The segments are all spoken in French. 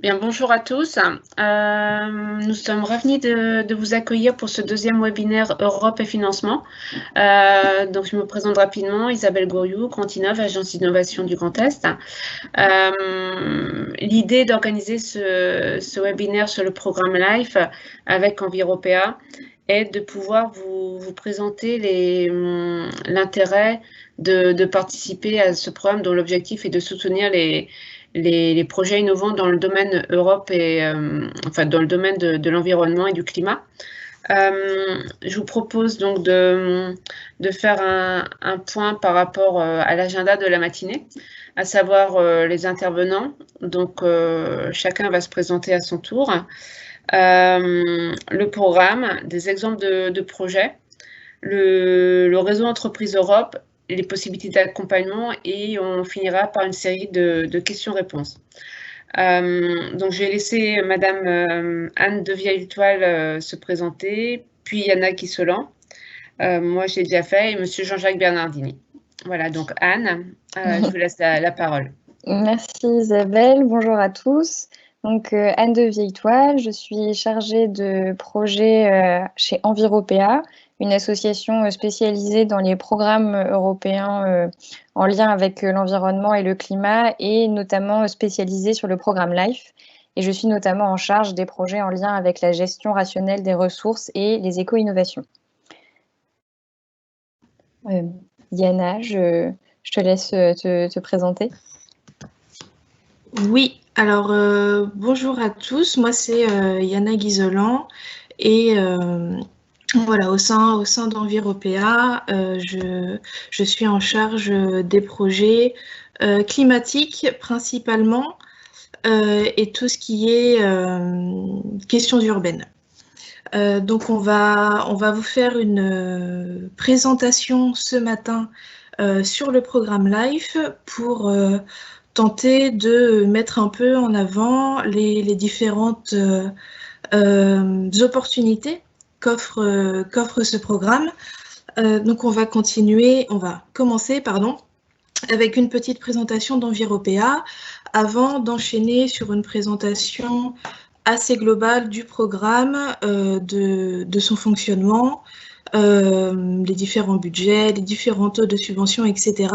Bien, bonjour à tous. Nous sommes ravis de vous accueillir pour ce deuxième webinaire Europe et financement. Donc, je me présente rapidement, Isabelle Gouriou, Quantinov, agence d'innovation du Grand Est. L'idée d'organiser ce webinaire sur le programme LIFE avec Enviropéa est de pouvoir vous présenter l'intérêt de participer à ce programme dont l'objectif est de soutenir les projets innovants dans le domaine Europe et enfin dans le domaine de l'environnement et du climat. Je vous propose donc de faire un point par rapport à l'agenda de la matinée, à savoir les intervenants. Donc chacun va se présenter à son tour. Le programme, des exemples de projets, le réseau Entreprise Europe, les possibilités d'accompagnement et on finira par une série de questions-réponses. Donc, je vais laisser Madame Anne de Vieille-Étoile se présenter, puis Yana Kissolan. Moi, je l'ai déjà fait, et Monsieur Jean-Jacques Bernardini. Voilà, donc Anne, je vous laisse la parole. Merci Isabelle, bonjour à tous. Donc Anne de Vieille-Étoile, je suis chargée de projet chez Enviropéa, une association spécialisée dans les programmes européens en lien avec l'environnement et le climat et notamment spécialisée sur le programme LIFE. Et je suis notamment en charge des projets en lien avec la gestion rationnelle des ressources et les éco-innovations. Yana, je te laisse te présenter. Oui, alors bonjour à tous, moi c'est Yana Guizolan et voilà, au sein d'Enviropéa, je suis en charge des projets climatiques principalement et tout ce qui est questions urbaines. Donc on va vous faire une présentation ce matin sur le programme LIFE pour tenter de mettre un peu en avant les différentes opportunités qu'offre ce programme. Donc on va commencer avec une petite présentation d'Enviropéa avant d'enchaîner sur une présentation assez globale du programme, de son fonctionnement, les différents budgets, les différents taux de subvention, etc.,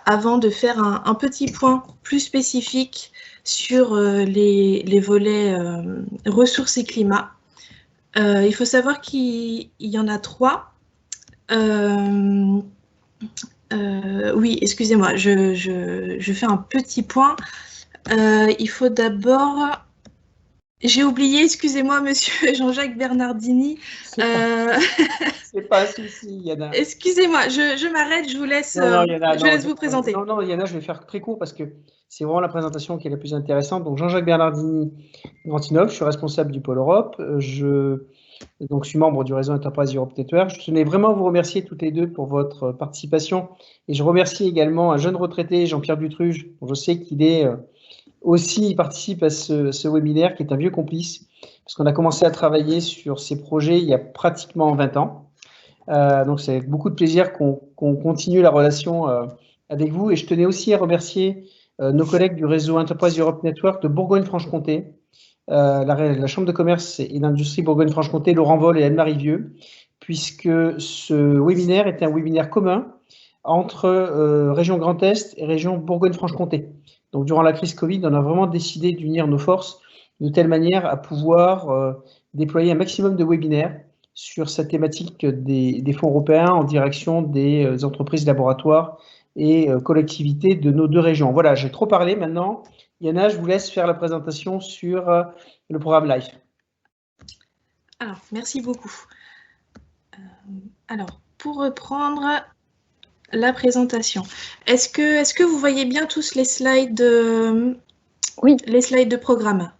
avant de faire un petit point plus spécifique sur les volets ressources et climat. Il faut savoir qu'il y en a 3. Oui, excusez-moi, je fais un petit point. Il faut d'abord... J'ai oublié, excusez-moi, monsieur Jean-Jacques Bernardini. C'est pas un souci, Yana. Excusez-moi, je m'arrête, je vous laisse, vous présenter. Non, Yana, je vais faire très court parce que c'est vraiment la présentation qui est la plus intéressante. Donc, Jean-Jacques Bernardini, Quantinov, je suis responsable du pôle Europe. Je suis membre du réseau Enterprise Europe Network. Je tenais vraiment à vous remercier toutes les deux pour votre participation. Et je remercie également un jeune retraité, Jean-Pierre Dutruge, dont je sais qu'il est... aussi, il participe à ce webinaire qui est un vieux complice, parce qu'on a commencé à travailler sur ces projets il y a pratiquement 20 ans. Donc, c'est avec beaucoup de plaisir qu'on continue la relation avec vous. Et je tenais aussi à remercier nos collègues du réseau Enterprise Europe Network de Bourgogne-Franche-Comté, la Chambre de commerce et d'industrie Bourgogne-Franche-Comté, Laurent Vol et Anne-Marie Vieux, puisque ce webinaire est un webinaire commun entre région Grand Est et région Bourgogne-Franche-Comté. Donc, durant la crise Covid, on a vraiment décidé d'unir nos forces de telle manière à pouvoir déployer un maximum de webinaires sur cette thématique des fonds européens en direction des entreprises, laboratoires et collectivités de nos deux régions. Voilà, j'ai trop parlé maintenant. Yana, je vous laisse faire la présentation sur le programme LIFE. Alors, merci beaucoup. Alors, pour reprendre la présentation. Est-ce que vous voyez bien tous les slides Oui. Les slides de programme?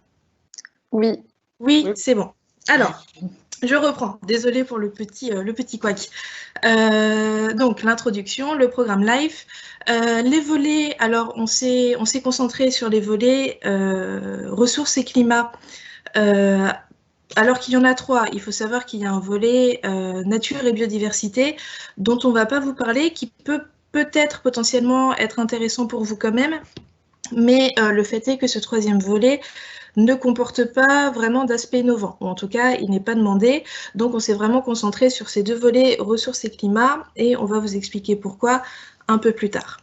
Oui. Oui, c'est bon. Alors, je reprends. Désolée pour le petit couac. Donc, l'introduction, le programme LIFE. Les volets, alors on s'est concentré sur les volets ressources et climat. Alors qu'il y en a 3, il faut savoir qu'il y a un volet nature et biodiversité dont on ne va pas vous parler, qui peut peut-être potentiellement être intéressant pour vous quand même, mais le fait est que ce 3e volet ne comporte pas vraiment d'aspect innovant, ou en tout cas, il n'est pas demandé. Donc, on s'est vraiment concentré sur ces deux volets, ressources et climat, et on va vous expliquer pourquoi un peu plus tard.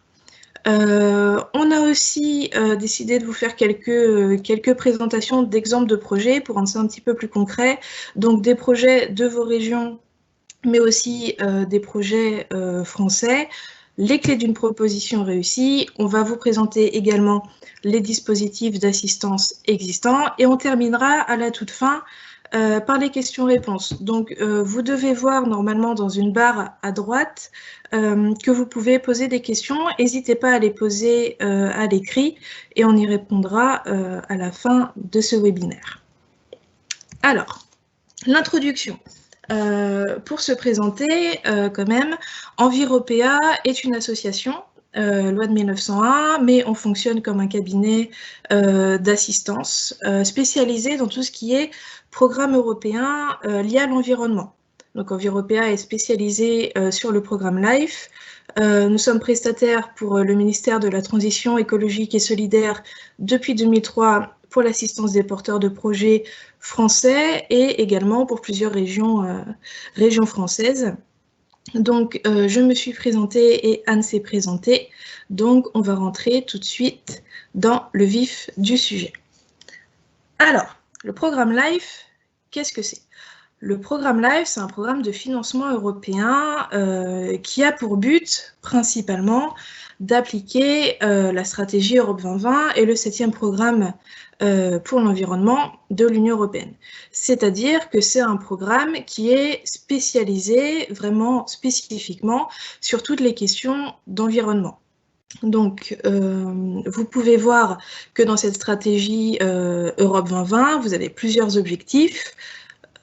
On a aussi décidé de vous faire quelques présentations d'exemples de projets pour rendre ça un petit peu plus concret. Donc, des projets de vos régions, mais aussi des projets français. Les clés d'une proposition réussie. On va vous présenter également les dispositifs d'assistance existants et on terminera à la toute fin par les questions-réponses. Donc, vous devez voir normalement dans une barre à droite que vous pouvez poser des questions. N'hésitez pas à les poser à l'écrit et on y répondra à la fin de ce webinaire. Alors, l'introduction. Pour se présenter, quand même, Enviropéa est une association, loi de 1901, mais on fonctionne comme un cabinet d'assistance spécialisé dans tout ce qui est programme européen lié à l'environnement. Donc Enviropéa est spécialisé sur le programme LIFE. Nous sommes prestataires pour le ministère de la Transition écologique et solidaire depuis 2003 pour l'assistance des porteurs de projets français et également pour plusieurs régions françaises. Donc, je me suis présentée et Anne s'est présentée. Donc, on va rentrer tout de suite dans le vif du sujet. Alors, le programme LIFE, qu'est-ce que c'est ? Le programme LIFE, c'est un programme de financement européen qui a pour but, principalement, d'appliquer la stratégie Europe 2020 et le 7e programme pour l'environnement de l'Union européenne. C'est-à-dire que c'est un programme qui est spécialisé vraiment spécifiquement sur toutes les questions d'environnement. Donc, vous pouvez voir que dans cette stratégie Europe 2020, vous avez plusieurs objectifs.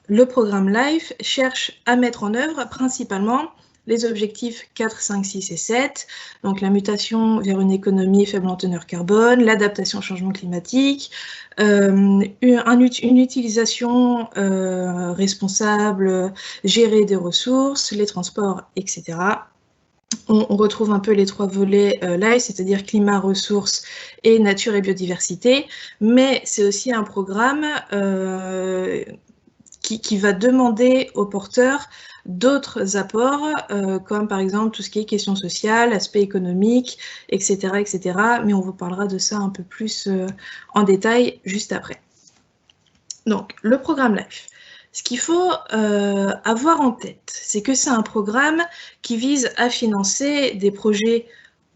Le programme LIFE cherche à mettre en œuvre principalement les objectifs 4, 5, 6 et 7, donc la mutation vers une économie faible en teneur carbone, l'adaptation au changement climatique, une utilisation responsable, gérée des ressources, les transports, etc. On retrouve un peu les trois volets LIFE, c'est-à-dire climat, ressources et nature et biodiversité, mais c'est aussi un programme qui va demander aux porteurs d'autres apports, comme par exemple tout ce qui est questions sociales, aspects économiques, etc., etc. Mais on vous parlera de ça un peu plus en détail juste après. Donc, le programme LIFE. Ce qu'il faut avoir en tête, c'est que c'est un programme qui vise à financer des projets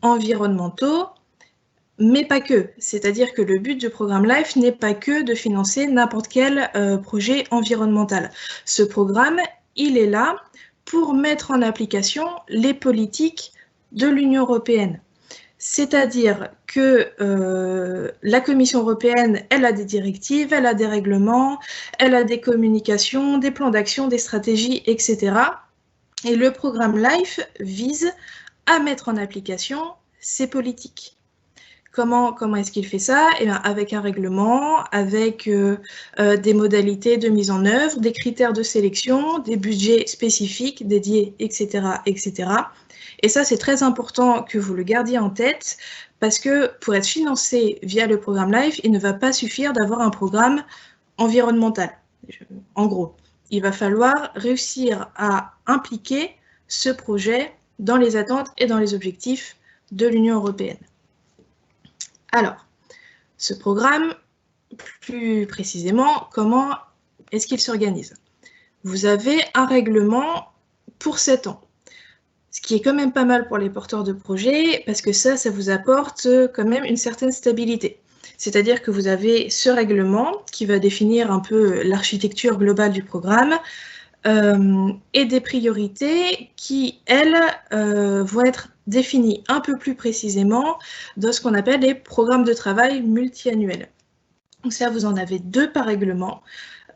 environnementaux, mais pas que. C'est-à-dire que le but du programme LIFE n'est pas que de financer n'importe quel projet environnemental. Ce programme, il est là pour mettre en application les politiques de l'Union européenne. C'est-à-dire que la Commission européenne, elle a des directives, elle a des règlements, elle a des communications, des plans d'action, des stratégies, etc. Et le programme LIFE vise à mettre en application ces politiques. Comment est-ce qu'il fait ça ? Eh bien, avec un règlement, avec des modalités de mise en œuvre, des critères de sélection, des budgets spécifiques dédiés, etc., etc. Et ça, c'est très important que vous le gardiez en tête parce que pour être financé via le programme LIFE, il ne va pas suffire d'avoir un programme environnemental. En gros, il va falloir réussir à impliquer ce projet dans les attentes et dans les objectifs de l'Union européenne. Alors, ce programme, plus précisément, comment est-ce qu'il s'organise ? Vous avez un règlement pour 7 ans, ce qui est quand même pas mal pour les porteurs de projets, parce que ça vous apporte quand même une certaine stabilité. C'est-à-dire que vous avez ce règlement qui va définir un peu l'architecture globale du programme, et des priorités qui, elles, vont être définies un peu plus précisément dans ce qu'on appelle les programmes de travail multi-annuels. Donc ça, vous en avez 2 par règlement.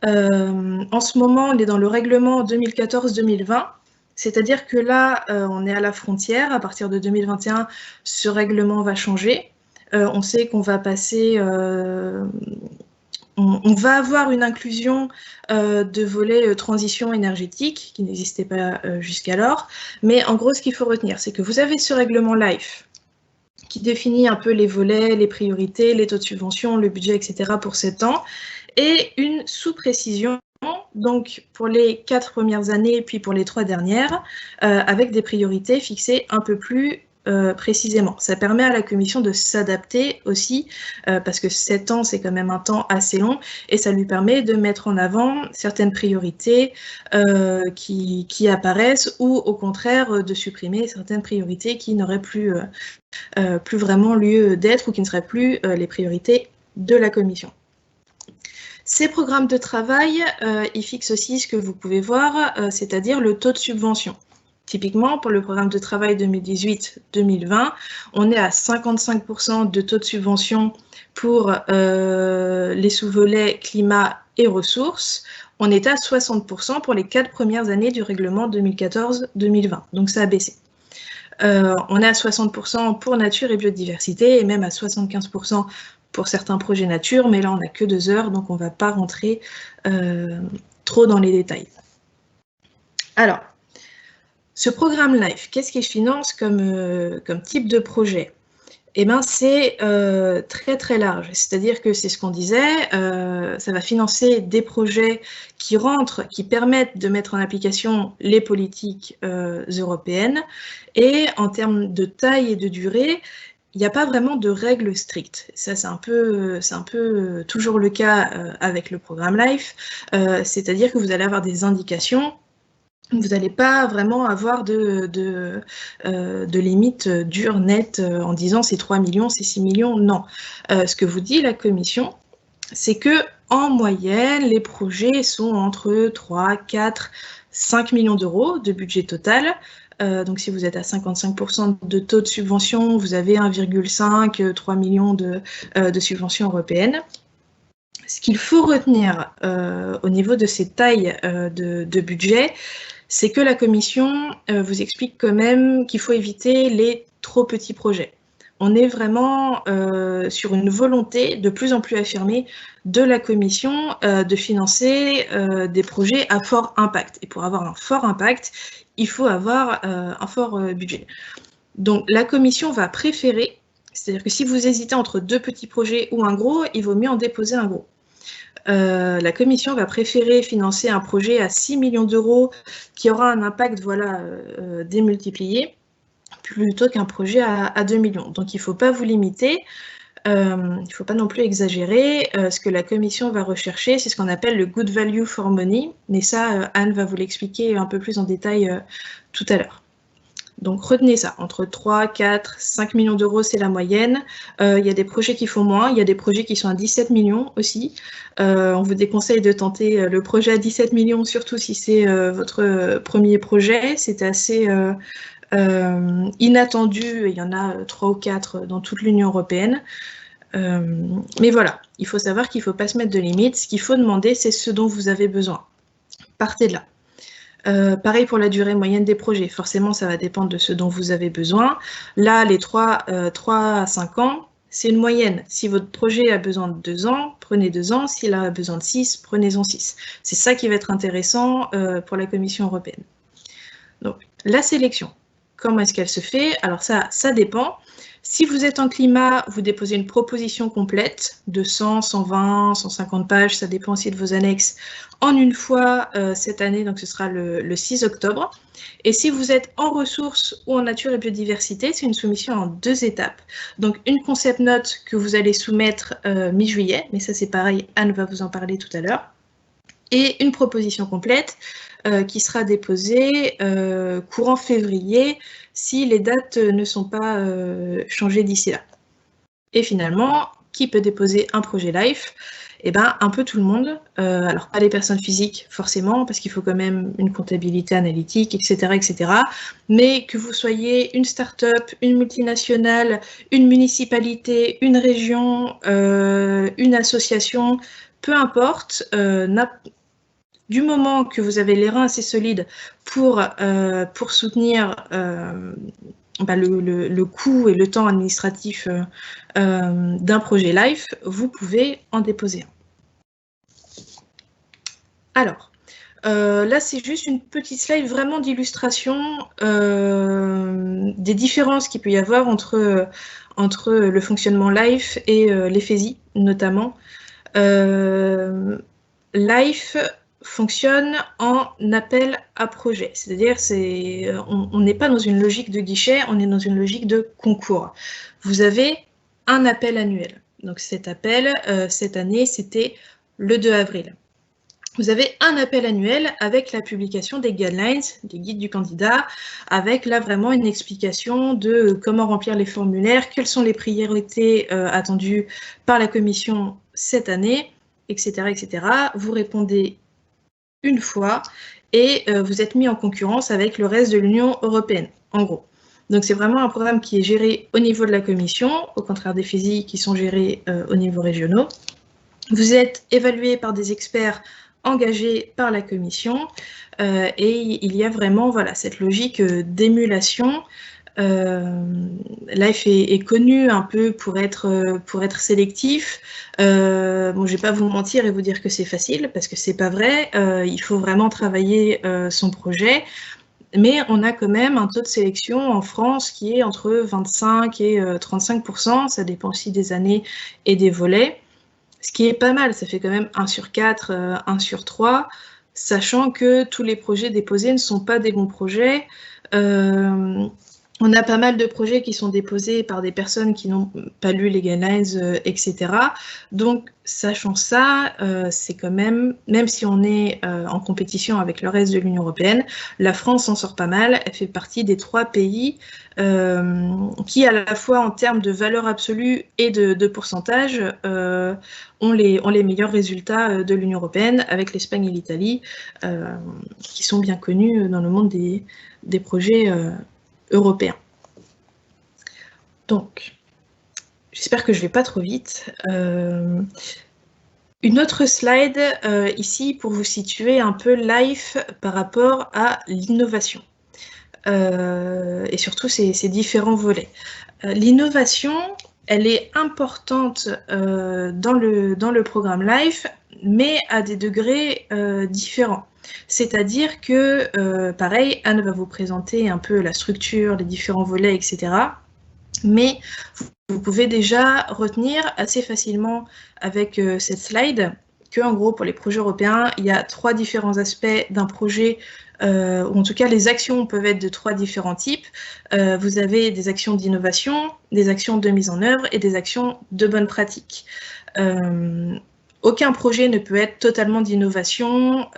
En ce moment, on est dans le règlement 2014-2020, c'est-à-dire que là, on est à la frontière. À partir de 2021, ce règlement va changer. On sait qu'on va passer... On va avoir une inclusion de volets transition énergétique qui n'existait pas jusqu'alors. Mais en gros, ce qu'il faut retenir, c'est que vous avez ce règlement LIFE qui définit un peu les volets, les priorités, les taux de subvention, le budget, etc. pour 7 ans, et une sous-précision, donc pour les 4 premières années, puis pour les 3 dernières, avec des priorités fixées un peu plus précisément. Ça permet à la commission de s'adapter aussi, parce que 7 ans, c'est quand même un temps assez long, et ça lui permet de mettre en avant certaines priorités qui apparaissent, ou au contraire de supprimer certaines priorités qui n'auraient plus vraiment lieu d'être, ou qui ne seraient plus les priorités de la commission. Ces programmes de travail, ils fixent aussi ce que vous pouvez voir, c'est-à-dire le taux de subvention. Typiquement, pour le programme de travail 2018-2020, on est à 55% de taux de subvention pour les sous-volets climat et ressources. On est à 60% pour les 4 premières années du règlement 2014-2020. Donc ça a baissé. On est à 60% pour nature et biodiversité, et même à 75% pour certains projets nature, mais là on n'a que 2 heures, donc on ne va pas rentrer trop dans les détails. Alors, ce programme LIFE, qu'est-ce qu'il finance comme type de projet? Eh bien, c'est très très large, c'est-à-dire que c'est ce qu'on disait, ça va financer des projets qui rentrent, qui permettent de mettre en application les politiques européennes, et en termes de taille et de durée, il n'y a pas vraiment de règles strictes. Ça, c'est un peu toujours le cas avec le programme LIFE, c'est-à-dire que vous allez avoir des indications. Vous n'allez pas vraiment avoir de limite dure, nette, en disant c'est 3 millions, c'est 6 millions, non. Ce que vous dit la commission, c'est que en moyenne, les projets sont entre 3, 4, 5 millions d'euros de budget total. Donc si vous êtes à 55% de taux de subvention, vous avez 1,5, 3 millions de subventions européennes. Ce qu'il faut retenir au niveau de ces tailles de budget, c'est que la commission vous explique quand même qu'il faut éviter les trop petits projets. On est vraiment sur une volonté de plus en plus affirmée de la commission de financer des projets à fort impact. Et pour avoir un fort impact, il faut avoir un fort budget. Donc la commission va préférer, c'est-à-dire que si vous hésitez entre 2 petits projets ou un gros, il vaut mieux en déposer un gros. La commission va préférer financer un projet à 6 millions d'euros qui aura un impact démultiplié, plutôt qu'un projet à 2 millions. Donc il ne faut pas vous limiter, il ne faut pas non plus exagérer. Ce que la commission va rechercher, c'est ce qu'on appelle le good value for money, mais ça, Anne va vous l'expliquer un peu plus en détail tout à l'heure. Donc retenez ça, entre 3, 4, 5 millions d'euros, c'est la moyenne. Il y a des projets qui font moins, il y a des projets qui sont à 17 millions aussi. On vous déconseille de tenter le projet à 17 millions, surtout si c'est votre premier projet. C'est assez inattendu, il y en a 3 ou 4 dans toute l'Union européenne. Mais voilà, il faut savoir qu'il ne faut pas se mettre de limites. Ce qu'il faut demander, c'est ce dont vous avez besoin. Partez de là. Pareil pour la durée moyenne des projets, forcément ça va dépendre de ce dont vous avez besoin. Là, les 3 à 5 ans, c'est une moyenne. Si votre projet a besoin de 2 ans, prenez 2 ans. S'il a besoin de 6, prenez-en 6. C'est ça qui va être intéressant pour la Commission européenne. Donc, la sélection, comment est-ce qu'elle se fait? Alors ça dépend. Si vous êtes en climat, vous déposez une proposition complète de 100, 120, 150 pages, ça dépend aussi de vos annexes, en une fois cette année, donc ce sera le 6 octobre. Et si vous êtes en ressources ou en nature et biodiversité, c'est une soumission en 2 étapes. Donc une concept note que vous allez soumettre mi-juillet, mais ça c'est pareil, Anne va vous en parler tout à l'heure, et une proposition complète qui sera déposée courant février si les dates ne sont pas changées d'ici là. Et finalement, qui peut déposer un projet LIFE? Eh bien, un peu tout le monde. Alors, pas les personnes physiques, forcément, parce qu'il faut quand même une comptabilité analytique, etc., etc. Mais que vous soyez une start-up, une multinationale, une municipalité, une région, une association, peu importe, du moment que vous avez les reins assez solides pour soutenir le coût et le temps administratif d'un projet LIFE, vous pouvez en déposer un. Alors, là, c'est juste une petite slide vraiment d'illustration des différences qu'il peut y avoir entre le fonctionnement LIFE et l'EFESI, notamment. LIFE fonctionne en appel à projet, c'est-à-dire on n'est pas dans une logique de guichet, on est dans une logique de concours. Vous avez un appel annuel. Donc cet appel, cette année, c'était le 2 avril. Vous avez un appel annuel avec la publication des guidelines, des guides du candidat, avec là vraiment une explication de comment remplir les formulaires, quelles sont les priorités attendues par la commission cette année, etc., etc. Vous répondez une fois et vous êtes mis en concurrence avec le reste de l'Union européenne, en gros. Donc c'est vraiment un programme qui est géré au niveau de la commission, au contraire des FESI qui sont gérés au niveau régional. Vous êtes évalué par des experts engagés par la commission et il y a vraiment cette logique d'émulation. LIFE est connu un peu pour être sélectif. Bon, je ne vais pas vous mentir et vous dire que c'est facile parce que c'est pas vrai. Il faut vraiment travailler son projet. Mais on a quand même un taux de sélection en France qui est entre 25 et 35%. Ça dépend aussi des années et des volets. Ce qui est pas mal, ça fait quand même 1 sur 4, 1 sur 3, sachant que tous les projets déposés ne sont pas des bons projets. On a pas mal de projets qui sont déposés par des personnes qui n'ont pas lu les guidelines, etc. Donc, sachant ça, c'est quand même si on est en compétition avec le reste de l'Union européenne, la France en sort pas mal. Elle fait partie des 3 pays qui, à la fois en termes de valeur absolue et de pourcentage, ont les meilleurs résultats de l'Union européenne, avec l'Espagne et l'Italie, qui sont bien connus dans le monde des projets européen. Donc, j'espère que je ne vais pas trop vite. Une autre slide ici pour vous situer un peu LIFE par rapport à l'innovation et surtout ses différents volets. L'innovation, elle est importante dans le programme LIFE, mais à des degrés différents. C'est-à-dire que, pareil, Anne va vous présenter un peu la structure, les différents volets, etc. Mais vous pouvez déjà retenir assez facilement avec cette slide que, en gros, pour les projets européens, il y a 3 différents aspects d'un projet, ou en tout cas, les actions peuvent être de 3 différents types. Vous avez des actions d'innovation, des actions de mise en œuvre et des actions de bonne pratique. Aucun projet ne peut être totalement d'innovation,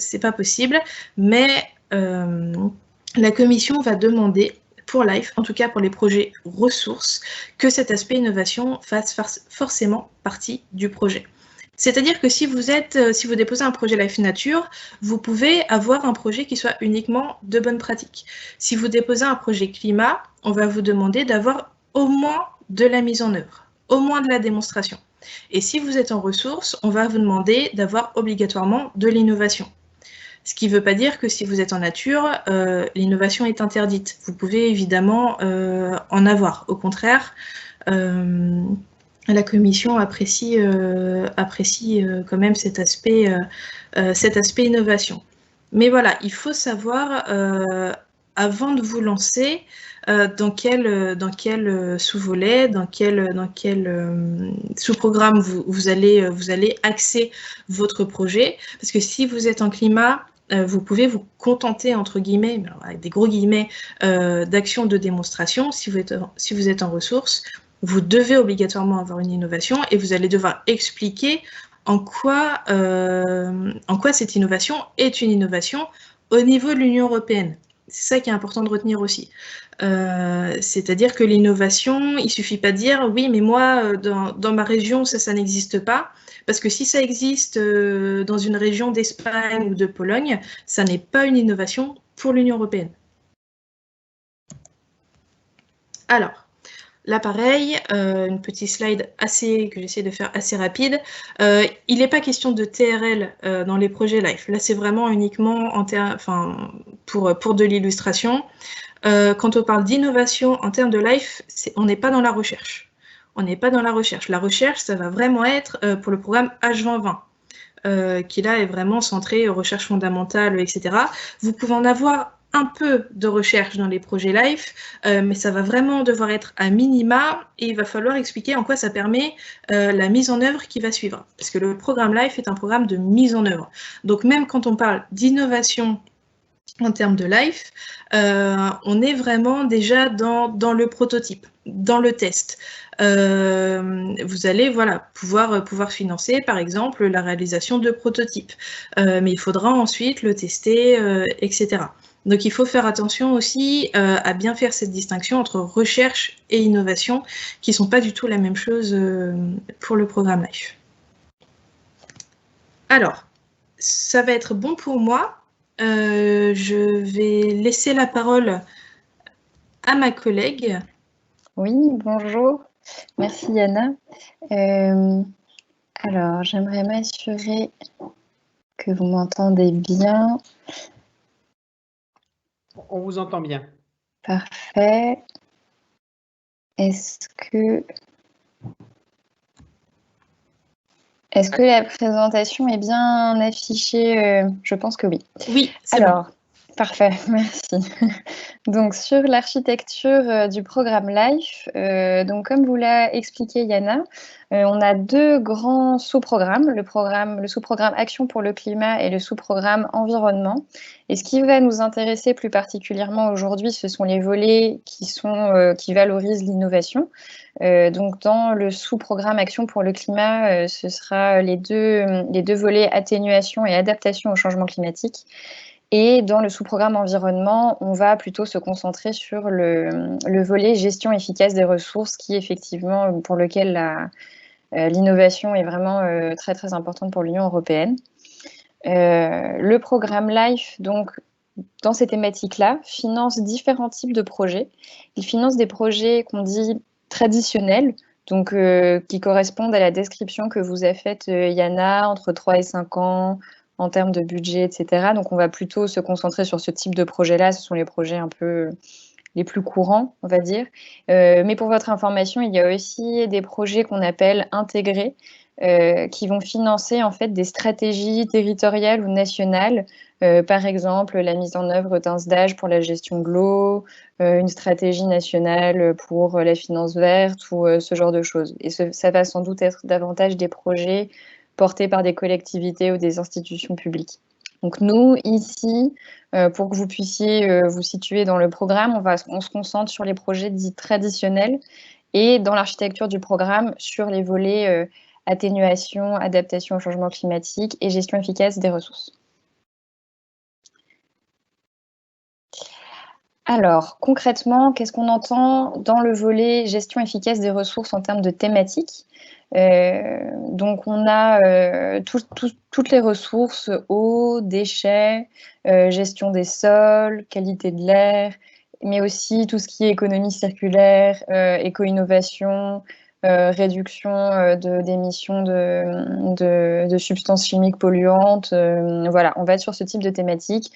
c'est pas possible, mais la commission va demander pour LIFE, en tout cas pour les projets ressources, que cet aspect innovation fasse forcément partie du projet. C'est-à-dire que si vous déposez un projet LIFE Nature, vous pouvez avoir un projet qui soit uniquement de bonne pratique. Si vous déposez un projet climat, on va vous demander d'avoir au moins de la mise en œuvre, au moins de la démonstration. Et si vous êtes en ressources, on va vous demander d'avoir obligatoirement de l'innovation. Ce qui ne veut pas dire que si vous êtes en nature, l'innovation est interdite. Vous pouvez évidemment en avoir. Au contraire, la commission apprécie quand même cet aspect innovation. Mais voilà, il faut savoir, avant de vous lancer, dans quel sous-volet, dans quel sous-programme vous allez axer votre projet. Parce que si vous êtes en climat, vous pouvez vous contenter, entre guillemets, avec des gros guillemets, d'actions de démonstration. Si vous êtes en ressources, vous devez obligatoirement avoir une innovation et vous allez devoir expliquer en quoi cette innovation est une innovation au niveau de l'Union européenne. C'est ça qui est important de retenir aussi. C'est-à-dire que l'innovation, il ne suffit pas de dire « oui, mais moi, dans ma région, ça n'existe pas ». Parce que si ça existe dans une région d'Espagne ou de Pologne, ça n'est pas une innovation pour l'Union européenne. Alors, là, pareil, une petite slide que j'essaie de faire assez rapide. Il n'est pas question de TRL dans les projets LIFE. Là, c'est vraiment uniquement pour de l'illustration. Quand on parle d'innovation en termes de LIFE, on n'est pas dans la recherche. On n'est pas dans la recherche. La recherche, ça va vraiment être pour le programme H2020, qui là est vraiment centré recherche fondamentale, etc. Vous pouvez en avoir un peu de recherche dans les projets LIFE, mais ça va vraiment devoir être à minima et il va falloir expliquer en quoi ça permet la mise en œuvre qui va suivre. Parce que le programme LIFE est un programme de mise en œuvre. Donc même quand on parle d'innovation en termes de LIFE, on est vraiment déjà dans le prototype, dans le test. Vous allez pouvoir financer, par exemple, la réalisation de prototypes. Mais il faudra ensuite le tester, etc. Donc il faut faire attention aussi à bien faire cette distinction entre recherche et innovation, qui ne sont pas du tout la même chose pour le programme LIFE. Alors, ça va être bon pour moi. Je vais laisser la parole à ma collègue. Oui, bonjour. Merci Yana. Alors, j'aimerais m'assurer que vous m'entendez bien. On vous entend bien. Parfait. Est-ce que la présentation est bien affichée? Je pense que oui. Oui, c'est bon. Alors, parfait, merci. Donc, sur l'architecture du programme LIFE, donc comme vous l'a expliqué Yana, on a deux grands sous-programmes, le sous-programme Action pour le climat et le sous-programme Environnement. Et ce qui va nous intéresser plus particulièrement aujourd'hui, ce sont les volets qui valorisent l'innovation. Donc, dans le sous-programme Action pour le climat, ce sera les deux volets atténuation et adaptation au changement climatique. Et dans le sous-programme environnement, on va plutôt se concentrer sur le volet gestion efficace des ressources, qui effectivement, pour lequel l'innovation est vraiment très très importante pour l'Union européenne. Le programme LIFE, donc, dans ces thématiques-là, finance différents types de projets. Il finance des projets qu'on dit traditionnels, donc qui correspondent à la description que vous a faite Yana, entre 3 et 5 ans, en termes de budget, etc. Donc on va plutôt se concentrer sur ce type de projet-là. Ce sont les projets un peu les plus courants, on va dire. Mais pour votre information, il y a aussi des projets qu'on appelle intégrés, qui vont financer en fait des stratégies territoriales ou nationales, par exemple la mise en œuvre d'un SDAGE pour la gestion de l'eau, une stratégie nationale pour la finance verte ou ce genre de choses. Et ça va sans doute être davantage des projets portés par des collectivités ou des institutions publiques. Donc nous, ici, pour que vous puissiez vous situer dans le programme, on se concentre sur les projets dits traditionnels et dans l'architecture du programme sur les volets atténuation, adaptation au changement climatique et gestion efficace des ressources. Alors, concrètement, qu'est-ce qu'on entend dans le volet gestion efficace des ressources en termes de thématiques? Donc, on a toutes les ressources, eau, déchets, gestion des sols, qualité de l'air, mais aussi tout ce qui est économie circulaire, éco-innovation, réduction d'émissions de substances chimiques polluantes. Voilà, on va être sur ce type de thématiques.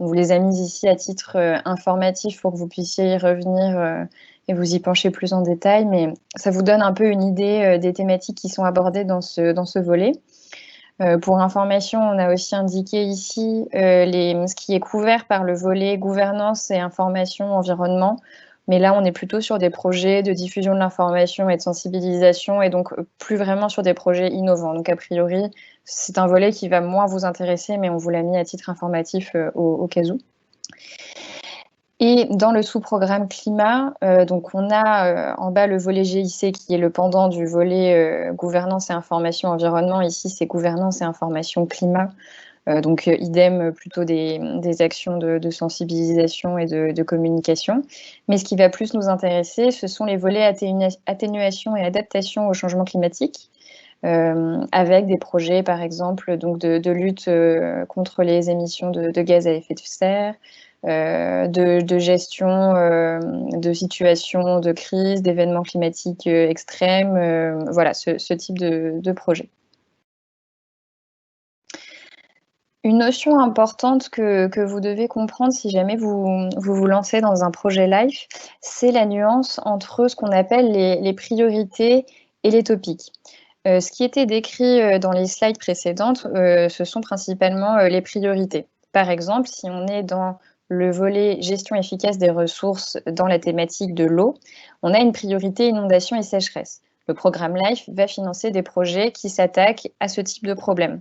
On vous les a mises ici à titre informatif pour que vous puissiez y revenir et vous y pencher plus en détail, mais ça vous donne un peu une idée des thématiques qui sont abordées dans ce volet. Pour information, on a aussi indiqué ici ce qui est couvert par le volet gouvernance et information environnement, mais là on est plutôt sur des projets de diffusion de l'information et de sensibilisation, et donc plus vraiment sur des projets innovants. Donc a priori, c'est un volet qui va moins vous intéresser, mais on vous l'a mis à titre informatif au cas où. Et dans le sous-programme climat, donc on a en bas le volet GIC qui est le pendant du volet gouvernance et information environnement. Ici, c'est gouvernance et information climat. Donc idem, plutôt des actions de sensibilisation et de communication. Mais ce qui va plus nous intéresser, ce sont les volets atténuation et adaptation au changement climatique. Avec des projets, par exemple, donc de lutte contre les émissions de gaz à effet de serre, de gestion de situations de crise, d'événements climatiques extrêmes, voilà, ce type de projet. Une notion importante que vous devez comprendre si jamais vous lancez dans un projet LIFE, c'est la nuance entre ce qu'on appelle les priorités et les topics. Ce qui était décrit dans les slides précédentes, ce sont principalement les priorités. Par exemple, si on est dans le volet gestion efficace des ressources dans la thématique de l'eau, on a une priorité inondation et sécheresse. Le programme LIFE va financer des projets qui s'attaquent à ce type de problème.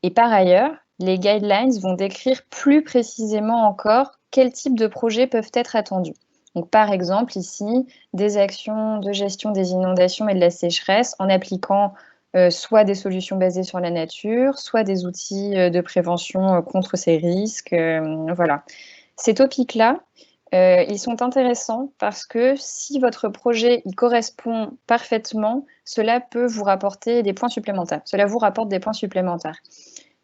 Et par ailleurs, les guidelines vont décrire plus précisément encore quels types de projets peuvent être attendus. Donc, par exemple, ici, des actions de gestion des inondations et de la sécheresse en appliquant soit des solutions basées sur la nature, soit des outils de prévention contre ces risques. Voilà. Ces topics-là, ils sont intéressants parce que si votre projet y correspond parfaitement, cela peut vous rapporter des points supplémentaires. Cela vous rapporte des points supplémentaires.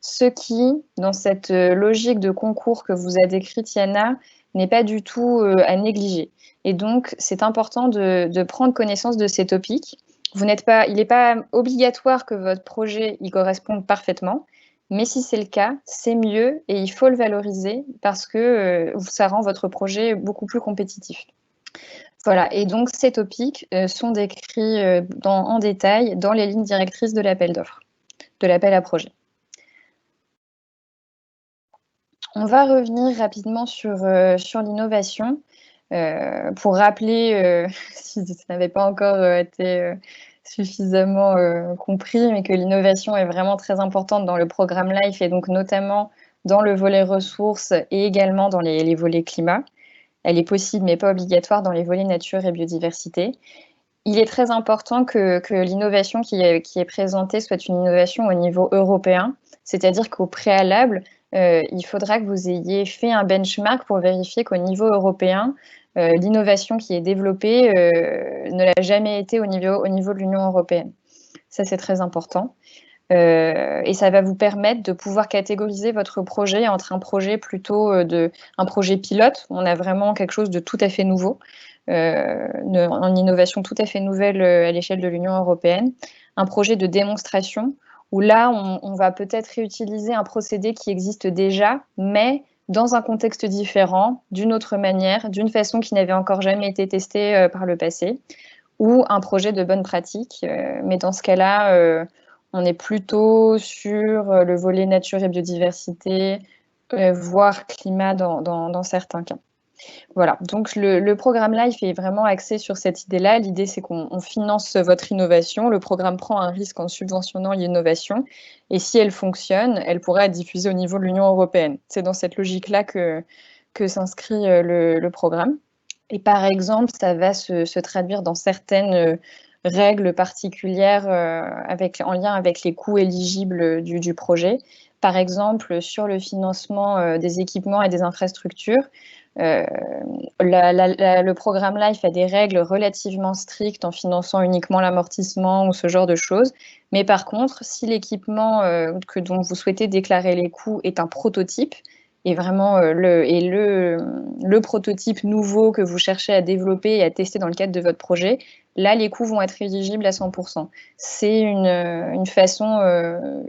Ce qui, dans cette logique de concours que vous a décrite Yana, n'est pas du tout à négliger. Et donc, c'est important de prendre connaissance de ces topics. Il n'est pas obligatoire que votre projet y corresponde parfaitement, mais si c'est le cas, c'est mieux et il faut le valoriser parce que ça rend votre projet beaucoup plus compétitif. Voilà, et donc ces topics sont décrits en détail dans les lignes directrices de l'appel d'offres, de l'appel à projet. On va revenir rapidement sur l'innovation pour rappeler, si ça n'avait pas encore été suffisamment compris, mais que l'innovation est vraiment très importante dans le programme LIFE et donc notamment dans le volet ressources et également dans les volets climat. Elle est possible mais pas obligatoire dans les volets nature et biodiversité. Il est très important que l'innovation qui est présentée soit une innovation au niveau européen, c'est-à-dire qu'au préalable, il faudra que vous ayez fait un benchmark pour vérifier qu'au niveau européen, l'innovation qui est développée ne l'a jamais été au niveau de l'Union européenne. Ça, c'est très important. Et ça va vous permettre de pouvoir catégoriser votre projet entre un projet plutôt un projet pilote, où on a vraiment quelque chose de tout à fait nouveau, en innovation tout à fait nouvelle à l'échelle de l'Union européenne, un projet de démonstration, où là, on va peut-être réutiliser un procédé qui existe déjà, mais dans un contexte différent, d'une autre manière, d'une façon qui n'avait encore jamais été testée par le passé, ou un projet de bonne pratique. Mais dans ce cas-là, on est plutôt sur le volet nature et biodiversité, voire climat dans certains cas. Voilà, donc le programme LIFE est vraiment axé sur cette idée-là. L'idée, c'est qu'on finance votre innovation. Le programme prend un risque en subventionnant l'innovation. Et si elle fonctionne, elle pourra être diffusée au niveau de l'Union européenne. C'est dans cette logique-là que s'inscrit le programme. Et par exemple, ça va se traduire dans certaines règles particulières en lien avec les coûts éligibles du projet. Par exemple, sur le financement des équipements et des infrastructures, le programme LIFE a des règles relativement strictes en finançant uniquement l'amortissement ou ce genre de choses. Mais par contre, si l'équipement dont vous souhaitez déclarer les coûts est un prototype, et vraiment le prototype nouveau que vous cherchez à développer et à tester dans le cadre de votre projet, là, les coûts vont être éligibles à 100%. C'est une façon,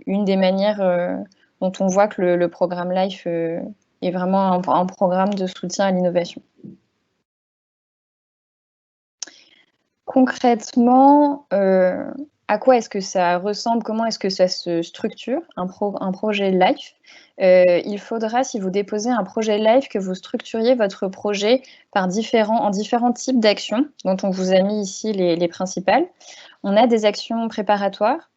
une des manières dont on voit que le programme LIFE est vraiment un programme de soutien à l'innovation. Concrètement, à quoi est-ce que ça ressemble? Comment est-ce que ça se structure, un projet LIFE? Il faudra, si vous déposez un projet LIFE, que vous structuriez votre projet en différents types d'actions, dont on vous a mis ici les principales. On a des actions préparatoires,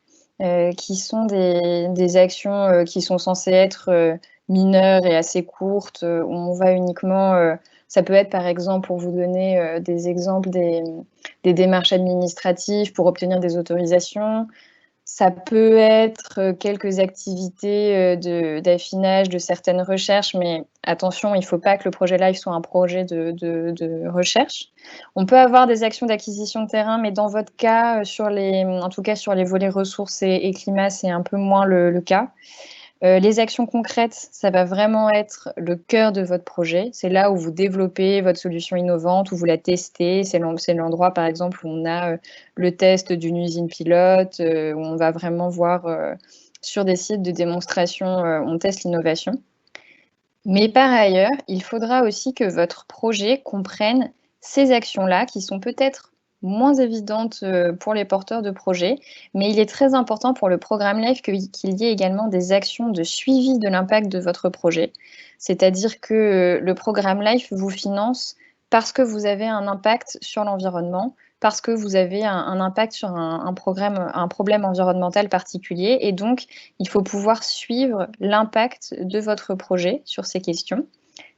qui sont des actions qui sont censées être mineures et assez courtes, où on va uniquement... ça peut être, par exemple, pour vous donner des exemples, des démarches administratives pour obtenir des autorisations. Ça peut être quelques activités d'affinage de certaines recherches, mais attention, il ne faut pas que le projet LIFE soit un projet de recherche. On peut avoir des actions d'acquisition de terrain, mais dans votre cas, en tout cas sur les volets ressources et climat, c'est un peu moins le cas. Les actions concrètes, ça va vraiment être le cœur de votre projet. C'est là où vous développez votre solution innovante, où vous la testez. C'est l'endroit, par exemple, où on a le test d'une usine pilote, où on va vraiment voir sur des sites de démonstration, on teste l'innovation. Mais par ailleurs, il faudra aussi que votre projet comprenne ces actions-là qui sont peut-être moins évidente pour les porteurs de projets, mais il est très important pour le programme LIFE qu'il y ait également des actions de suivi de l'impact de votre projet. C'est-à-dire que le programme LIFE vous finance parce que vous avez un impact sur l'environnement, parce que vous avez un impact sur un problème environnemental particulier, et donc il faut pouvoir suivre l'impact de votre projet sur ces questions.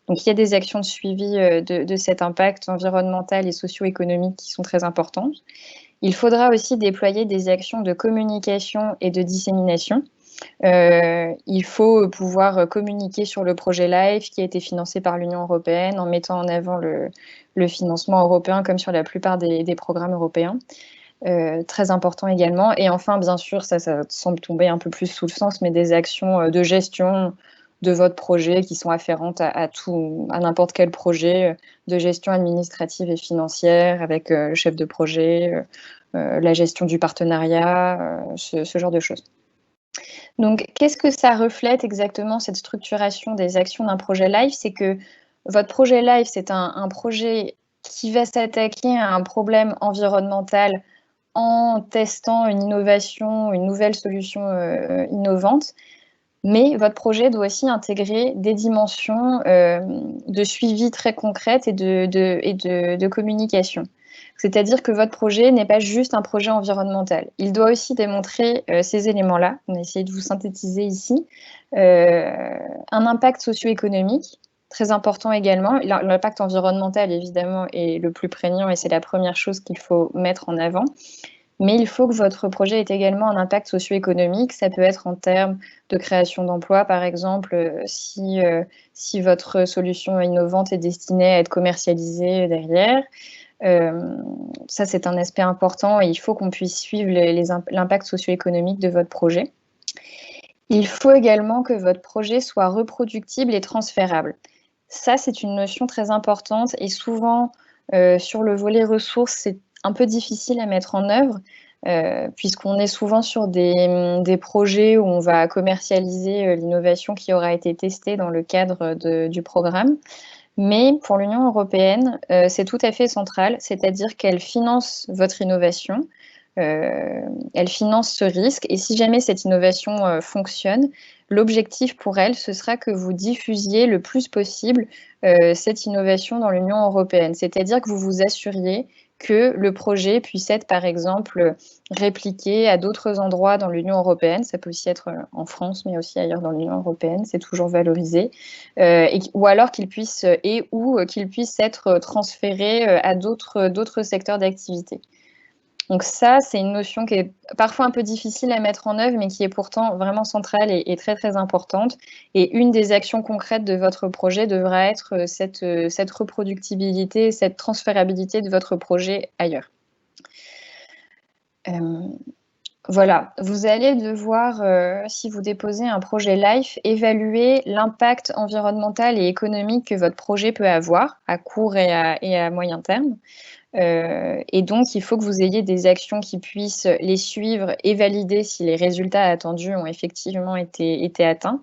Donc il y a des actions de suivi de cet impact environnemental et socio-économique qui sont très importantes. Il faudra aussi déployer des actions de communication et de dissémination. Il faut pouvoir communiquer sur le projet LIFE qui a été financé par l'Union européenne en mettant en avant le financement européen comme sur la plupart des programmes européens. Très important également. Et enfin, bien sûr, ça semble tomber un peu plus sous le sens, mais des actions de gestion de votre projet qui sont afférentes à n'importe quel projet de gestion administrative et financière avec le chef de projet, la gestion du partenariat, ce genre de choses. Donc, qu'est-ce que ça reflète exactement, cette structuration des actions d'un projet LIFE? C'est que votre projet LIFE, c'est un projet qui va s'attaquer à un problème environnemental en testant une innovation, une nouvelle solution innovante. Mais votre projet doit aussi intégrer des dimensions de suivi très concrètes et de communication. C'est-à-dire que votre projet n'est pas juste un projet environnemental. Il doit aussi démontrer ces éléments-là. On a essayé de vous synthétiser ici. Un impact socio-économique, très important également. L'impact environnemental, évidemment, est le plus prégnant et c'est la première chose qu'il faut mettre en avant. Mais il faut que votre projet ait également un impact socio-économique. Ça peut être en termes de création d'emplois, par exemple, si votre solution innovante est destinée à être commercialisée derrière. Ça, c'est un aspect important et il faut qu'on puisse suivre l'impact socio-économique de votre projet. Il faut également que votre projet soit reproductible et transférable. Ça, c'est une notion très importante et souvent, sur le volet ressources, c'est un peu difficile à mettre en œuvre puisqu'on est souvent sur des projets où on va commercialiser l'innovation qui aura été testée dans le cadre du programme. Mais pour l'Union européenne, c'est tout à fait central, c'est-à-dire qu'elle finance votre innovation, elle finance ce risque et si jamais cette innovation fonctionne, l'objectif pour elle, ce sera que vous diffusiez le plus possible cette innovation dans l'Union européenne, c'est-à-dire que vous vous assuriez que le projet puisse être, par exemple, répliqué à d'autres endroits dans l'Union européenne. Ça peut aussi être en France, mais aussi ailleurs dans l'Union européenne. C'est toujours valorisé. Ou alors qu'il puisse, qu'il puisse être transféré à d'autres secteurs d'activité. Donc ça, c'est une notion qui est parfois un peu difficile à mettre en œuvre, mais qui est pourtant vraiment centrale et très, très importante. Et une des actions concrètes de votre projet devra être cette reproductibilité, cette transférabilité de votre projet ailleurs. Voilà, vous allez devoir, si vous déposez un projet LIFE, évaluer l'impact environnemental et économique que votre projet peut avoir à court et à moyen terme. Et donc, il faut que vous ayez des actions qui puissent les suivre et valider si les résultats attendus ont effectivement été atteints.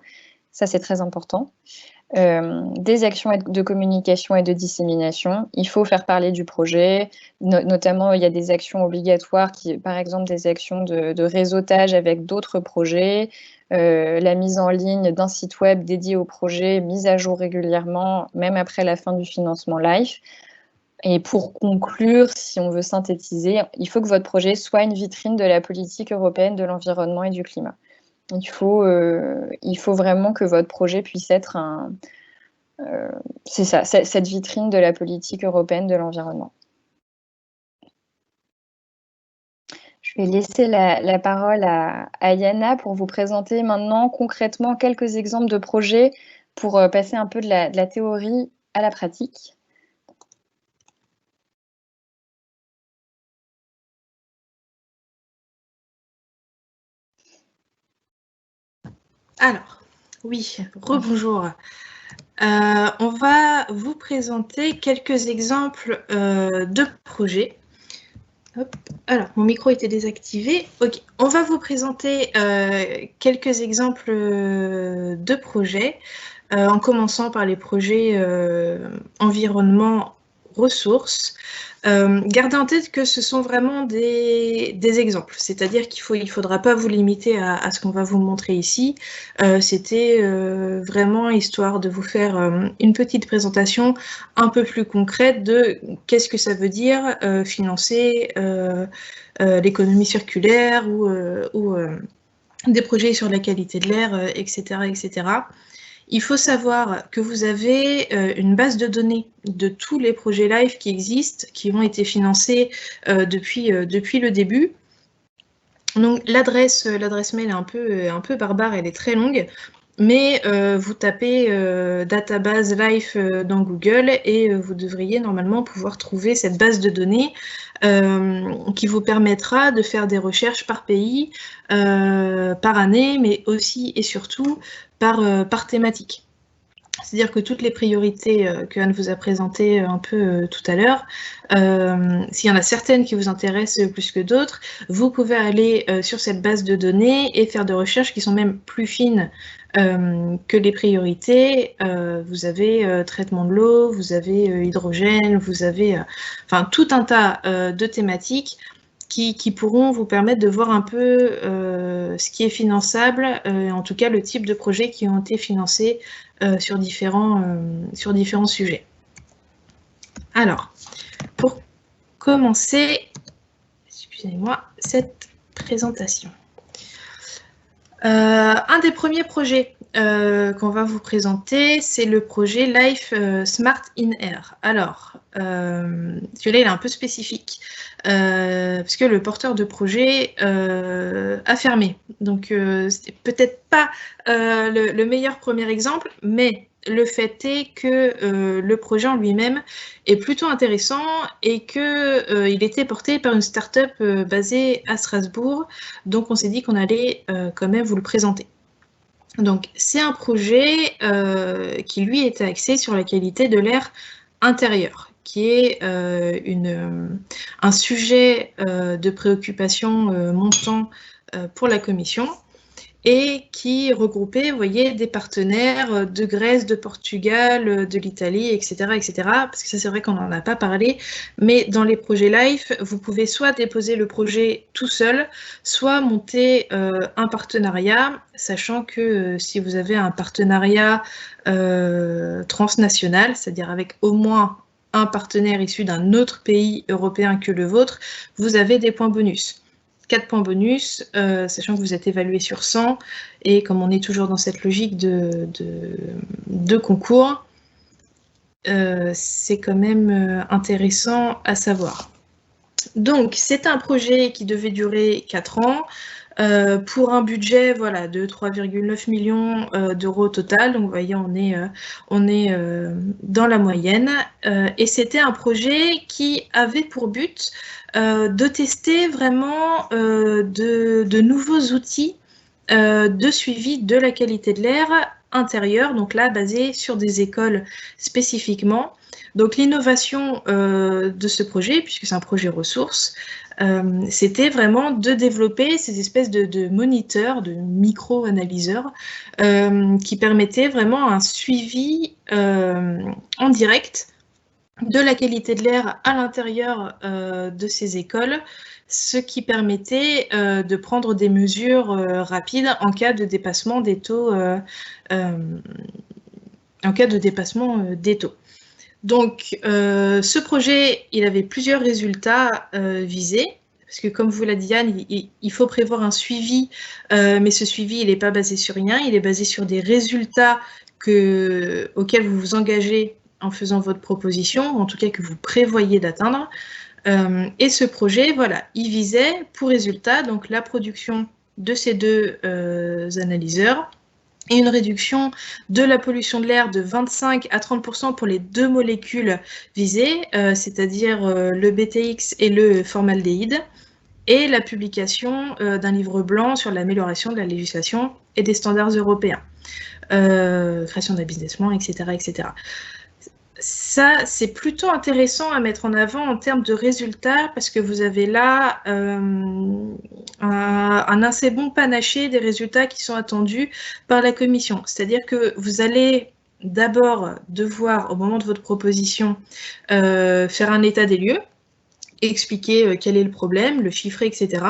Ça, c'est très important. Des actions de communication et de dissémination. Il faut faire parler du projet. Notamment, il y a des actions obligatoires, par exemple des actions de réseautage avec d'autres projets, la mise en ligne d'un site web dédié au projet, mise à jour régulièrement, même après la fin du financement LIFE. Et pour conclure, si on veut synthétiser, il faut que votre projet soit une vitrine de la politique européenne de l'environnement et du climat. Il faut vraiment que votre projet puisse être c'est ça, cette vitrine de la politique européenne de l'environnement. Je vais laisser la parole à Yana pour vous présenter maintenant concrètement quelques exemples de projets pour passer un peu de la théorie à la pratique. Alors, oui, rebonjour. On va vous présenter quelques exemples de projets. Hop. Alors, mon micro était désactivé. Ok, on va vous présenter quelques exemples de projets, en commençant par les projets environnement, ressources. Gardez en tête que ce sont vraiment des exemples, c'est-à-dire qu'il ne faudra pas vous limiter à ce qu'on va vous montrer ici. C'était vraiment histoire de vous faire une petite présentation un peu plus concrète de qu'est-ce que ça veut dire financer l'économie circulaire ou des projets sur la qualité de l'air, etc., etc. Il faut savoir que vous avez une base de données de tous les projets LIFE qui existent, qui ont été financés depuis le début. Donc l'adresse mail est un peu barbare, elle est très longue, mais vous tapez database LIFE dans Google et vous devriez normalement pouvoir trouver cette base de données qui vous permettra de faire des recherches par pays, par année, mais aussi et surtout par thématique. C'est-à-dire que toutes les priorités que Anne vous a présentées un peu tout à l'heure, s'il y en a certaines qui vous intéressent plus que d'autres, vous pouvez aller sur cette base de données et faire des recherches qui sont même plus fines que les priorités. Vous avez traitement de l'eau, vous avez hydrogène, vous avez enfin tout un tas de thématiques qui pourront vous permettre de voir un peu ce qui est finançable, en tout cas le type de projets qui ont été financés sur différents sujets. Alors, pour commencer, excusez-moi, cette présentation. Un des premiers projets qu'on va vous présenter, c'est le projet LIFE Smart in Air. Alors, celui-là, il est un peu spécifique, parce que le porteur de projet a fermé. Donc, c'était peut-être pas le meilleur premier exemple, mais le fait est que le projet en lui-même est plutôt intéressant et qu'il était porté par une start-up basée à Strasbourg. Donc, on s'est dit qu'on allait quand même vous le présenter. Donc, c'est un projet qui, lui, était axé sur la qualité de l'air intérieur, qui est un sujet de préoccupation montant pour la Commission et qui regroupait, vous voyez, des partenaires de Grèce, de Portugal, de l'Italie, etc., etc. Parce que ça, c'est vrai qu'on n'en a pas parlé, mais dans les projets LIFE, vous pouvez soit déposer le projet tout seul, soit monter un partenariat, sachant que si vous avez un partenariat transnational, c'est-à-dire avec au moins un partenaire issu d'un autre pays européen que le vôtre, vous avez des points bonus. 4 points bonus, sachant que vous êtes évalué sur 100, et comme on est toujours dans cette logique de concours, c'est quand même intéressant à savoir. Donc, c'est un projet qui devait durer 4 ans, pour un budget voilà, de 3,9 millions d'euros au total. Donc, vous voyez, on est dans la moyenne. Et c'était un projet qui avait pour but de tester vraiment de nouveaux outils de suivi de la qualité de l'air intérieur, donc là basé sur des écoles spécifiquement. Donc l'innovation de ce projet, puisque c'est un projet ressources, c'était vraiment de développer ces espèces de moniteurs, de micro-analyseurs, qui permettaient vraiment un suivi en direct de la qualité de l'air à l'intérieur de ces écoles, ce qui permettait de prendre des mesures rapides en cas de dépassement des taux. Donc, ce projet, il avait plusieurs résultats visés, parce que comme vous l'a dit Anne, il faut prévoir un suivi, mais ce suivi, il n'est pas basé sur rien, il est basé sur des résultats auxquels vous vous engagez en faisant votre proposition, ou en tout cas que vous prévoyez d'atteindre. Et ce projet, voilà, il visait pour résultat donc la production de ces deux analyseurs et une réduction de la pollution de l'air de 25 à 30% pour les 2 molécules visées, c'est-à-dire le BTX et le formaldéhyde, et la publication d'un livre blanc sur l'amélioration de la législation et des standards européens, création d'un business plan, etc., etc. Ça, c'est plutôt intéressant à mettre en avant en termes de résultats parce que vous avez là un assez bon panaché des résultats qui sont attendus par la Commission. C'est-à-dire que vous allez d'abord devoir, au moment de votre proposition, faire un état des lieux, expliquer quel est le problème, le chiffrer, etc.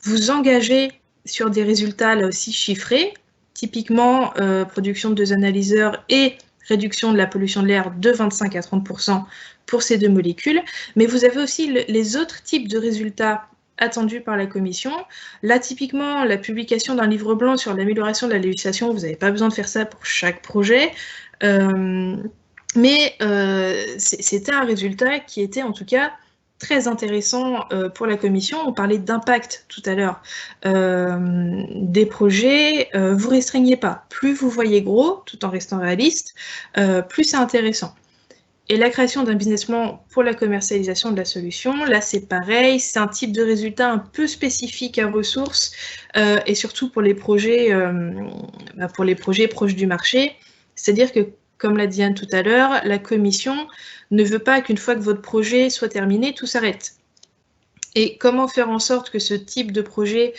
Vous engagez sur des résultats là aussi chiffrés, typiquement production de 2 analyseurs et réduction de la pollution de l'air de 25 à 30% pour ces 2 molécules, mais vous avez aussi les autres types de résultats attendus par la Commission. Là, typiquement, la publication d'un livre blanc sur l'amélioration de la législation, vous n'avez pas besoin de faire ça pour chaque projet, mais c'était un résultat qui était en tout cas très intéressant pour la Commission. On parlait d'impact tout à l'heure des projets. Vous restreignez pas. Plus vous voyez gros, tout en restant réaliste, plus c'est intéressant. Et la création d'un business plan pour la commercialisation de la solution, là c'est pareil, c'est un type de résultat un peu spécifique à vos sources et surtout pour les projets proches du marché. C'est-à-dire que, comme l'a dit Anne tout à l'heure, la Commission ne veut pas qu'une fois que votre projet soit terminé, tout s'arrête. Et comment faire en sorte que ce type de projet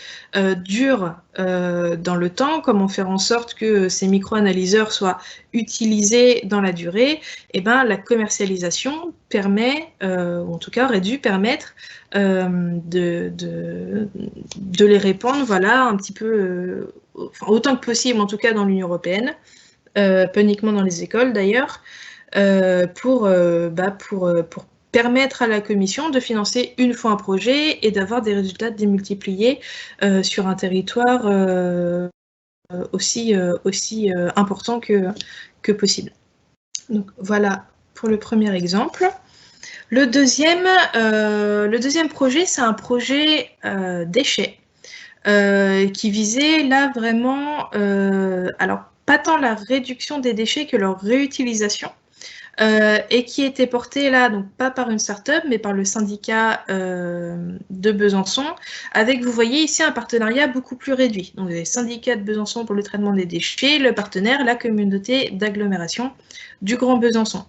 dure dans le temps, comment faire en sorte que ces micro-analyseurs soient utilisés dans la durée, eh ben, la commercialisation permet, ou en tout cas aurait dû permettre de les répandre, voilà, un petit peu, autant que possible, en tout cas dans l'Union européenne, pas uniquement dans les écoles d'ailleurs, pour permettre à la Commission de financer une fois un projet et d'avoir des résultats démultipliés sur un territoire aussi important que possible. Donc voilà pour le premier exemple. Le deuxième projet, c'est un projet déchets qui visait là vraiment, alors pas tant la réduction des déchets que leur réutilisation. Et qui était porté là, donc pas par une start-up, mais par le syndicat de Besançon, avec, vous voyez ici, un partenariat beaucoup plus réduit. Donc, les syndicats de Besançon pour le traitement des déchets, le partenaire, la communauté d'agglomération du Grand Besançon.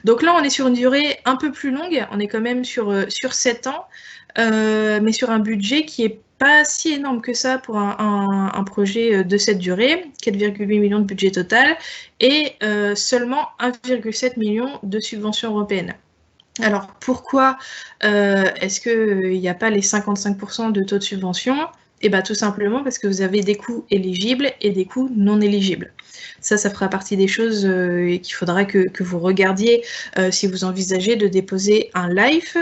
Donc là, on est sur une durée un peu plus longue, on est quand même sur 7 ans, mais sur un budget qui est pas si énorme que ça pour un projet de cette durée, 4,8 millions de budget total et seulement 1,7 million de subventions européennes. Alors pourquoi est-ce qu'il n'y a pas les 55% de taux de subvention? Eh bien tout simplement parce que vous avez des coûts éligibles et des coûts non éligibles. Ça fera partie des choses qu'il faudra que vous regardiez si vous envisagez de déposer un LIFE.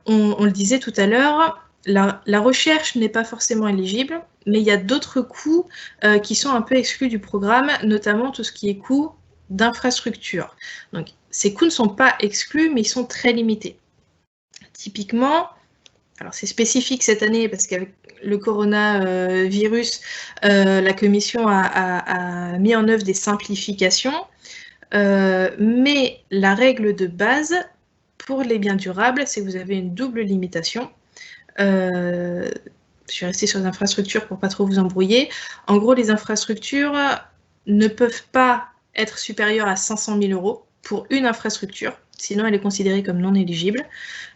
On le disait tout à l'heure, la recherche n'est pas forcément éligible, mais il y a d'autres coûts qui sont un peu exclus du programme, notamment tout ce qui est coûts d'infrastructure. Donc, ces coûts ne sont pas exclus, mais ils sont très limités. Typiquement, alors c'est spécifique cette année parce qu'avec le coronavirus, la Commission a mis en œuvre des simplifications, mais la règle de base pour les biens durables, c'est que vous avez une double limitation. Je suis restée sur les infrastructures pour pas trop vous embrouiller. En gros, les infrastructures ne peuvent pas être supérieures à 500 000 € pour une infrastructure, sinon elle est considérée comme non éligible.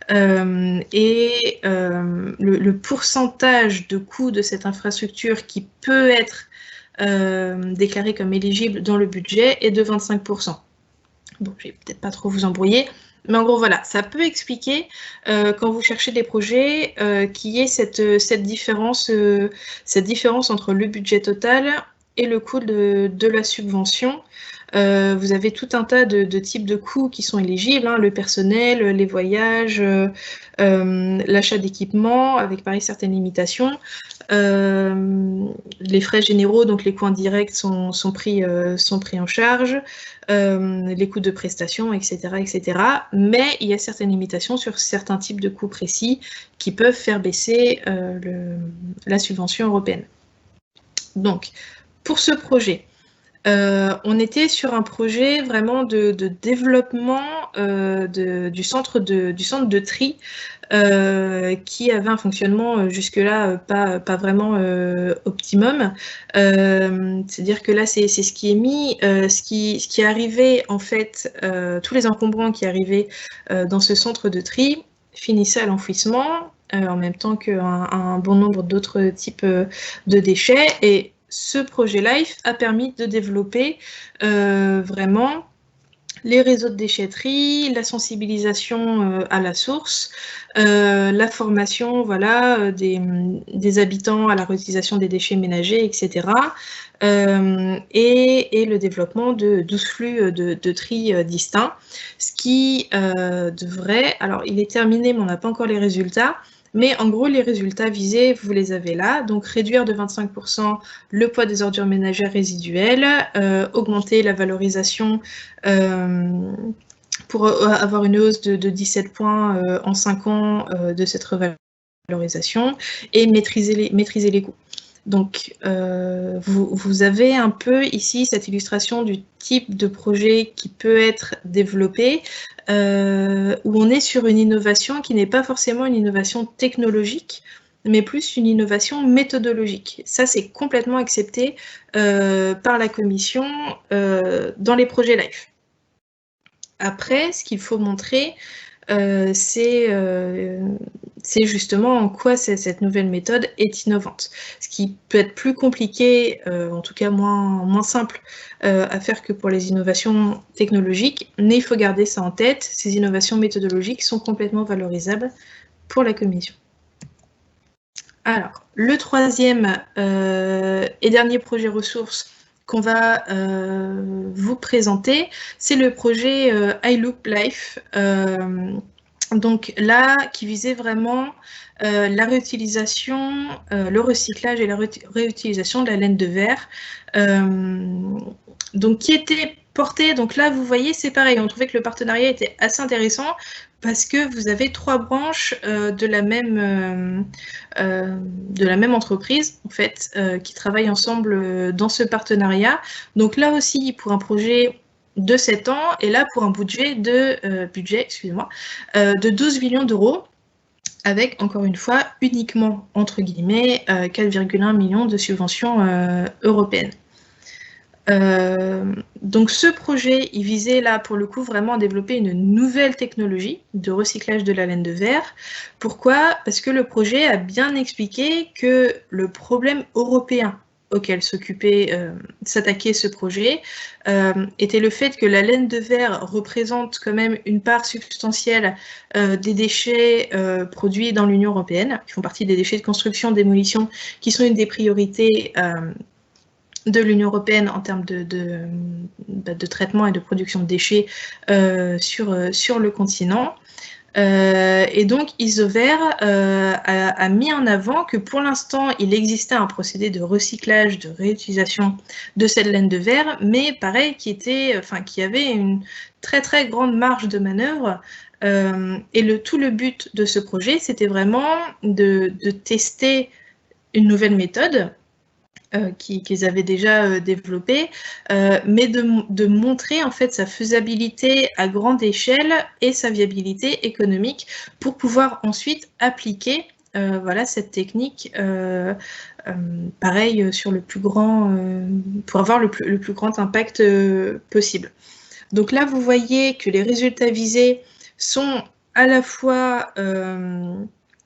Le pourcentage de coût de cette infrastructure qui peut être déclaré comme éligible dans le budget est de 25%. Bon, je vais peut-être pas trop vous embrouiller. Mais en gros, voilà, ça peut expliquer, quand vous cherchez des projets, qu'il y ait cette différence entre le budget total et le coût de la subvention. Vous avez tout un tas de types de coûts qui sont éligibles, hein, le personnel, les voyages, l'achat d'équipements, avec pareil certaines limitations. Les frais généraux, donc les coûts indirects sont pris en charge, les coûts de prestations, etc., etc. Mais il y a certaines limitations sur certains types de coûts précis qui peuvent faire baisser la subvention européenne. Donc, pour ce projet, on était sur un projet vraiment de développement du centre de tri qui avait un fonctionnement jusque-là pas vraiment optimum. C'est-à-dire que là, c'est ce qui est mis, ce qui arrivait en fait, tous les encombrants qui arrivaient dans ce centre de tri finissaient à l'enfouissement en même temps qu'un bon nombre d'autres types de déchets. Et ce projet LIFE a permis de développer vraiment les réseaux de déchetterie, la sensibilisation à la source, la formation voilà, des habitants à la réutilisation des déchets ménagers, etc. Et le développement de 12 flux de tri distincts, ce qui devrait... Alors, il est terminé, mais on n'a pas encore les résultats. Mais en gros, les résultats visés, vous les avez là. Donc, réduire de 25% le poids des ordures ménagères résiduelles, augmenter la valorisation pour avoir une hausse de 17 points en 5 ans de cette revalorisation et maîtriser les coûts. Donc, vous avez un peu ici cette illustration du type de projet qui peut être développé, où on est sur une innovation qui n'est pas forcément une innovation technologique, mais plus une innovation méthodologique. Ça, c'est complètement accepté par la Commission dans les projets LIFE. Après, ce qu'il faut montrer, c'est justement en quoi cette nouvelle méthode est innovante. Ce qui peut être plus compliqué, en tout cas moins simple à faire que pour les innovations technologiques, mais il faut garder ça en tête, ces innovations méthodologiques sont complètement valorisables pour la Commission. Alors, le troisième et dernier projet ressources qu'on va vous présenter, c'est le projet iLoop Life. Donc là, qui visait vraiment la réutilisation, le recyclage et la réutilisation de la laine de verre. Donc qui était porté, donc là vous voyez c'est pareil, on trouvait que le partenariat était assez intéressant parce que vous avez 3 branches de la même entreprise en fait qui travaillent ensemble dans ce partenariat. Donc là aussi pour un projet de 7 ans et là pour un budget de 12 millions d'euros avec encore une fois uniquement entre guillemets 4,1 millions de subventions européennes. Donc ce projet, il visait là pour le coup vraiment à développer une nouvelle technologie de recyclage de la laine de verre. Pourquoi? Parce que le projet a bien expliqué que le problème européen auquel s'attaquait ce projet était le fait que la laine de verre représente quand même une part substantielle des déchets produits dans l'Union européenne, qui font partie des déchets de construction, démolition, qui sont une des priorités de l'Union européenne en termes de traitement et de production de déchets sur le continent. Et donc Isover a mis en avant que pour l'instant il existait un procédé de recyclage, de réutilisation de cette laine de verre, mais pareil qui avait une très très grande marge de manœuvre. Et tout le but de ce projet, c'était vraiment de tester une nouvelle méthode qu'ils avaient déjà développé, mais de montrer en fait sa faisabilité à grande échelle et sa viabilité économique pour pouvoir ensuite appliquer voilà, cette technique pareil sur le plus grand, pour avoir le plus grand impact possible. Donc là, vous voyez que les résultats visés sont à la fois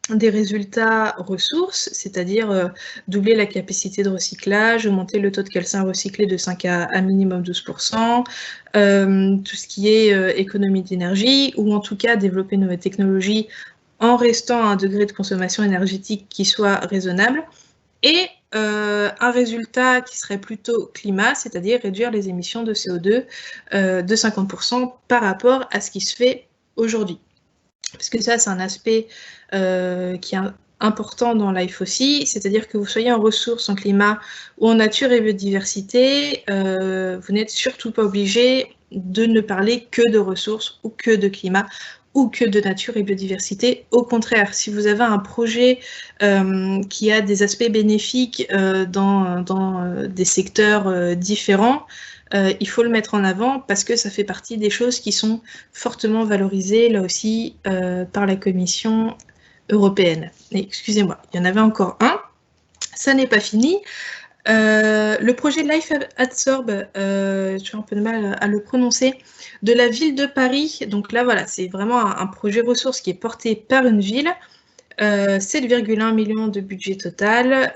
des résultats ressources, c'est-à-dire doubler la capacité de recyclage, augmenter le taux de calcin recyclé de 5 à minimum 12%, tout ce qui est économie d'énergie, ou en tout cas développer une nouvelle technologie en restant à un degré de consommation énergétique qui soit raisonnable, et un résultat qui serait plutôt climat, c'est-à-dire réduire les émissions de CO2 de 50% par rapport à ce qui se fait aujourd'hui. Parce que ça, c'est un aspect qui est important dans Life aussi, c'est-à-dire que vous soyez en ressources, en climat ou en nature et biodiversité, vous n'êtes surtout pas obligé de ne parler que de ressources ou que de climat ou que de nature et biodiversité. Au contraire, si vous avez un projet qui a des aspects bénéfiques dans des secteurs différents, il faut le mettre en avant parce que ça fait partie des choses qui sont fortement valorisées, là aussi, par la Commission européenne. Excusez-moi, il y en avait encore un. Ça n'est pas fini. Le projet Life Adsorb, j'ai un peu de mal à le prononcer, de la ville de Paris. Donc là, voilà, c'est vraiment un projet ressources qui est porté par une ville. 7,1 millions de budget total,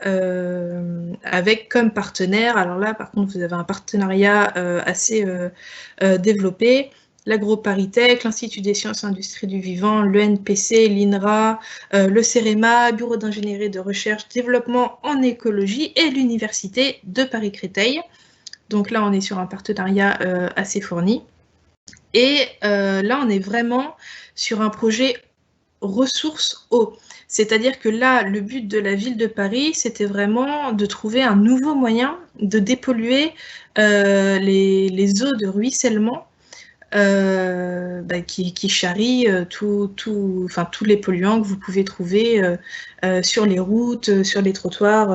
avec comme partenaire, alors là par contre vous avez un partenariat assez développé, l'AgroParisTech, l'Institut des sciences et industries du vivant, le NPC, l'INRA, le CEREMA, Bureau d'ingénierie de recherche, développement en écologie et l'Université de Paris-Créteil. Donc là, on est sur un partenariat assez fourni. Et là, on est vraiment sur un projet ressources eau. C'est-à-dire que là, le but de la ville de Paris, c'était vraiment de trouver un nouveau moyen de dépolluer les eaux de ruissellement qui charrient tous les polluants que vous pouvez trouver sur les routes, sur les trottoirs,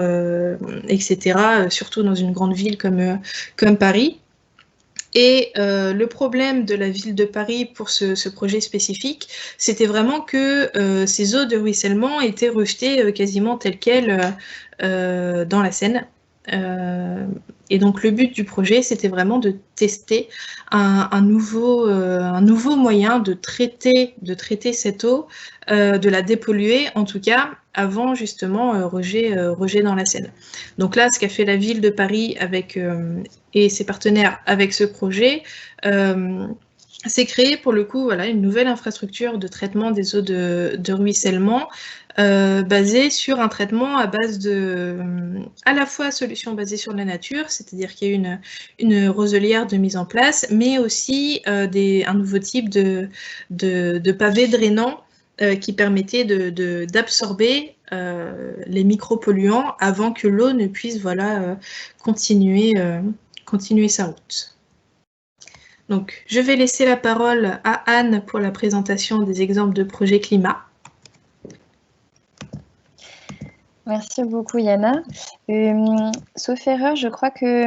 etc., surtout dans une grande ville comme Paris. Et le problème de la ville de Paris pour ce projet spécifique, c'était vraiment que ces eaux de ruissellement étaient rejetées quasiment telles quelles dans la Seine. Et donc le but du projet, c'était vraiment de tester un nouveau moyen de traiter cette eau, de la dépolluer, en tout cas avant justement rejet dans la Seine. Donc là, ce qu'a fait la ville de Paris et ses partenaires avec ce projet, c'est créer pour le coup une nouvelle infrastructure de traitement des eaux de ruissellement basée sur un traitement à base à la fois solution basée sur la nature, c'est-à-dire qu'il y a une roselière de mise en place, mais aussi un nouveau type de pavés drainants qui permettait d'absorber les micropolluants avant que l'eau ne puisse continuer sa route. Donc, je vais laisser la parole à Anne pour la présentation des exemples de projets climat. Merci beaucoup, Yana. Sauf erreur, je crois que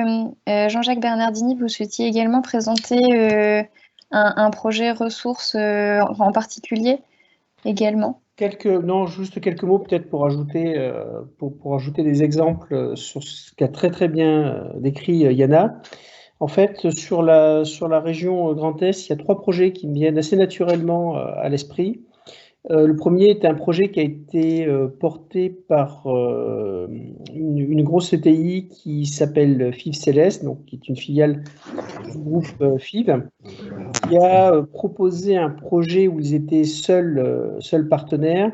Jean-Jacques Bernardini, vous souhaitiez également présenter un projet ressources en particulier également. Juste quelques mots peut-être pour ajouter des exemples sur ce qu'a très bien décrit Yana. En fait, sur la région Grand Est, il y a 3 projets qui me viennent assez naturellement à l'esprit. Le premier est un projet qui a été porté par une grosse ETI qui s'appelle FIV Céleste, donc qui est une filiale du groupe FIV, qui a proposé un projet où ils étaient seuls partenaires,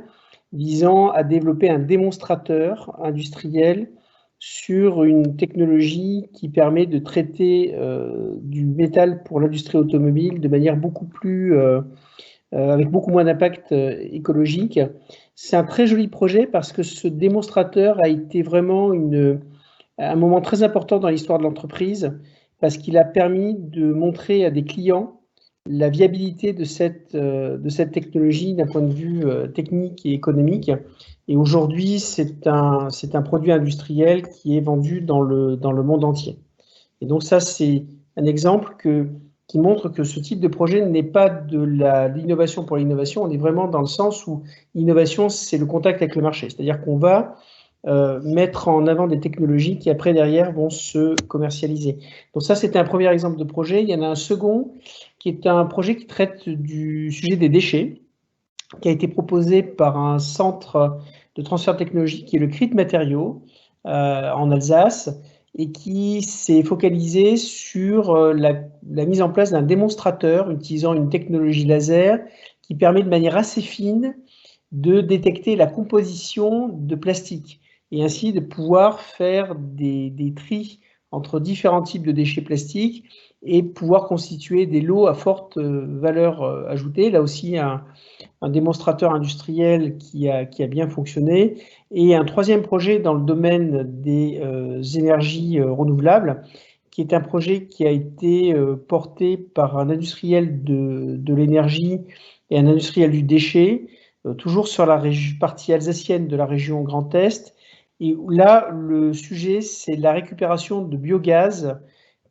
visant à développer un démonstrateur industriel sur une technologie qui permet de traiter du métal pour l'industrie automobile de manière avec beaucoup moins d'impact écologique. C'est un très joli projet parce que ce démonstrateur a été vraiment un moment très important dans l'histoire de l'entreprise parce qu'il a permis de montrer à des clients la viabilité de cette technologie d'un point de vue technique et économique. Et aujourd'hui, c'est un produit industriel qui est vendu dans le monde entier. Et donc ça, c'est un exemple qui montre que ce type de projet n'est pas de l'innovation pour l'innovation, on est vraiment dans le sens où l'innovation, c'est le contact avec le marché. C'est-à-dire qu'on va mettre en avant des technologies qui après derrière vont se commercialiser. Donc ça, c'était un premier exemple de projet. Il y en a un second qui est un projet qui traite du sujet des déchets, qui a été proposé par un centre de transfert technologique qui est le CRIT Matériaux en Alsace et qui s'est focalisé sur la mise en place d'un démonstrateur utilisant une technologie laser qui permet de manière assez fine de détecter la composition de plastique et ainsi de pouvoir faire des tris entre différents types de déchets plastiques et pouvoir constituer des lots à forte valeur ajoutée. Là aussi, un démonstrateur industriel qui a bien fonctionné. Et un troisième projet dans le domaine des énergies renouvelables, qui est un projet qui a été porté par un industriel de l'énergie et un industriel du déchet, toujours sur la partie alsacienne de la région Grand Est. Et là, le sujet, c'est la récupération de biogaz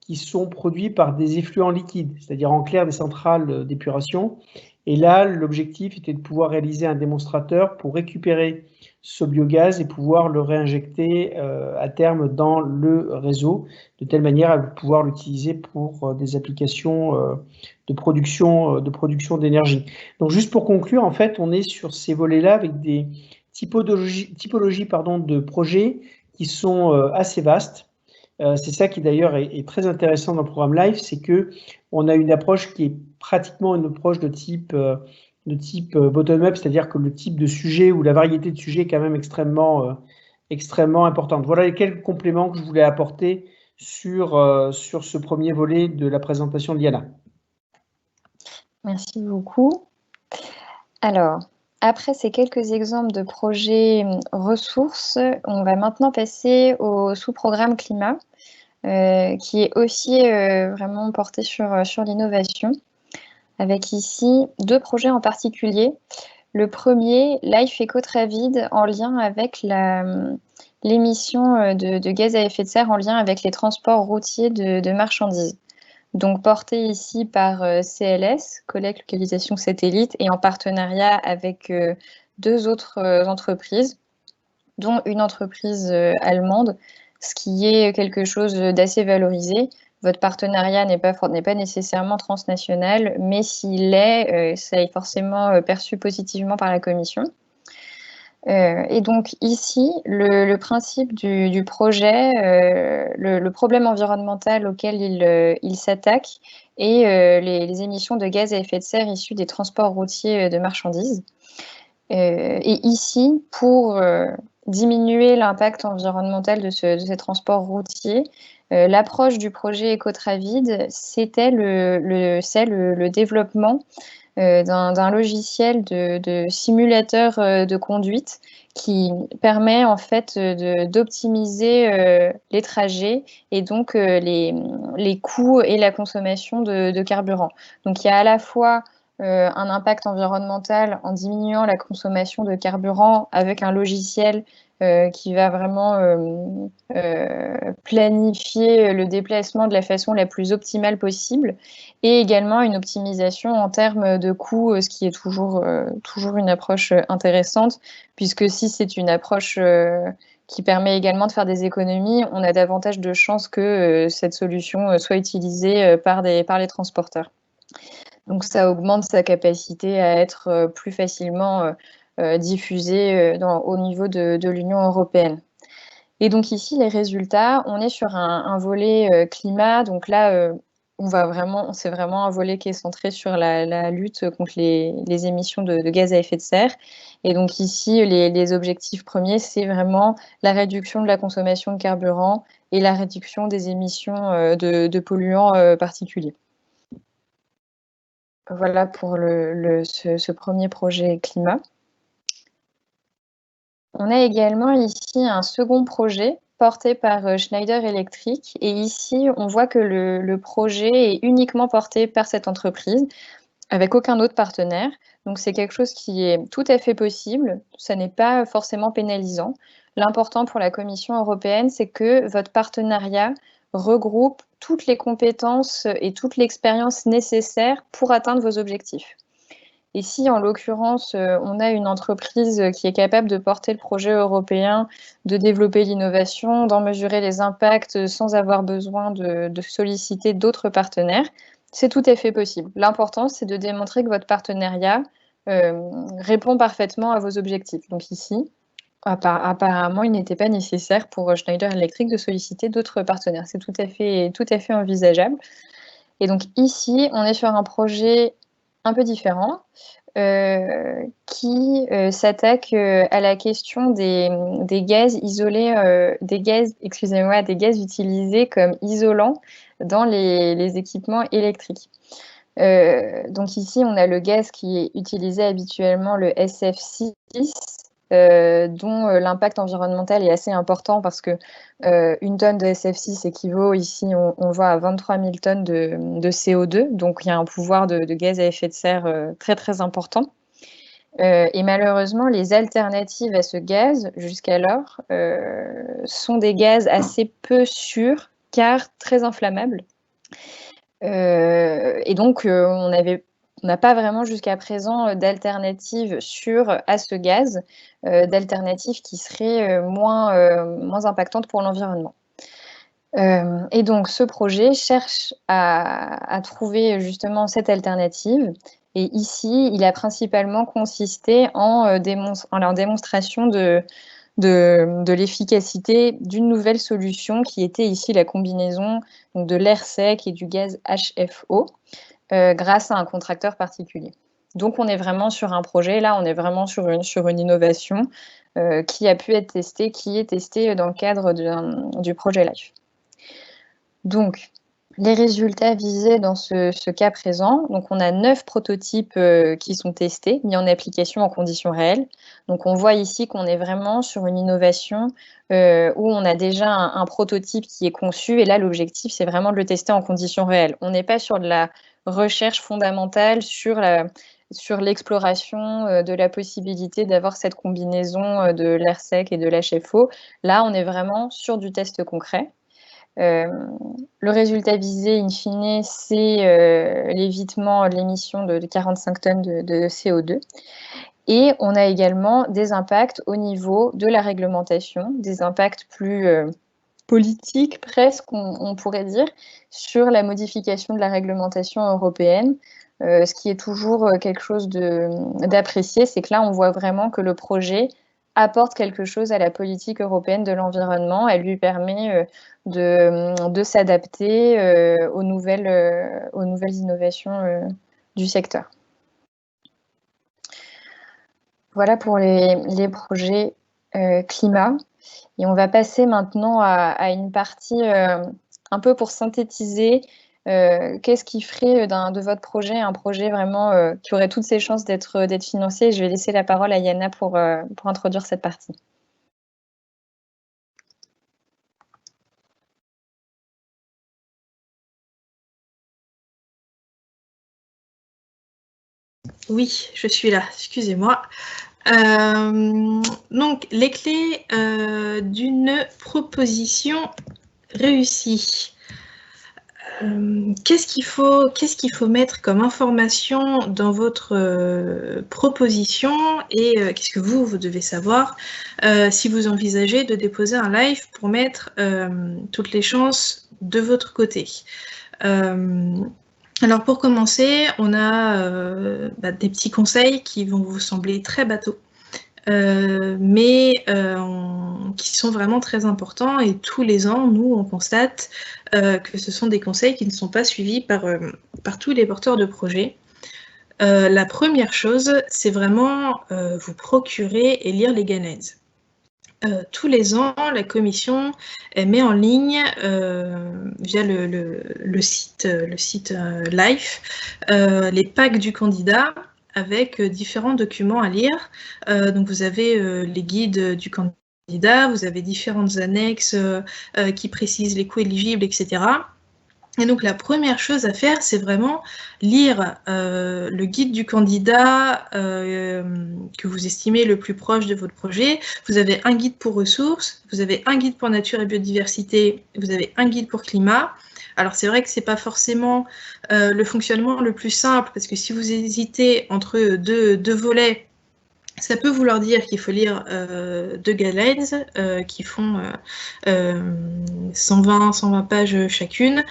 qui sont produits par des effluents liquides, c'est-à-dire en clair des centrales d'épuration. Et là, l'objectif était de pouvoir réaliser un démonstrateur pour récupérer ce biogaz et pouvoir le réinjecter à terme dans le réseau, de telle manière à pouvoir l'utiliser pour des applications de production d'énergie. Donc juste pour conclure, en fait, on est sur ces volets-là avec des typologies de projets qui sont assez vastes. C'est ça qui d'ailleurs est très intéressant dans le programme LIFE, c'est qu'on a une approche qui est pratiquement une approche de type bottom-up, c'est-à-dire que le type de sujet ou la variété de sujets est quand même extrêmement importante. Voilà les quelques compléments que je voulais apporter sur ce premier volet de la présentation de Liana. Merci beaucoup. Alors, après ces quelques exemples de projets ressources, on va maintenant passer au sous-programme climat, qui est aussi vraiment porté sur l'innovation, avec ici 2 projets en particulier. Le premier, Life Eco-Travid, en lien avec l'émission de gaz à effet de serre en lien avec les transports routiers de marchandises. Donc porté ici par CLS, Collecte Localisation Satellite, et en partenariat avec 2 autres entreprises, dont une entreprise allemande, ce qui est quelque chose d'assez valorisé. Votre partenariat n'est pas nécessairement transnational, mais s'il l'est, ça est forcément perçu positivement par la Commission. Et donc ici, le principe du projet, le problème environnemental auquel il s'attaque est les émissions de gaz à effet de serre issues des transports routiers de marchandises. Et ici, pour diminuer l'impact environnemental de ces transports routiers, l'approche du projet Eco-Travid, c'était le développement d'un logiciel de simulateur de conduite qui permet en fait d'optimiser les trajets et donc les coûts et la consommation de carburant. Donc il y a à la fois un impact environnemental en diminuant la consommation de carburant avec un logiciel qui va vraiment planifier le déplacement de la façon la plus optimale possible, et également une optimisation en termes de coûts, ce qui est toujours une approche intéressante, puisque si c'est une approche qui permet également de faire des économies, on a davantage de chances que cette solution soit utilisée par les transporteurs. Donc ça augmente sa capacité à être plus facilement diffusée au niveau de l'Union européenne. Et donc ici, les résultats, on est sur un volet climat. Donc là, c'est vraiment un volet qui est centré sur la lutte contre les émissions de gaz à effet de serre. Et donc ici, les objectifs premiers, c'est vraiment la réduction de la consommation de carburant et la réduction des émissions de polluants particuliers. Voilà pour ce premier projet climat. On a également ici un second projet porté par Schneider Electric, et ici on voit que le projet est uniquement porté par cette entreprise, avec aucun autre partenaire. Donc c'est quelque chose qui est tout à fait possible, ça n'est pas forcément pénalisant. L'important pour la Commission européenne, c'est que votre partenariat regroupe toutes les compétences et toute l'expérience nécessaires pour atteindre vos objectifs. Et si, en l'occurrence, on a une entreprise qui est capable de porter le projet européen, de développer l'innovation, d'en mesurer les impacts sans avoir besoin de solliciter d'autres partenaires, c'est tout à fait possible. L'important, c'est de démontrer que votre partenariat répond parfaitement à vos objectifs. Donc ici, apparemment, il n'était pas nécessaire pour Schneider Electric de solliciter d'autres partenaires. C'est tout à fait envisageable. Et donc ici, on est sur un projet un peu différent, qui s'attaque à la question des gaz isolés, des gaz utilisés comme isolants dans les équipements électriques. Donc ici, on a le gaz qui est utilisé habituellement, le SF6, dont l'impact environnemental est assez important parce que une tonne de SF6 équivaut ici, on voit à 23 000 tonnes de CO2, donc il y a un pouvoir de gaz à effet de serre très très important. Et malheureusement, les alternatives à ce gaz, jusqu'alors, sont des gaz assez peu sûrs, car très inflammables. Et donc, on n'a pas vraiment jusqu'à présent d'alternatives sûres à ce gaz, d'alternatives qui seraient moins impactantes pour l'environnement. Et donc, ce projet cherche à trouver justement cette alternative. Et ici, il a principalement consisté en la démonstration de l'efficacité d'une nouvelle solution qui était ici la combinaison donc, de l'air sec et du gaz HFO. grâce à un contracteur particulier. Donc, on est vraiment sur un projet, là, on est vraiment sur une innovation qui a pu être testée, qui est testée dans le cadre du projet LIFE. Donc, les résultats visés dans ce cas présent, donc on a 9 prototypes qui sont testés, mis en application en conditions réelles. Donc, on voit ici qu'on est vraiment sur une innovation où on a déjà un prototype qui est conçu, et là, l'objectif, c'est vraiment de le tester en conditions réelles. On n'est pas sur de la recherche fondamentale, sur l'exploration de la possibilité d'avoir cette combinaison de l'air sec et de l'HFO. Là, on est vraiment sur du test concret. Le résultat visé, in fine, c'est l'évitement de l'émission de 45 tonnes de CO2. Et on a également des impacts au niveau de la réglementation, des impacts plus politiques presque, on pourrait dire, sur la modification de la réglementation européenne. Ce qui est toujours quelque chose d'apprécié, c'est que là, on voit vraiment que le projet apporte quelque chose à la politique européenne de l'environnement. Elle lui permet de s'adapter aux nouvelles innovations du secteur. Voilà pour les projets climat. Et on va passer maintenant à une partie un peu pour synthétiser qu'est-ce qui ferait de votre projet un projet vraiment qui aurait toutes ses chances d'être financé. Je vais laisser la parole à Yana pour introduire cette partie. Oui, je suis là, excusez-moi. Donc, les clés d'une proposition réussie. Qu'est-ce qu'il faut mettre comme information dans votre proposition et qu'est-ce que vous devez savoir si vous envisagez de déposer un live pour mettre toutes les chances de votre côté. Alors pour commencer, on a des petits conseils qui vont vous sembler très bateaux, mais qui sont vraiment très importants, et tous les ans, nous, on constate que ce sont des conseils qui ne sont pas suivis par tous les porteurs de projets. La première chose, c'est vraiment vous procurer et lire les guidelines. Tous les ans, la commission met en ligne via le site LIFE les packs du candidat avec différents documents à lire. Donc vous avez les guides du candidat, vous avez différentes annexes qui précisent les coûts éligibles, etc. Et donc la première chose à faire, c'est vraiment lire le guide du candidat que vous estimez le plus proche de votre projet. Vous avez un guide pour ressources, vous avez un guide pour nature et biodiversité, vous avez un guide pour climat. Alors c'est vrai que c'est pas forcément le fonctionnement le plus simple, parce que si vous hésitez entre deux volets, ça peut vouloir dire qu'il faut lire 2 guidelines qui font 120 pages chacune,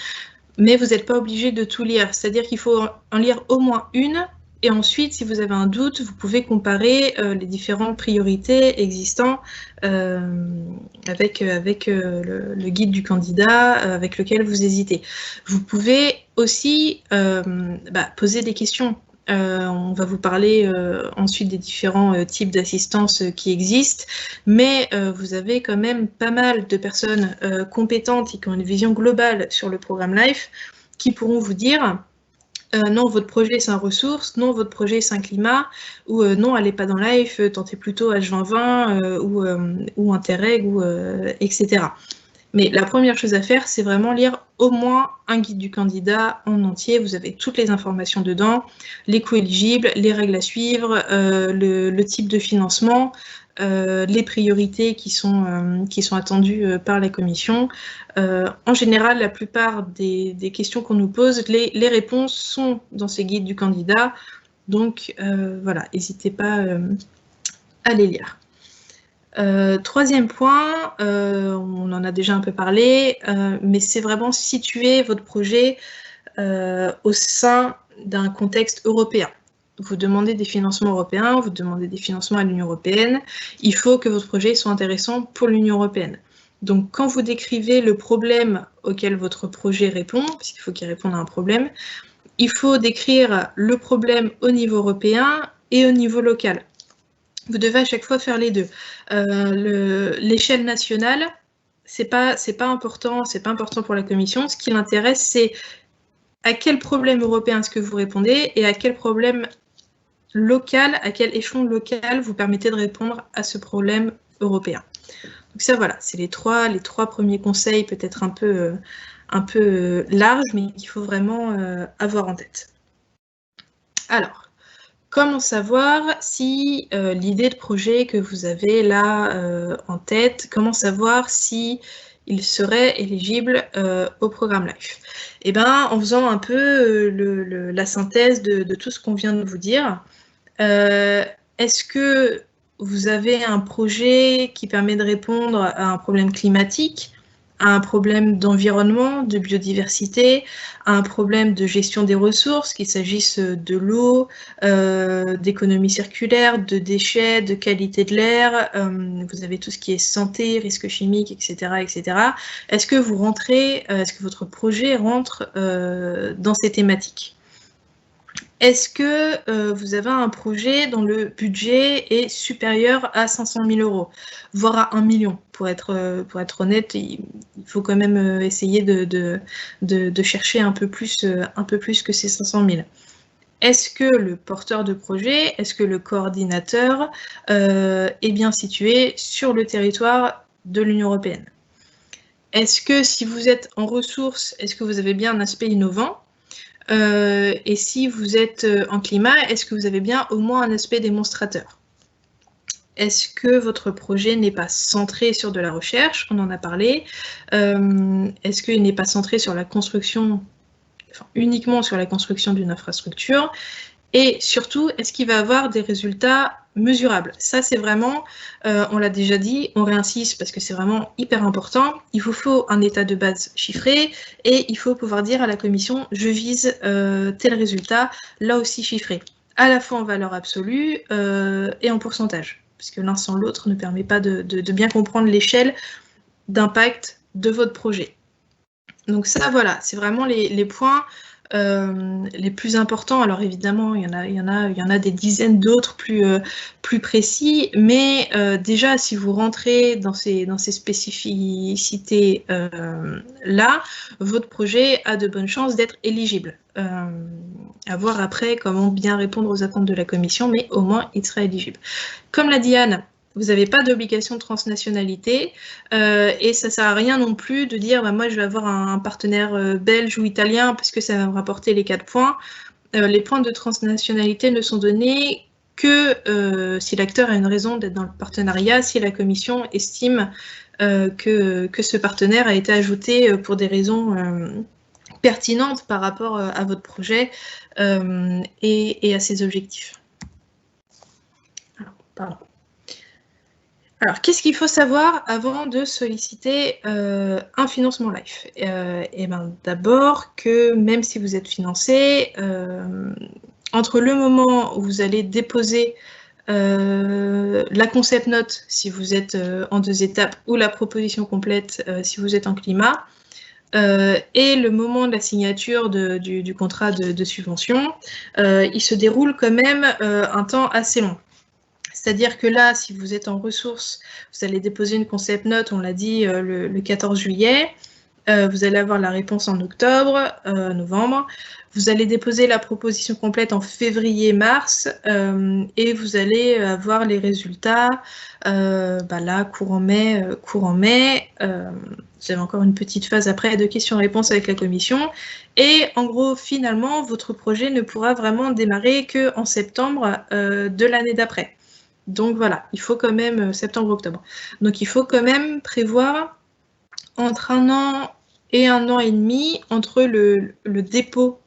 mais vous n'êtes pas obligé de tout lire. C'est-à-dire qu'il faut en lire au moins une, et ensuite, si vous avez un doute, vous pouvez comparer les différentes priorités existantes avec le guide du candidat avec lequel vous hésitez. Vous pouvez aussi poser des questions. On va vous parler ensuite des différents types d'assistance qui existent, mais vous avez quand même pas mal de personnes compétentes et qui ont une vision globale sur le programme LIFE qui pourront vous dire non, votre projet c'est un ressource, non, votre projet c'est un climat, ou non, allez pas dans LIFE, tentez plutôt H2020 ou Interreg, etc. Mais la première chose à faire, c'est vraiment lire au moins un guide du candidat en entier. Vous avez toutes les informations dedans, les coûts éligibles, les règles à suivre, le type de financement, les priorités qui sont attendues par la commission. En général, la plupart des questions qu'on nous pose, les réponses sont dans ces guides du candidat. Donc voilà, n'hésitez pas à les lire. Troisième point, on en a déjà un peu parlé, mais c'est vraiment situer votre projet au sein d'un contexte européen. Vous demandez des financements européens, vous demandez des financements à l'Union européenne, il faut que votre projet soit intéressant pour l'Union européenne. Donc quand vous décrivez le problème auquel votre projet répond, parce qu'il faut qu'il réponde à un problème, il faut décrire le problème au niveau européen et au niveau local. Vous devez à chaque fois faire les deux. L'échelle nationale, c'est pas important pour la commission. Ce qui l'intéresse, c'est à quel problème européen est-ce que vous répondez et à quel problème local, à quel échelon local vous permettez de répondre à ce problème européen. Donc ça, voilà, c'est les trois premiers conseils, peut-être un peu larges, mais qu'il faut vraiment avoir en tête. Alors, comment savoir si l'idée de projet que vous avez là en tête, comment savoir si il serait éligible au programme LIFE? Eh bien, en faisant un peu la synthèse de tout ce qu'on vient de vous dire, est-ce que vous avez un projet qui permet de répondre à un problème climatique, à un problème d'environnement, de biodiversité, à un problème de gestion des ressources, qu'il s'agisse de l'eau, d'économie circulaire, de déchets, de qualité de l'air, vous avez tout ce qui est santé, risques chimiques, etc., etc. Est-ce que vous rentrez, est-ce que votre projet rentre dans ces thématiques? Est-ce que vous avez un projet dont le budget est supérieur à 500 000 €, voire à 1 million? Pour être honnête, il faut quand même essayer de chercher un peu plus que ces 500 000. Est-ce que le porteur de projet, est-ce que le coordinateur est bien situé sur le territoire de l'Union européenne? Est-ce que si vous êtes en ressources, est-ce que vous avez bien un aspect innovant? Et si vous êtes en climat, est-ce que vous avez bien au moins un aspect démonstrateur? Est-ce que votre projet n'est pas centré sur de la recherche? On en a parlé. Est-ce qu'il n'est pas centré sur la construction, enfin, uniquement sur la construction d'une infrastructure? Et surtout, est-ce qu'il va avoir des résultats mesurables? Ça, c'est vraiment, on l'a déjà dit, on réinsiste parce que c'est vraiment hyper important. Il vous faut un état de base chiffré et il faut pouvoir dire à la commission, je vise tel résultat, là aussi chiffré, à la fois en valeur absolue et en pourcentage, parce que l'un sans l'autre ne permet pas de bien comprendre l'échelle d'impact de votre projet. Donc ça, voilà, c'est vraiment les points les plus importants. Alors évidemment, il y en a des dizaines d'autres plus précis, mais déjà, si vous rentrez dans ces spécificités là, votre projet a de bonnes chances d'être éligible. À voir après comment bien répondre aux attentes de la commission, mais au moins, il sera éligible. Comme l'a dit Anne, vous n'avez pas d'obligation de transnationalité et ça ne sert à rien non plus de dire bah, moi je vais avoir un partenaire belge ou italien parce que ça va me rapporter les 4 points. Les points de transnationalité ne sont donnés que si l'acteur a une raison d'être dans le partenariat, si la commission estime que ce partenaire a été ajouté pour des raisons pertinentes par rapport à votre projet et à ses objectifs. Alors, pardon. Alors, qu'est-ce qu'il faut savoir avant de solliciter un financement LIFE? Et ben, d'abord que même si vous êtes financé, entre le moment où vous allez déposer la concept note, si vous êtes en 2 étapes, ou la proposition complète, si vous êtes en climat, et le moment de la signature du contrat de subvention, il se déroule quand même un temps assez long. C'est-à-dire que là, si vous êtes en ressources, vous allez déposer une concept note, on l'a dit, le 14 juillet. Vous allez avoir la réponse en octobre, novembre. Vous allez déposer la proposition complète en février-mars et vous allez avoir les résultats là, courant mai. Vous avez encore une petite phase après de questions-réponses avec la commission. Et en gros, finalement, votre projet ne pourra vraiment démarrer qu'en septembre de l'année d'après. Donc voilà, il faut quand même, septembre-octobre. Donc il faut quand même prévoir entre 1 an et 1 an et demi entre le dépôt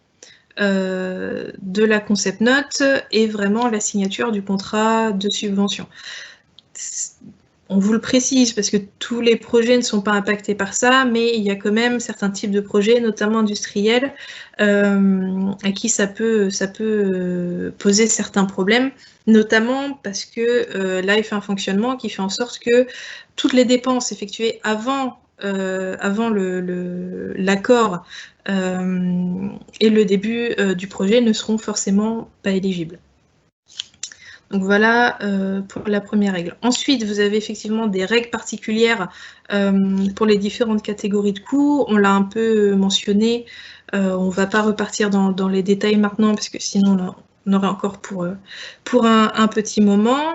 de la concept note et vraiment la signature du contrat de subvention. On vous le précise parce que tous les projets ne sont pas impactés par ça, mais il y a quand même certains types de projets, notamment industriels, à qui ça peut poser certains problèmes, notamment parce que LIFE a un fonctionnement qui fait en sorte que toutes les dépenses effectuées avant l'accord et le début du projet ne seront forcément pas éligibles. Donc voilà pour la première règle. Ensuite, vous avez effectivement des règles particulières pour les différentes catégories de coûts. On l'a un peu mentionné. On ne va pas repartir dans les détails maintenant parce que sinon on aurait encore pour un petit moment.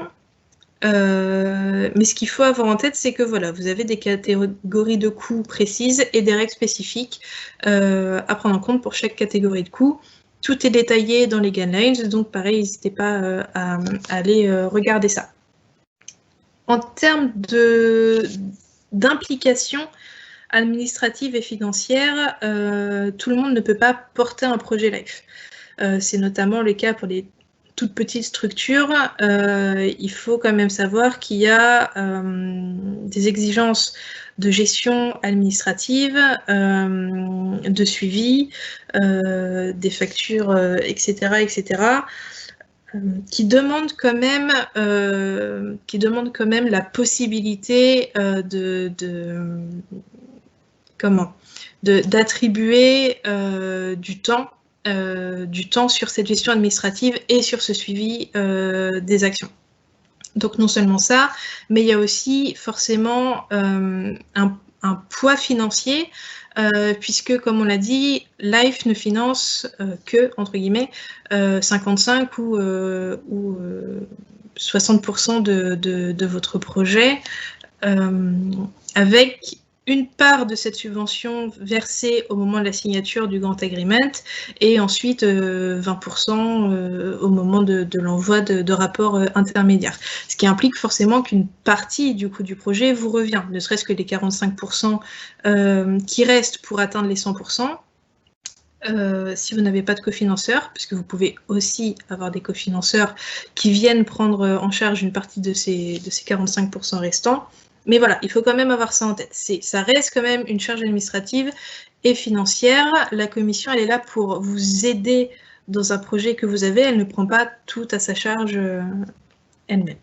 Mais ce qu'il faut avoir en tête, c'est que voilà, vous avez des catégories de coûts précises et des règles spécifiques à prendre en compte pour chaque catégorie de coûts. Tout est détaillé dans les guidelines, donc pareil, n'hésitez pas à aller regarder ça. En termes d'implication administrative et financière, tout le monde ne peut pas porter un projet LIFE. C'est notamment le cas pour les toutes petites structures. Il faut quand même savoir qu'il y a des exigences de gestion administrative, de suivi, des factures, etc., qui demandent quand même la possibilité d'attribuer du temps sur cette gestion administrative et sur ce suivi des actions. Donc non seulement ça, mais il y a aussi forcément un poids financier, puisque comme on l'a dit, LIFE ne finance que, entre guillemets, 55 ou 60% de votre projet, avec une part de cette subvention versée au moment de la signature du Grant Agreement et ensuite 20% au moment de l'envoi de rapports intermédiaires. Ce qui implique forcément qu'une partie du coût du projet vous revient, ne serait-ce que les 45% qui restent pour atteindre les 100%. Si vous n'avez pas de cofinanceur, puisque vous pouvez aussi avoir des cofinanceurs qui viennent prendre en charge une partie de ces 45% restants. Mais voilà, il faut quand même avoir ça en tête. Ça reste quand même une charge administrative et financière. La commission, elle est là pour vous aider dans un projet que vous avez. Elle ne prend pas tout à sa charge elle-même.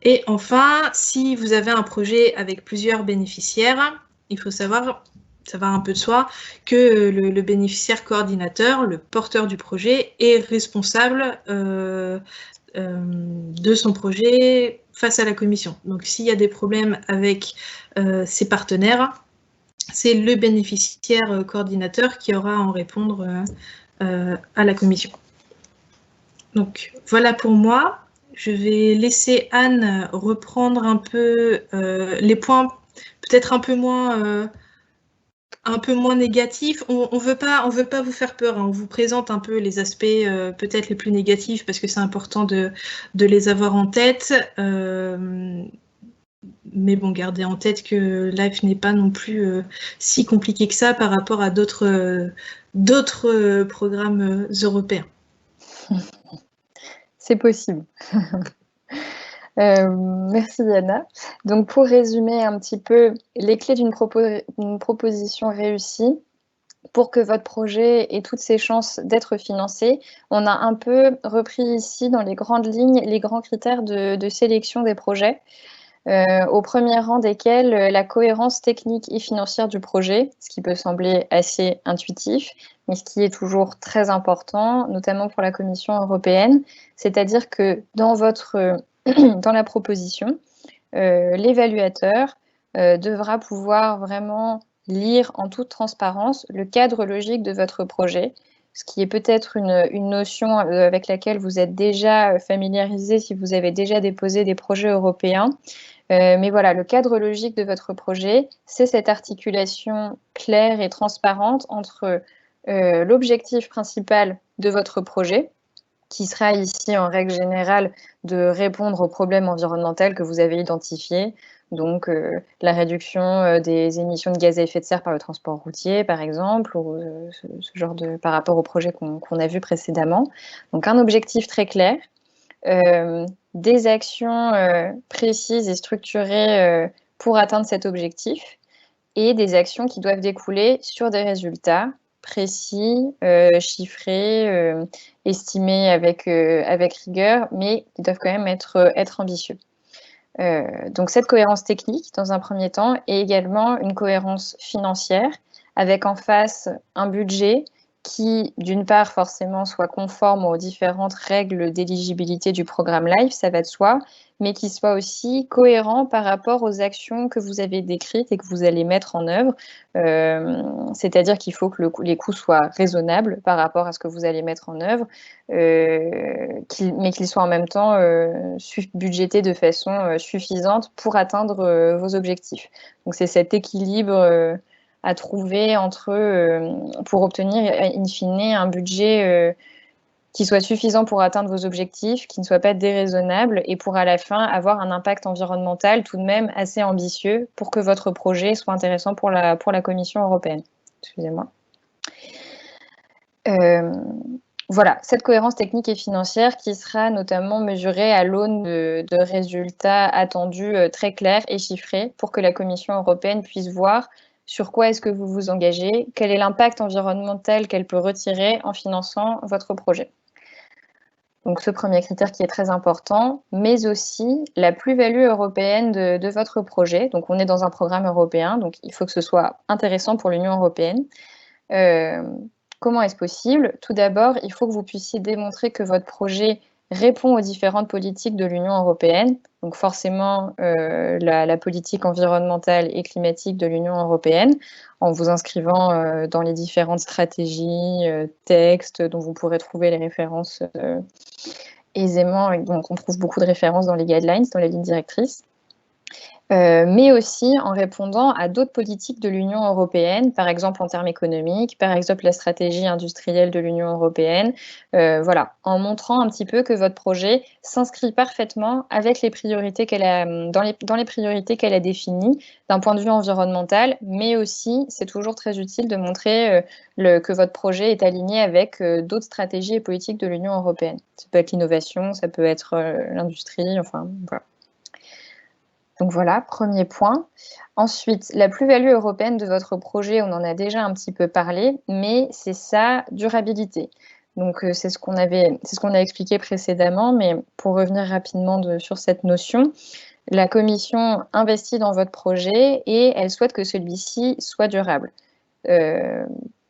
Et enfin, si vous avez un projet avec plusieurs bénéficiaires, il faut savoir, ça va un peu de soi, que le bénéficiaire coordinateur, le porteur du projet, est responsable de son projet face à la commission. Donc s'il y a des problèmes avec ses partenaires, c'est le bénéficiaire coordinateur qui aura à en répondre à la commission. Donc voilà pour moi. Je vais laisser Anne reprendre un peu les points peut-être un peu moins négatif. On veut pas vous faire peur, hein. On vous présente un peu les aspects peut-être les plus négatifs parce que c'est important de les avoir en tête. Mais bon, gardez en tête que LIFE n'est pas non plus si compliqué que ça par rapport à d'autres programmes européens. C'est possible. Merci Yana. Donc pour résumer un petit peu les clés d'une proposition réussie, pour que votre projet ait toutes ses chances d'être financé, on a un peu repris ici dans les grandes lignes les grands critères de sélection des projets, au premier rang desquels la cohérence technique et financière du projet, ce qui peut sembler assez intuitif, mais ce qui est toujours très important, notamment pour la Commission européenne, c'est-à-dire que dans la proposition, l'évaluateur devra pouvoir vraiment lire en toute transparence le cadre logique de votre projet, ce qui est peut-être une notion avec laquelle vous êtes déjà familiarisé si vous avez déjà déposé des projets européens. Mais voilà, le cadre logique de votre projet, c'est cette articulation claire et transparente entre l'objectif principal de votre projet, qui sera ici en règle générale de répondre aux problèmes environnementaux que vous avez identifiés, donc la réduction des émissions de gaz à effet de serre par le transport routier, par exemple, ou ce genre par rapport au projet qu'on a vu précédemment. Donc un objectif très clair, des actions précises et structurées pour atteindre cet objectif, et des actions qui doivent découler sur des résultats précis, chiffrés, estimés avec rigueur, mais qui doivent quand même être ambitieux. Donc cette cohérence technique, dans un premier temps, et également une cohérence financière, avec en face un budget qui, d'une part, forcément, soit conforme aux différentes règles d'éligibilité du programme LIFE, ça va de soi, mais qui soit aussi cohérent par rapport aux actions que vous avez décrites et que vous allez mettre en œuvre. C'est-à-dire qu'il faut que les coûts soient raisonnables par rapport à ce que vous allez mettre en œuvre, mais qu'ils soient en même temps budgétés de façon suffisante pour atteindre vos objectifs. Donc c'est cet équilibre à trouver pour obtenir in fine un budget qui soit suffisant pour atteindre vos objectifs, qui ne soit pas déraisonnable et pour à la fin avoir un impact environnemental tout de même assez ambitieux pour que votre projet soit intéressant pour la Commission européenne. Excusez-moi. Voilà, cette cohérence technique et financière qui sera notamment mesurée à l'aune de résultats attendus très clairs et chiffrés pour que la Commission européenne puisse voir sur quoi est-ce que vous vous engagez, quel est l'impact environnemental qu'elle peut retirer en finançant votre projet. Donc ce premier critère qui est très important, mais aussi la plus-value européenne de votre projet. Donc on est dans un programme européen, donc il faut que ce soit intéressant pour l'Union européenne. Comment est-ce possible? Tout d'abord, il faut que vous puissiez démontrer que votre projet répond aux différentes politiques de l'Union européenne, donc forcément la politique environnementale et climatique de l'Union européenne, en vous inscrivant dans les différentes stratégies, textes dont vous pourrez trouver les références aisément, et donc on trouve beaucoup de références dans les guidelines, dans les lignes directrices. Mais aussi en répondant à d'autres politiques de l'Union européenne, par exemple en termes économiques, par exemple la stratégie industrielle de l'Union européenne, voilà, en montrant un petit peu que votre projet s'inscrit parfaitement avec les priorités dans les priorités qu'elle a définies d'un point de vue environnemental, mais aussi, c'est toujours très utile de montrer que votre projet est aligné avec d'autres stratégies et politiques de l'Union européenne. Ça peut être l'innovation, ça peut être l'industrie, enfin voilà. Donc voilà, premier point. Ensuite, la plus-value européenne de votre projet, on en a déjà un petit peu parlé, mais c'est sa durabilité. Donc c'est ce qu'on a expliqué précédemment, mais pour revenir rapidement sur cette notion, la Commission investit dans votre projet et elle souhaite que celui-ci soit durable.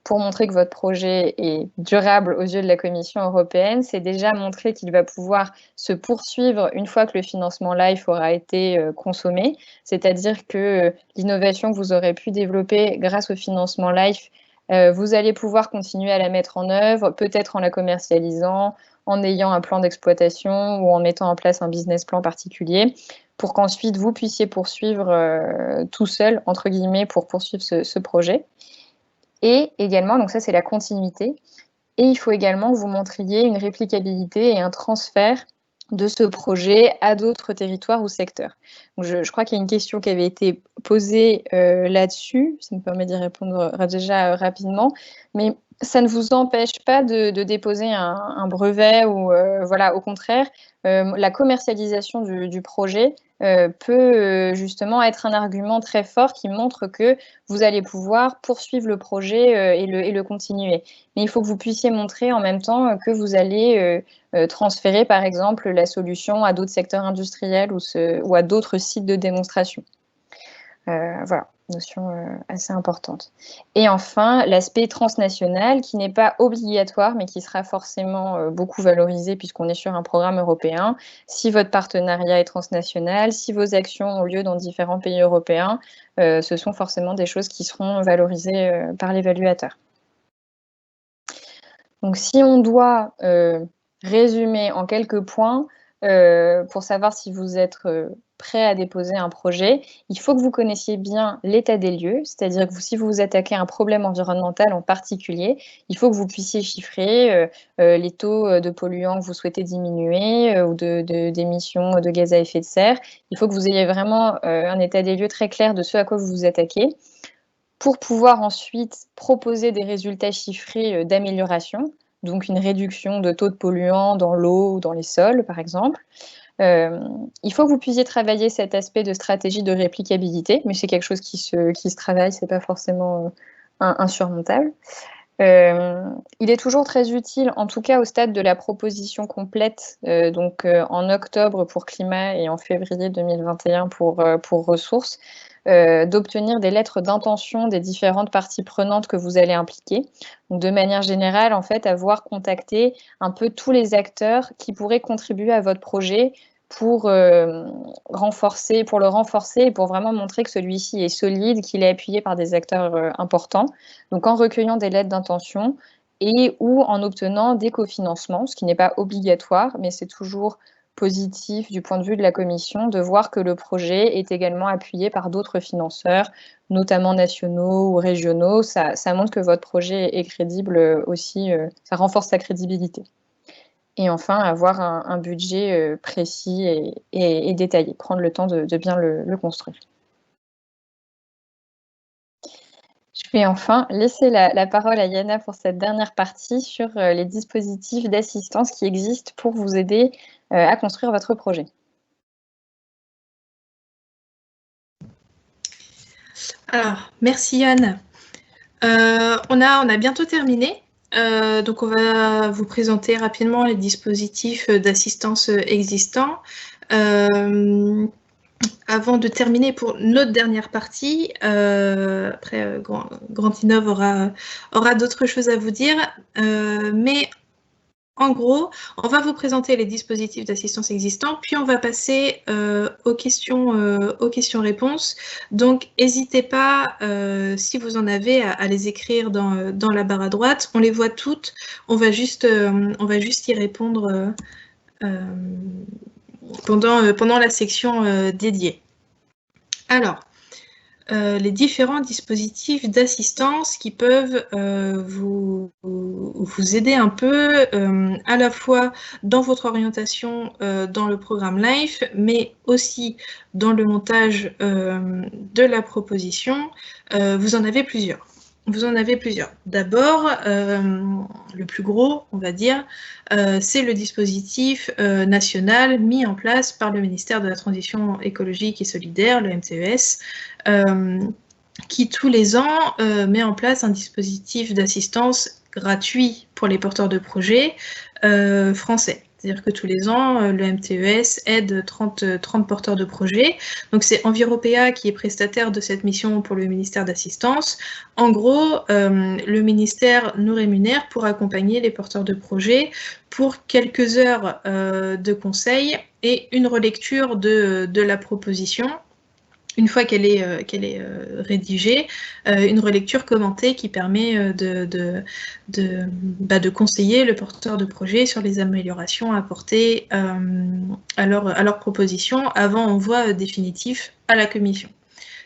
Pour montrer que votre projet est durable aux yeux de la Commission européenne, c'est déjà montrer qu'il va pouvoir se poursuivre une fois que le financement LIFE aura été consommé, c'est-à-dire que l'innovation que vous aurez pu développer grâce au financement LIFE, vous allez pouvoir continuer à la mettre en œuvre, peut-être en la commercialisant, en ayant un plan d'exploitation ou en mettant en place un business plan particulier, pour qu'ensuite vous puissiez poursuivre tout seul, entre guillemets, pour poursuivre ce projet. Et également, donc ça c'est la continuité, et il faut également que vous montriez une réplicabilité et un transfert de ce projet à d'autres territoires ou secteurs. Donc je crois qu'il y a une question qui avait été posée là-dessus, ça me permet d'y répondre déjà rapidement, mais ça ne vous empêche pas de déposer un brevet ou voilà, au contraire, la commercialisation du projet peut justement être un argument très fort qui montre que vous allez pouvoir poursuivre le projet et le continuer. Mais il faut que vous puissiez montrer en même temps que vous allez transférer par exemple la solution à d'autres secteurs industriels ou à d'autres sites de démonstration. Voilà, notion assez importante. Et enfin, l'aspect transnational qui n'est pas obligatoire mais qui sera forcément beaucoup valorisé puisqu'on est sur un programme européen. Si votre partenariat est transnational, si vos actions ont lieu dans différents pays européens, ce sont forcément des choses qui seront valorisées par l'évaluateur. Donc si on doit résumer en quelques points, pour savoir si vous êtes prêt à déposer un projet, il faut que vous connaissiez bien l'état des lieux, c'est-à-dire que si vous vous attaquez à un problème environnemental en particulier, il faut que vous puissiez chiffrer les taux de polluants que vous souhaitez diminuer ou d'émissions de gaz à effet de serre. Il faut que vous ayez vraiment un état des lieux très clair de ce à quoi vous vous attaquez pour pouvoir ensuite proposer des résultats chiffrés d'amélioration, donc une réduction de taux de polluants dans l'eau ou dans les sols, par exemple. Il faut que vous puissiez travailler cet aspect de stratégie de réplicabilité, mais c'est quelque chose qui se travaille, c'est pas forcément insurmontable. Il est toujours très utile, en tout cas au stade de la proposition complète, donc en octobre pour climat et en février 2021 pour ressources, d'obtenir des lettres d'intention des différentes parties prenantes que vous allez impliquer. Donc de manière générale, en fait, avoir contacté un peu tous les acteurs qui pourraient contribuer à votre projet pour le renforcer et pour vraiment montrer que celui-ci est solide, qu'il est appuyé par des acteurs importants. Donc en recueillant des lettres d'intention et ou en obtenant des cofinancements, ce qui n'est pas obligatoire, mais c'est toujours positif du point de vue de la commission de voir que le projet est également appuyé par d'autres financeurs, notamment nationaux ou régionaux. Ça montre que votre projet est crédible aussi, ça renforce sa crédibilité. Et enfin, avoir un budget précis et détaillé, prendre le temps de bien le construire. Je vais enfin laisser la parole à Yana pour cette dernière partie sur les dispositifs d'assistance qui existent pour vous aider à construire votre projet. Alors, merci Yann. On a bientôt terminé. Donc, on va vous présenter rapidement les dispositifs d'assistance existants. Avant de terminer pour notre dernière partie, après Grand Innov aura d'autres choses à vous dire, mais en gros, on va vous présenter les dispositifs d'assistance existants, puis on va passer aux questions-réponses. Donc, n'hésitez pas, si vous en avez, à les écrire dans la barre à droite. On les voit toutes. On va juste y répondre pendant la section dédiée. Alors, les différents dispositifs d'assistance qui peuvent vous aider un peu, à la fois dans votre orientation dans le programme LIFE, mais aussi dans le montage de la proposition. Vous en avez plusieurs. D'abord, le plus gros, on va dire, c'est le dispositif national mis en place par le ministère de la Transition écologique et solidaire, le MTES, qui tous les ans met en place un dispositif d'assistance gratuit pour les porteurs de projets français. C'est-à-dire que tous les ans, le MTES aide 30 porteurs de projets. Donc c'est Enviropéa qui est prestataire de cette mission pour le ministère d'assistance. En gros, le ministère nous rémunère pour accompagner les porteurs de projets pour quelques heures de conseil et une relecture de la proposition. Une fois qu'elle est rédigée, une relecture commentée qui permet de conseiller le porteur de projet sur les améliorations à apporter à leur proposition avant envoi définitif à la commission.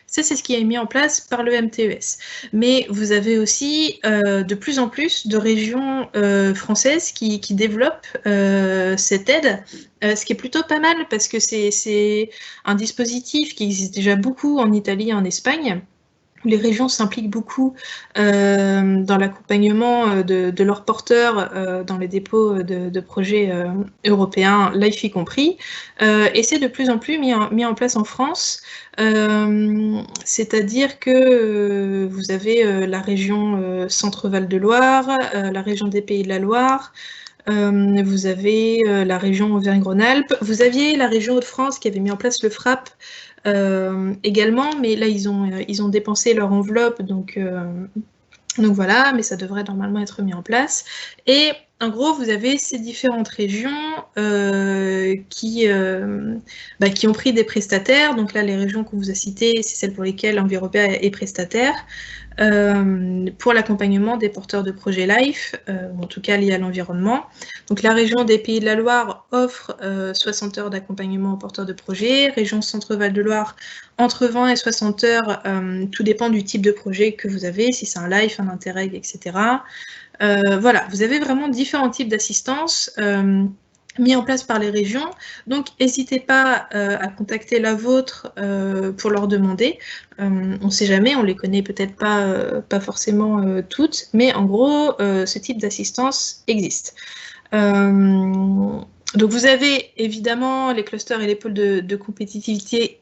Ça, c'est ce qui est mis en place par le MTES. Mais vous avez aussi de plus en plus de régions françaises qui développent cette aide, ce qui est plutôt pas mal parce que c'est un dispositif qui existe déjà beaucoup en Italie et en Espagne, où les régions s'impliquent beaucoup dans l'accompagnement de leurs porteurs dans les dépôts de projets européens, LIFE y compris, et c'est de plus en plus mis en place en France, c'est-à-dire que vous avez la région Centre-Val de Loire, la région des Pays de la Loire, vous avez la région Auvergne-Rhône-Alpes, vous aviez la région Hauts-de-France qui avait mis en place le FRAP également, mais là ils ont dépensé leur enveloppe, donc voilà, mais ça devrait normalement être mis en place. Et en gros, vous avez ces différentes régions qui ont pris des prestataires. Donc là, les régions qu'on vous a citées, c'est celles pour lesquelles Enviropéa est prestataire pour l'accompagnement des porteurs de projets LIFE, ou en tout cas liés à l'environnement. Donc la région des Pays de la Loire offre 60 heures d'accompagnement aux porteurs de projets. Région Centre-Val de Loire, entre 20 et 60 heures, tout dépend du type de projet que vous avez, si c'est un LIFE, un Interreg, etc. Voilà, vous avez vraiment différents types d'assistance mis en place par les régions. Donc, n'hésitez pas à contacter la vôtre pour leur demander. On ne sait jamais, on ne les connaît peut-être pas forcément toutes, mais en gros, ce type d'assistance existe. Donc, vous avez évidemment les clusters et les pôles de compétitivité,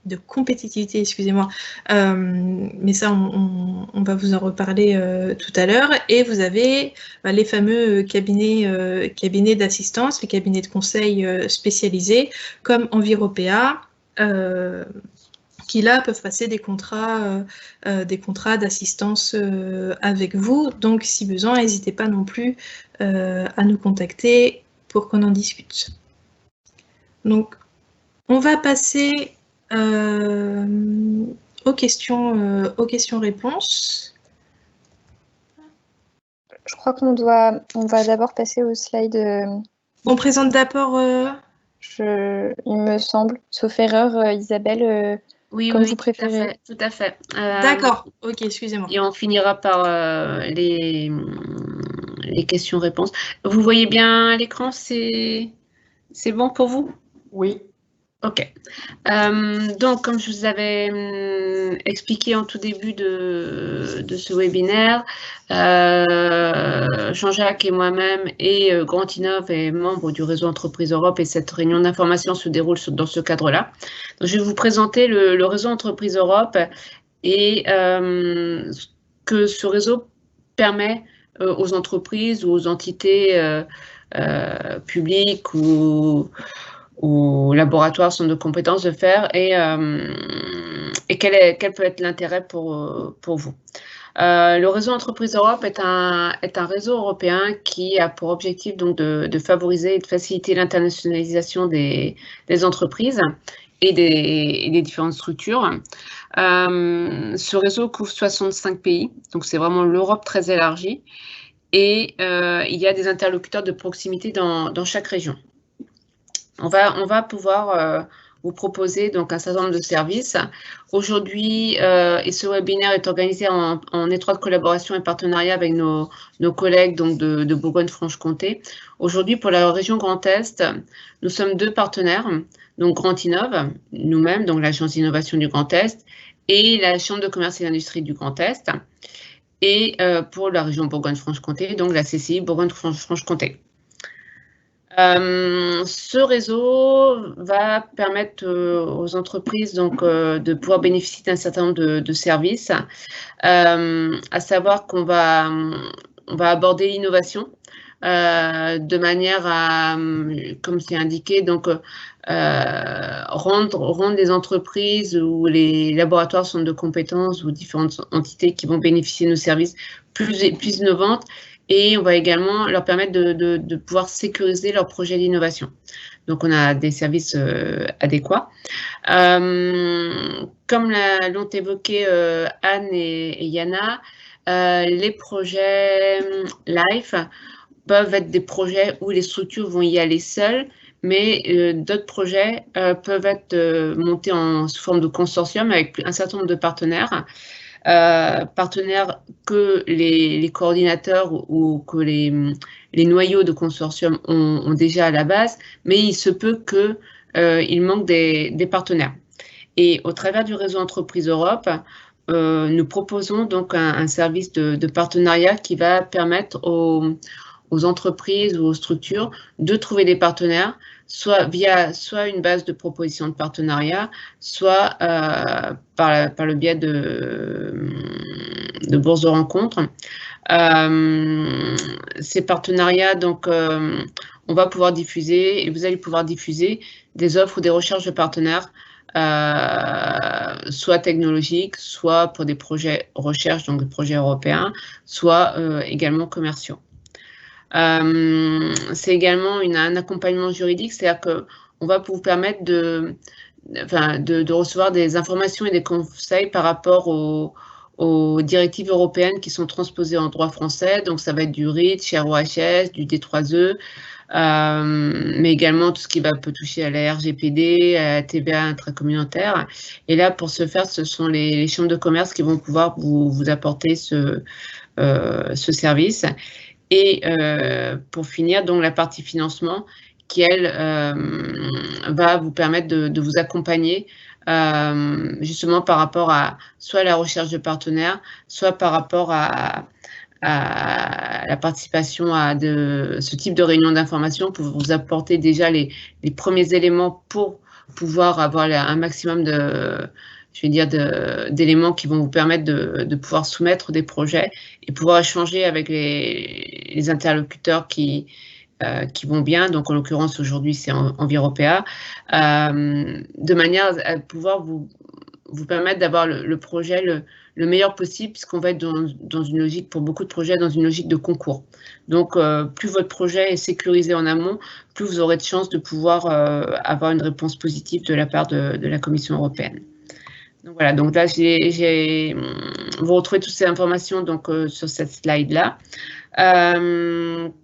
excusez-moi, mais ça, on va vous en reparler tout à l'heure. Et vous avez les fameux cabinets d'assistance, les cabinets de conseil spécialisés, comme Enviropéa, qui là peuvent passer des contrats d'assistance avec vous. Donc, si besoin, n'hésitez pas non plus à nous contacter pour qu'on en discute. Donc, on va passer aux questions-réponses. Je crois qu'on va d'abord passer au slide. On présente d'abord. Il me semble, sauf erreur, Isabelle. Oui, comme oui, vous préférez. tout à fait. D'accord, ok, excusez-moi. Et on finira par les questions-réponses. Vous voyez bien l'écran, c'est bon pour vous? Oui. Ok. Donc, comme je vous avais expliqué en tout début de ce webinaire, Jean-Jacques et moi-même et Granthinov est membre du réseau Entreprise Europe et cette réunion d'information se déroule dans ce cadre-là. Donc, je vais vous présenter le réseau Entreprise Europe et ce que ce réseau permet aux entreprises ou aux entités publiques ou laboratoire, centre de compétences de faire et quel peut être l'intérêt pour vous. Le réseau Entreprise Europe est un réseau européen qui a pour objectif donc de favoriser et de faciliter l'internationalisation des entreprises et des différentes structures. Ce réseau couvre 65 pays, donc c'est vraiment l'Europe très élargie et il y a des interlocuteurs de proximité dans chaque région. On va pouvoir vous proposer donc un certain nombre de services. Aujourd'hui, et ce webinaire est organisé en étroite collaboration et partenariat avec nos collègues donc de Bourgogne-Franche-Comté. Aujourd'hui, pour la région Grand Est, nous sommes 2 partenaires, donc Granthinov, nous-mêmes, donc l'Agence d'innovation du Grand Est, et la Chambre de commerce et d'industrie du Grand Est. Et pour la région Bourgogne-Franche-Comté, donc la CCI Bourgogne-Franche-Comté. Ce réseau va permettre aux entreprises donc, de pouvoir bénéficier d'un certain nombre de services, à savoir qu'on va aborder l'innovation de manière à, comme c'est indiqué, donc rendre les entreprises ou les laboratoires, centres de compétences ou différentes entités qui vont bénéficier de nos services plus innovantes. Et on va également leur permettre de pouvoir sécuriser leurs projets d'innovation. Donc, on a des services adéquats. Comme l'ont évoqué Anne et Yana, les projets LIFE peuvent être des projets où les structures vont y aller seules, mais d'autres projets peuvent être montés sous forme de consortium avec un certain nombre de partenaires. Partenaires que les coordinateurs ou que les noyaux de consortium ont déjà à la base, mais il se peut qu'il manque des partenaires. Et au travers du réseau Entreprise Europe, nous proposons donc un service de partenariat qui va permettre aux entreprises ou aux structures de trouver des partenaires, soit via une base de proposition de partenariat, soit par le biais de bourses de rencontres. Ces partenariats, donc, on va pouvoir diffuser, et vous allez pouvoir diffuser des offres ou des recherches de partenaires, soit technologiques, soit pour des projets recherche, donc des projets européens, soit également commerciaux. C'est également un accompagnement juridique, c'est-à-dire qu'on va vous permettre de recevoir des informations et des conseils par rapport aux directives européennes qui sont transposées en droit français. Donc, ça va être du REACH, RoHS, du D3E, mais également tout ce qui peut toucher à la RGPD, à la TVA intracommunautaire. Et là, pour ce faire, ce sont les chambres de commerce qui vont pouvoir vous apporter ce service. Et pour finir, donc la partie financement qui, elle, va vous permettre de vous accompagner justement par rapport à soit la recherche de partenaires, soit par rapport à la participation à ce type de réunion d'information pour vous apporter déjà les premiers éléments pour pouvoir avoir un maximum d'éléments qui vont vous permettre de pouvoir soumettre des projets et pouvoir échanger avec les interlocuteurs qui vont bien. Donc, en l'occurrence, aujourd'hui, c'est Enviropéa, de manière à pouvoir vous permettre d'avoir le projet le meilleur possible, puisqu'on va être dans une logique, pour beaucoup de projets, dans une logique de concours. Donc, plus votre projet est sécurisé en amont, plus vous aurez de chances de pouvoir avoir une réponse positive de la part de la Commission européenne. Donc voilà, donc là, vous retrouvez toutes ces informations donc, sur cette slide-là.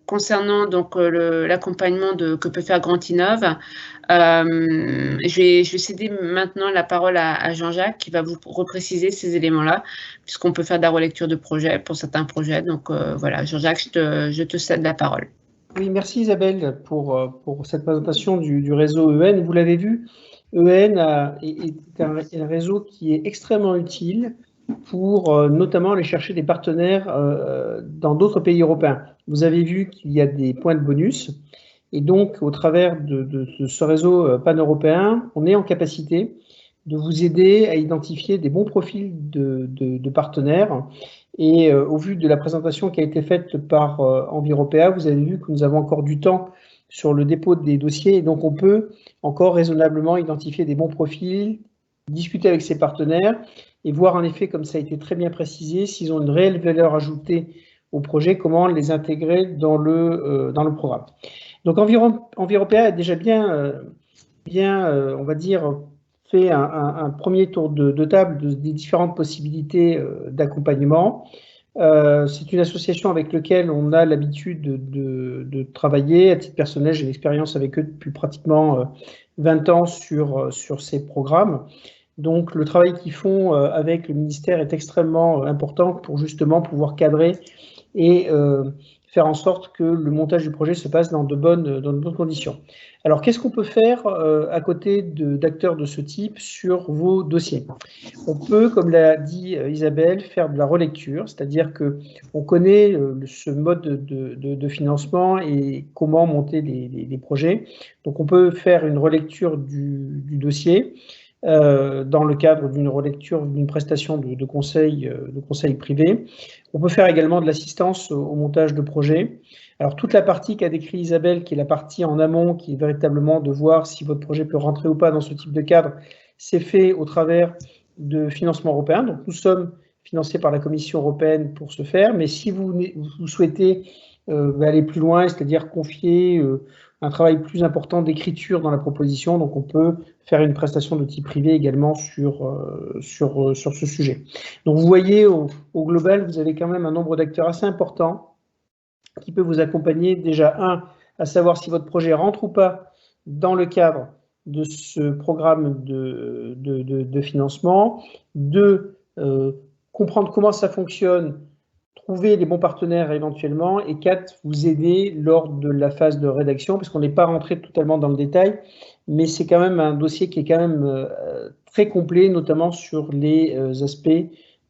Concernant donc l'accompagnement que peut faire Grant'Innov, je vais céder maintenant la parole à Jean-Jacques qui va vous repréciser ces éléments-là, puisqu'on peut faire de la relecture de projet pour certains projets. Donc voilà, Jean-Jacques, je te cède la parole. Oui, merci Isabelle pour cette présentation du réseau EN. Vous l'avez vu, EN est un réseau qui est extrêmement utile pour notamment aller chercher des partenaires dans d'autres pays européens. Vous avez vu qu'il y a des points de bonus et donc au travers de ce réseau pan-européen, on est en capacité de vous aider à identifier des bons profils de partenaires. Et au vu de la présentation qui a été faite par Enviropéa, vous avez vu que nous avons encore du temps sur le dépôt des dossiers et donc on peut encore raisonnablement identifier des bons profils, discuter avec ces partenaires et voir en effet, comme ça a été très bien précisé, s'ils ont une réelle valeur ajoutée au projet, comment les intégrer dans le programme. Donc Enviropéa a déjà bien on va dire, fait un premier tour de table des différentes possibilités d'accompagnement. C'est une association avec laquelle on a l'habitude de travailler. À titre personnel, j'ai l'expérience avec eux depuis pratiquement 20 ans sur ces programmes. Donc le travail qu'ils font avec le ministère est extrêmement important pour justement pouvoir cadrer et faire en sorte que le montage du projet se passe dans de bonnes conditions. Alors, qu'est-ce qu'on peut faire à côté d'acteurs de ce type sur vos dossiers? On peut, comme l'a dit Isabelle, faire de la relecture, c'est-à-dire qu'on connaît ce mode de financement et comment monter des projets. Donc, on peut faire une relecture du dossier dans le cadre d'une relecture d'une prestation de conseil privé. On peut faire également de l'assistance au montage de projet. Alors, toute la partie qu'a décrit Isabelle, qui est la partie en amont, qui est véritablement de voir si votre projet peut rentrer ou pas dans ce type de cadre, c'est fait au travers de financements européens. Donc, nous sommes financés par la Commission européenne pour ce faire. Mais si vous souhaitez aller plus loin, c'est-à-dire confier un travail plus important d'écriture dans la proposition, donc on peut faire une prestation de type privé également sur ce sujet. Donc vous voyez, au global, vous avez quand même un nombre d'acteurs assez important qui peut vous accompagner déjà, à savoir si votre projet rentre ou pas dans le cadre de ce programme de financement, 2, comprendre comment ça fonctionne, trouver les bons partenaires éventuellement, et 4, vous aider lors de la phase de rédaction, parce qu'on n'est pas rentré totalement dans le détail, mais c'est quand même un dossier qui est quand même très complet, notamment sur les aspects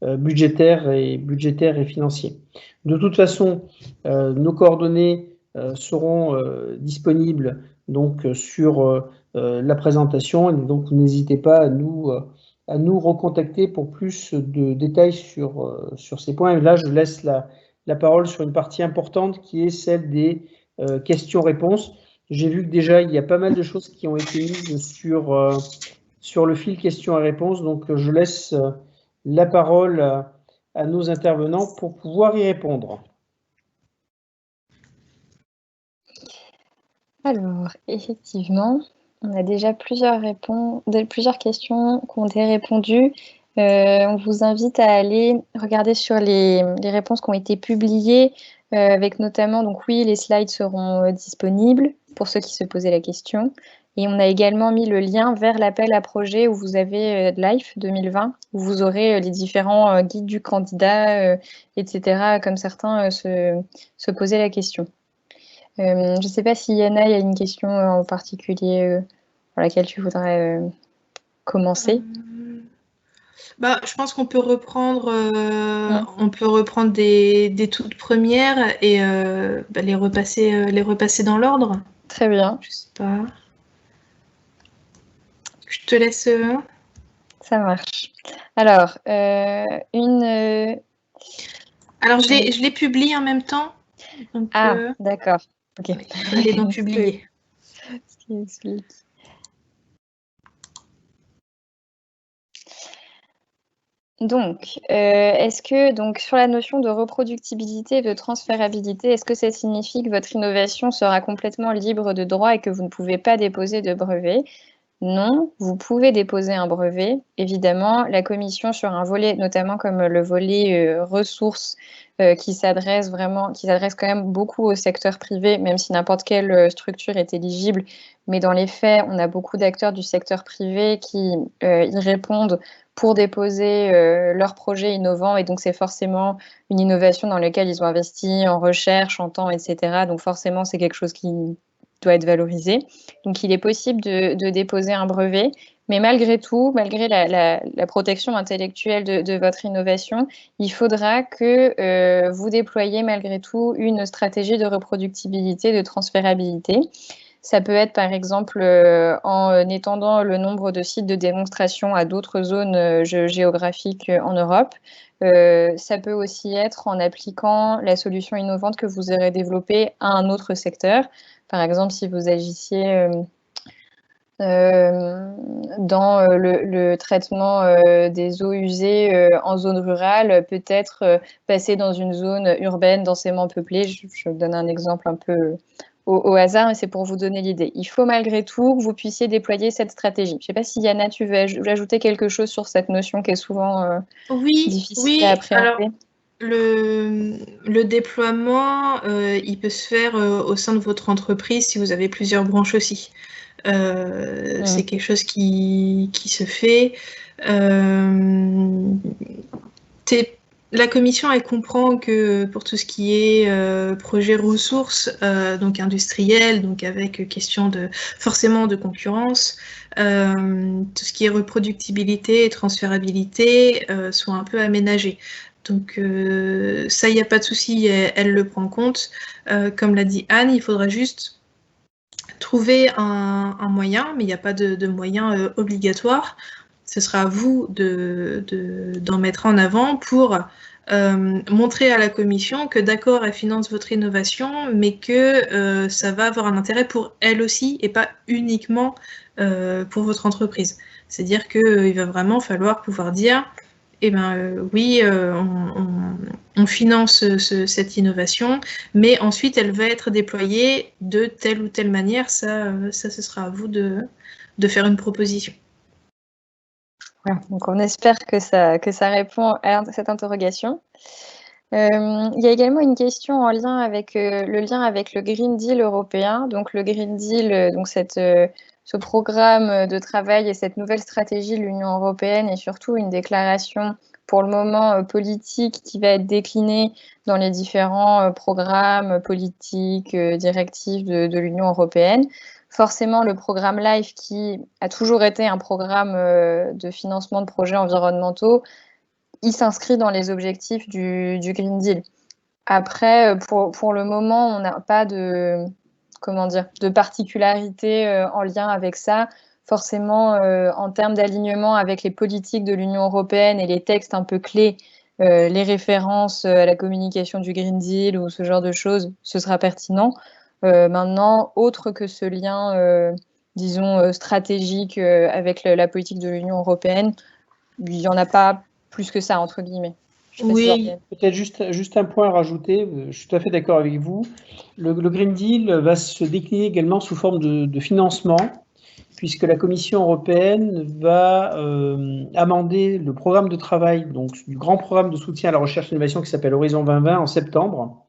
budgétaires et financiers. De toute façon, nos coordonnées seront disponibles donc sur la présentation, et donc n'hésitez pas à nous recontacter pour plus de détails sur ces points. Et là, je laisse la parole sur une partie importante qui est celle des questions-réponses. J'ai vu que déjà, il y a pas mal de choses qui ont été mises sur le fil questions et réponses. Donc, je laisse la parole à nos intervenants pour pouvoir y répondre. Alors, effectivement, on a déjà plusieurs questions qui ont été répondues. On vous invite à aller regarder sur les réponses qui ont été publiées, avec notamment, donc oui, les slides seront disponibles pour ceux qui se posaient la question. Et on a également mis le lien vers l'appel à projet où vous avez LIFE 2020, où vous aurez les différents guides du candidat, etc., comme certains se posaient la question. Je ne sais pas si Yana, il y a une question en particulier pour laquelle tu voudrais commencer. Je pense qu'on peut reprendre, des toutes premières et les repasser dans l'ordre. Très bien. Je sais pas. Je te laisse. Ça marche. Alors, Alors, je les publie en même temps. Donc, d'accord. Ok. Il fallait donc publier. Ce qui explique. Donc, est-ce que sur la notion de reproductibilité et de transférabilité, est-ce que ça signifie que votre innovation sera complètement libre de droit et que vous ne pouvez pas déposer de brevet? Non, vous pouvez déposer un brevet. Évidemment, la commission sur un volet, notamment comme le volet ressources, qui s'adresse quand même beaucoup au secteur privé, même si n'importe quelle structure est éligible. Mais dans les faits, on a beaucoup d'acteurs du secteur privé qui y répondent pour déposer leurs projets innovants. Et donc, c'est forcément une innovation dans laquelle ils ont investi en recherche, en temps, etc. Donc, forcément, c'est quelque chose qui doit être valorisé. Donc, il est possible de déposer un brevet, mais malgré tout, malgré la protection intellectuelle de votre innovation, il faudra que vous déployiez malgré tout une stratégie de reproductibilité, de transférabilité. Ça peut être par exemple en étendant le nombre de sites de démonstration à d'autres zones géographiques en Europe. Ça peut aussi être en appliquant la solution innovante que vous aurez développée à un autre secteur. Par exemple, si vous agissiez dans le traitement des eaux usées en zone rurale, peut-être passer dans une zone urbaine densément peuplée. Je donne un exemple un peu au hasard, mais c'est pour vous donner l'idée. Il faut malgré tout que vous puissiez déployer cette stratégie. Je ne sais pas si Yana, tu veux ajouter quelque chose sur cette notion qui est souvent difficile à appréhender. Alors, le déploiement, il peut se faire au sein de votre entreprise si vous avez plusieurs branches aussi. C'est quelque chose qui se fait. La commission, elle comprend que pour tout ce qui est projet ressources, donc industriel, donc avec question forcément de concurrence, tout ce qui est reproductibilité et transférabilité soit un peu aménagé. Donc ça, il n'y a pas de souci, elle le prend en compte. Comme l'a dit Anne, il faudra juste trouver un moyen, mais il n'y a pas de moyen obligatoire. Ce sera à vous d'en mettre en avant pour montrer à la commission que d'accord, elle finance votre innovation, mais que ça va avoir un intérêt pour elle aussi et pas uniquement pour votre entreprise. C'est-à-dire qu'il va vraiment falloir pouvoir dire oui, on finance cette innovation, mais ensuite elle va être déployée de telle ou telle manière. Ça ce sera à vous de faire une proposition. Voilà, donc on espère que ça répond à cette interrogation. Il y a également une question en lien avec le Green Deal européen. Donc le Green Deal, ce programme de travail et cette nouvelle stratégie de l'Union européenne est surtout une déclaration pour le moment politique qui va être déclinée dans les différents programmes politiques, directives de l'Union européenne. Forcément, le programme LIFE, qui a toujours été un programme de financement de projets environnementaux, il s'inscrit dans les objectifs du Green Deal. Après, pour le moment, on n'a pas de particularité en lien avec ça. Forcément, en termes d'alignement avec les politiques de l'Union européenne et les textes un peu clés, les références à la communication du Green Deal ou ce genre de choses, ce sera pertinent. Maintenant, autre que ce lien, disons, stratégique avec la politique de l'Union européenne, il n'y en a pas plus que ça, entre guillemets. Oui, peut-être juste un point à rajouter, je suis tout à fait d'accord avec vous. Le Green Deal va se décliner également sous forme de financement, puisque la Commission européenne va amender le programme de travail, donc du grand programme de soutien à la recherche et l'innovation qui s'appelle Horizon 2020 en septembre.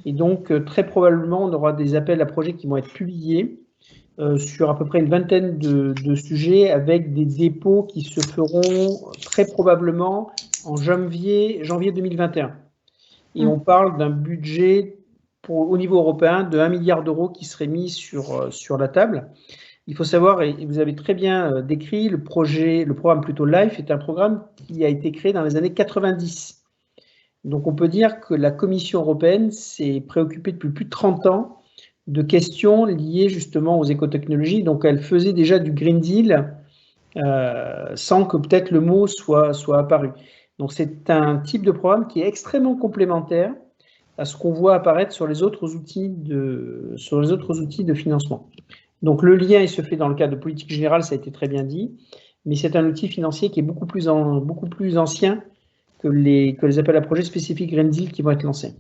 Et donc, très probablement, on aura des appels à projets qui vont être publiés sur à peu près une vingtaine de sujets avec des dépôts qui se feront très probablement en janvier 2021. Et on parle d'un budget au niveau européen de 1 milliard d'euros qui serait mis sur la table. il faut savoir, et vous avez très bien décrit, le programme plutôt LIFE est un programme qui a été créé dans les années 90. Donc on peut dire que la Commission européenne s'est préoccupée depuis plus de 30 ans de questions liées justement aux écotechnologies. Donc elle faisait déjà du Green Deal sans que peut-être le mot soit apparu. Donc c'est un type de programme qui est extrêmement complémentaire à ce qu'on voit apparaître sur les autres outils de financement. Donc le lien, il se fait dans le cadre de politique générale, ça a été très bien dit, mais c'est un outil financier qui est beaucoup plus ancien que les appels à projets spécifiques Green Deal qui vont être lancés.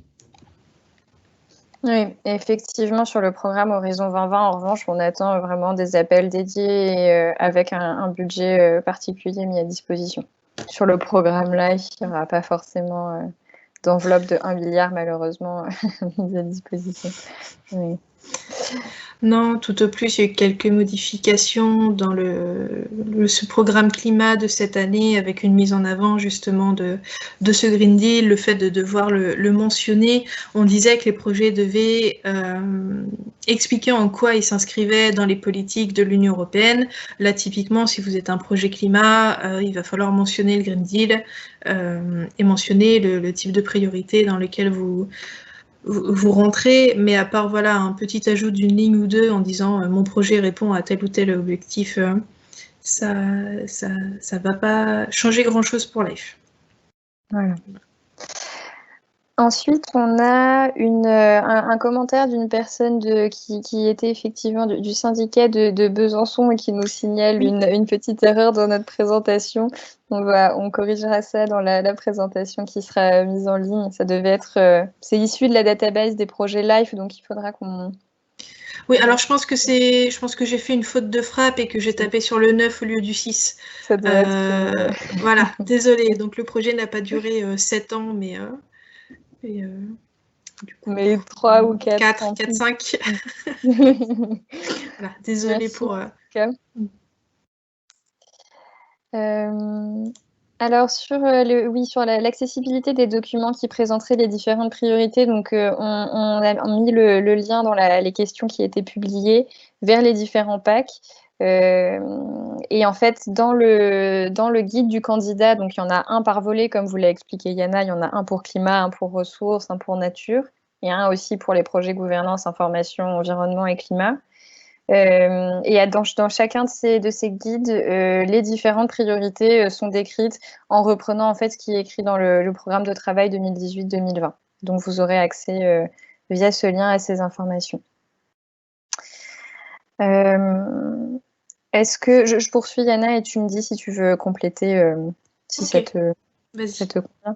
Oui, effectivement, sur le programme Horizon 2020, en revanche, on attend vraiment des appels dédiés avec un budget particulier mis à disposition. Sur le programme LIFE, il n'y aura pas forcément d'enveloppe de 1 milliard, malheureusement, mise à disposition. Oui. Non, tout au plus, il y a eu quelques modifications dans ce programme climat de cette année avec une mise en avant justement de ce Green Deal, le fait de devoir le mentionner. On disait que les projets devaient expliquer en quoi ils s'inscrivaient dans les politiques de l'Union européenne. Là, typiquement, si vous êtes un projet climat, il va falloir mentionner le Green Deal et mentionner le type de priorité dans lequel vous rentrez, mais à part voilà, un petit ajout d'une ligne ou deux en disant mon projet répond à tel ou tel objectif, ça va pas changer grand-chose pour LIFE. Voilà. Ensuite, on a un commentaire d'une personne qui était effectivement du syndicat de Besançon et qui nous signale une petite erreur dans notre présentation. On corrigera ça dans la présentation qui sera mise en ligne. Ça devait être, c'est issu de la database des projets LIFE, donc il faudra qu'on... Oui, alors je pense que j'ai fait une faute de frappe et que j'ai tapé sur le 9 au lieu du 6. Ça doit être... Voilà, désolée. Donc le projet n'a pas duré 7 ans, mais... du coup, mais 3 ou 4. 4, 5. Voilà, désolée pour... Alors, sur l'accessibilité des documents qui présenteraient les différentes priorités, donc on a mis le lien dans les questions qui étaient publiées vers les différents packs. Et en fait, dans le guide du candidat, donc il y en a un par volet, comme vous l'a expliqué Yana, il y en a un pour climat, un pour ressources, un pour nature, et un aussi pour les projets gouvernance, information, environnement et climat. Et dans chacun de ces guides, les différentes priorités sont décrites en reprenant en fait ce qui est écrit dans le programme de travail 2018-2020. Donc vous aurez accès via ce lien à ces informations. Est-ce que je poursuis Yana et tu me dis si tu veux compléter si okay. Ça te convient.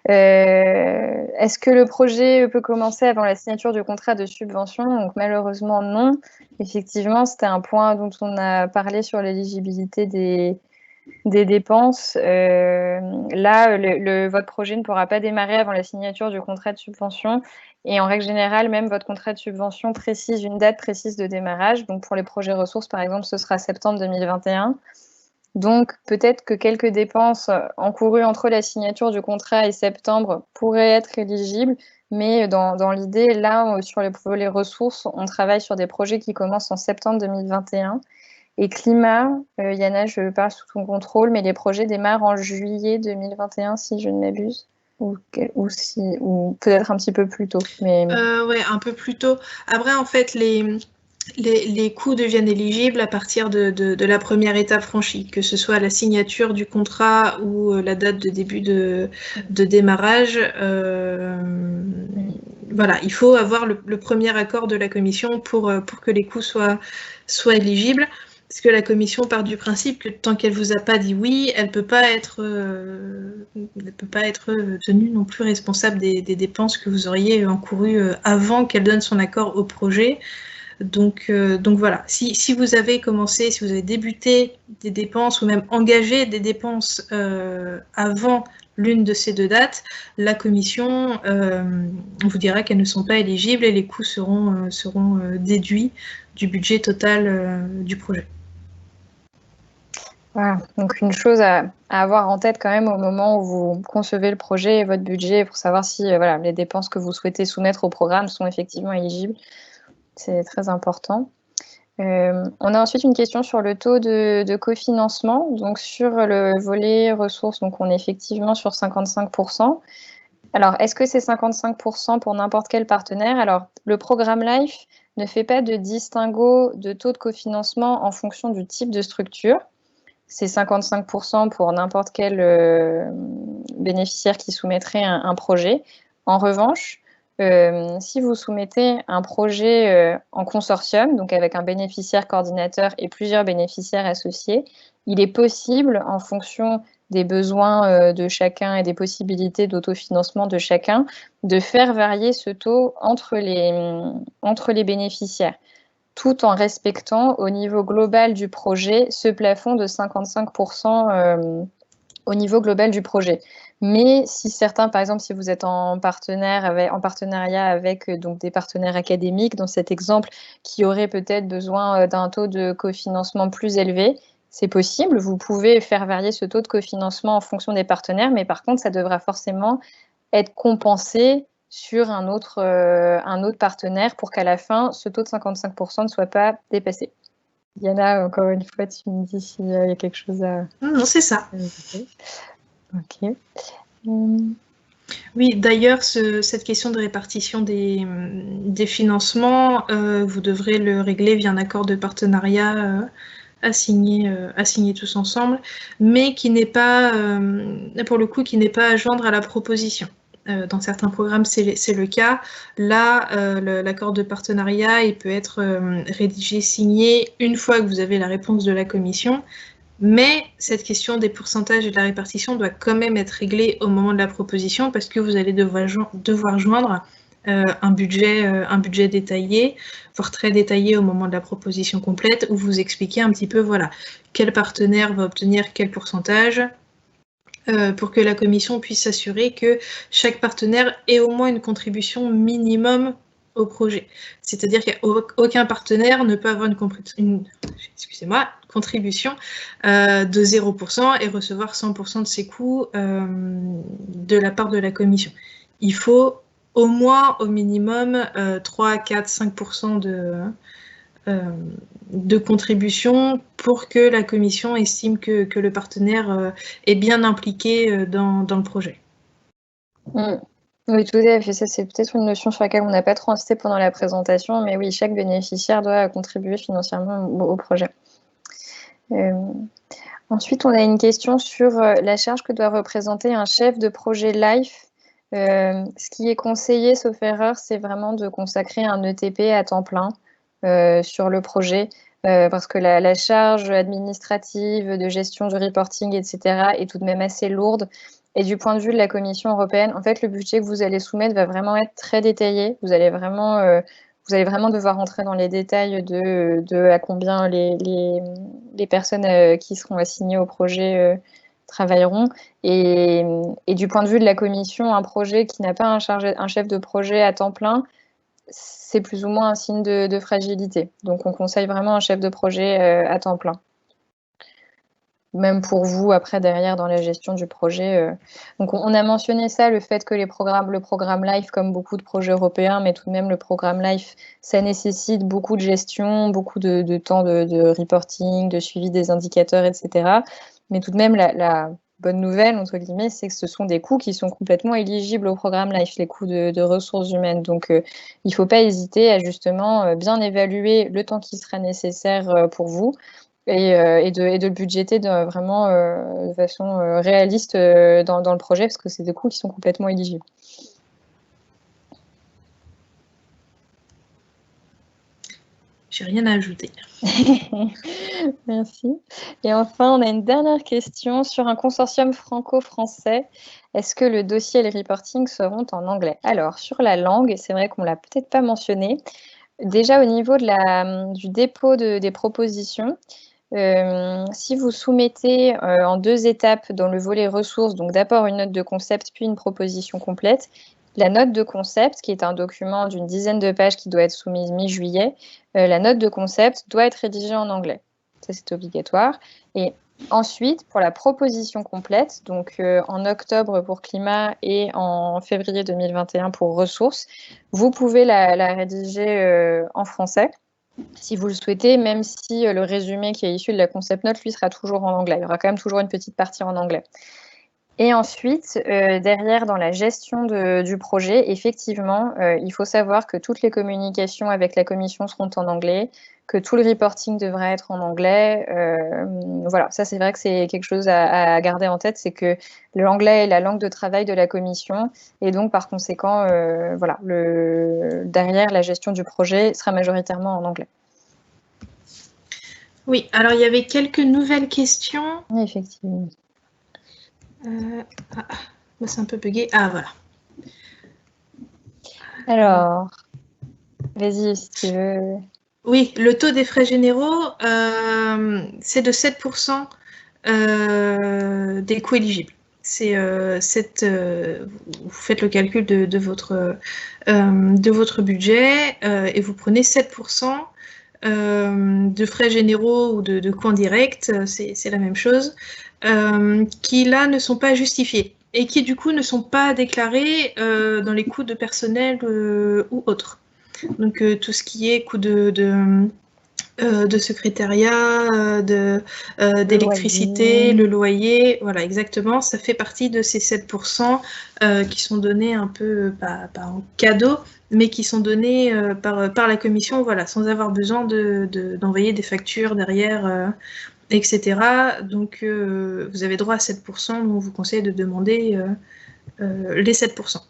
Est-ce que le projet peut commencer avant la signature du contrat de subvention? Donc malheureusement non. Effectivement, c'était un point dont on a parlé sur l'éligibilité des dépenses. Là, votre projet ne pourra pas démarrer avant la signature du contrat de subvention. Et en règle générale, même votre contrat de subvention précise une date précise de démarrage. Donc pour les projets ressources, par exemple, ce sera septembre 2021. Donc, peut-être que quelques dépenses encourues entre la signature du contrat et septembre pourraient être éligibles, mais dans l'idée, là, sur les ressources, on travaille sur des projets qui commencent en septembre 2021. Et climat, Yana, je parle sous ton contrôle, mais les projets démarrent en juillet 2021, si je ne m'abuse, ou peut-être un petit peu plus tôt. Mais... Oui, un peu plus tôt. Après, en fait, les coûts deviennent éligibles à partir de la première étape franchie, que ce soit la signature du contrat ou la date de début de démarrage. Voilà, il faut avoir le premier accord de la commission pour que les coûts soient éligibles. Parce que la commission part du principe que tant qu'elle vous a pas dit oui, elle peut pas être tenue non plus responsable des dépenses que vous auriez encourues avant qu'elle donne son accord au projet. Donc voilà, si vous avez commencé, si vous avez débuté des dépenses ou même engagé des dépenses avant l'une de ces deux dates, la commission vous dira qu'elles ne sont pas éligibles et les coûts seront déduits du budget total du projet. Voilà, donc une chose à avoir en tête quand même au moment où vous concevez le projet et votre budget pour savoir si les dépenses que vous souhaitez soumettre au programme sont effectivement éligibles. C'est très important. On a ensuite une question sur le taux de cofinancement. Donc, sur le volet ressources, donc on est effectivement sur 55%. Alors, est-ce que c'est 55% pour n'importe quel partenaire? Alors, le programme LIFE ne fait pas de distinguo de taux de cofinancement en fonction du type de structure. C'est 55% pour n'importe quel bénéficiaire qui soumettrait un projet. En revanche, si vous soumettez un projet en consortium, donc avec un bénéficiaire coordinateur et plusieurs bénéficiaires associés, il est possible, en fonction des besoins de chacun et des possibilités d'autofinancement de chacun, de faire varier ce taux entre les bénéficiaires, tout en respectant au niveau global du projet ce plafond de 55% au niveau global du projet. Mais si certains, par exemple, si vous êtes en partenariat avec donc des partenaires académiques, dans cet exemple, qui auraient peut-être besoin d'un taux de cofinancement plus élevé, c'est possible. Vous pouvez faire varier ce taux de cofinancement en fonction des partenaires, mais par contre, ça devra forcément être compensé sur un autre partenaire pour qu'à la fin, ce taux de 55% ne soit pas dépassé. Yana, encore une fois, tu me dis s'il y a quelque chose à... Non, c'est ça. Ok. Oui, d'ailleurs, cette question de répartition des financements, vous devrez le régler via un accord de partenariat à signer tous ensemble, mais qui n'est pas, pour le coup, qui n'est pas à joindre à la proposition. Dans certains programmes, c'est le cas. Là, l'accord de partenariat, il peut être rédigé, signé une fois que vous avez la réponse de la commission. Mais cette question des pourcentages et de la répartition doit quand même être réglée au moment de la proposition parce que vous allez devoir joindre un budget détaillé, voire très détaillé au moment de la proposition complète, où vous expliquez un petit peu, voilà, quel partenaire va obtenir quel pourcentage, pour que la commission puisse s'assurer que chaque partenaire ait au moins une contribution minimum au projet. C'est-à-dire qu'aucun partenaire ne peut avoir une contribution de 0% et recevoir 100% de ses coûts de la part de la commission. Il faut au moins, au minimum, 3, 4, 5% de contribution pour que la commission estime que le partenaire est bien impliqué dans le projet. Oui, tout à fait. Ça, c'est peut-être une notion sur laquelle on n'a pas trop insisté pendant la présentation, mais oui, chaque bénéficiaire doit contribuer financièrement au projet. Ensuite, on a une question sur la charge que doit représenter un chef de projet LIFE. Ce qui est conseillé, sauf erreur, c'est vraiment de consacrer un ETP à temps plein sur le projet, parce que la charge administrative de gestion du reporting, etc., est tout de même assez lourde. Et du point de vue de la Commission européenne, en fait, le budget que vous allez soumettre va vraiment être très détaillé. Vous allez vraiment devoir rentrer dans les détails de à combien les personnes qui seront assignées au projet travailleront. Et du point de vue de la Commission, un projet qui n'a pas un chef de projet à temps plein, c'est plus ou moins un signe de fragilité. Donc, on conseille vraiment un chef de projet à temps plein. Même pour vous, après, derrière, dans la gestion du projet. Donc, on a mentionné ça, le fait que le programme LIFE, comme beaucoup de projets européens, mais tout de même, le programme LIFE, ça nécessite beaucoup de gestion, beaucoup de temps de reporting, de suivi des indicateurs, etc. Mais tout de même, la bonne nouvelle, entre guillemets, c'est que ce sont des coûts qui sont complètement éligibles au programme LIFE, les coûts de ressources humaines. Donc, il ne faut pas hésiter à justement bien évaluer le temps qui sera nécessaire pour vous, et de le budgéter vraiment de façon réaliste dans le projet, parce que c'est des coûts qui sont complètement éligibles. J'ai rien à ajouter. Merci. Et enfin, on a une dernière question sur un consortium franco-français. Est-ce que le dossier et le reporting seront en anglais? Alors, sur la langue, c'est vrai qu'on ne l'a peut-être pas mentionné. Déjà, au niveau du dépôt des propositions, si vous soumettez en 2 étapes dans le volet ressources, donc d'abord une note de concept puis une proposition complète, la note de concept, qui est un document d'une dizaine de pages qui doit être soumise mi-juillet, la note de concept doit être rédigée en anglais. Ça, c'est obligatoire. Et ensuite, pour la proposition complète, donc en octobre pour climat et en février 2021 pour ressources, vous pouvez la rédiger en français. si vous le souhaitez, même si le résumé qui est issu de la concept note, lui, sera toujours en anglais. Il y aura quand même toujours une petite partie en anglais. Et ensuite, derrière, dans la gestion du projet, effectivement, il faut savoir que toutes les communications avec la commission seront en anglais, que tout le reporting devra être en anglais. Voilà, ça c'est vrai que c'est quelque chose à garder en tête, c'est que l'anglais est la langue de travail de la commission, et donc par conséquent, voilà, derrière, la gestion du projet sera majoritairement en anglais. Oui, alors il y avait quelques nouvelles questions. Effectivement. C'est un peu bugué. Ah, voilà. Alors, vas-y, si tu veux. Oui, le taux des frais généraux, c'est de 7% des coûts éligibles. C'est vous faites le calcul de votre budget et vous prenez 7% de frais généraux ou de coûts indirects, c'est la même chose, qui là ne sont pas justifiés et qui du coup ne sont pas déclarés dans les coûts de personnel ou autres. Donc tout ce qui est coût de secrétariat, d'électricité, le loyer, voilà, exactement, ça fait partie de ces 7% qui sont donnés un peu, pas en cadeau, mais qui sont donnés par la commission, voilà, sans avoir besoin d'envoyer des factures derrière, etc. Donc vous avez droit à 7%, donc on vous conseille de demander les 7%.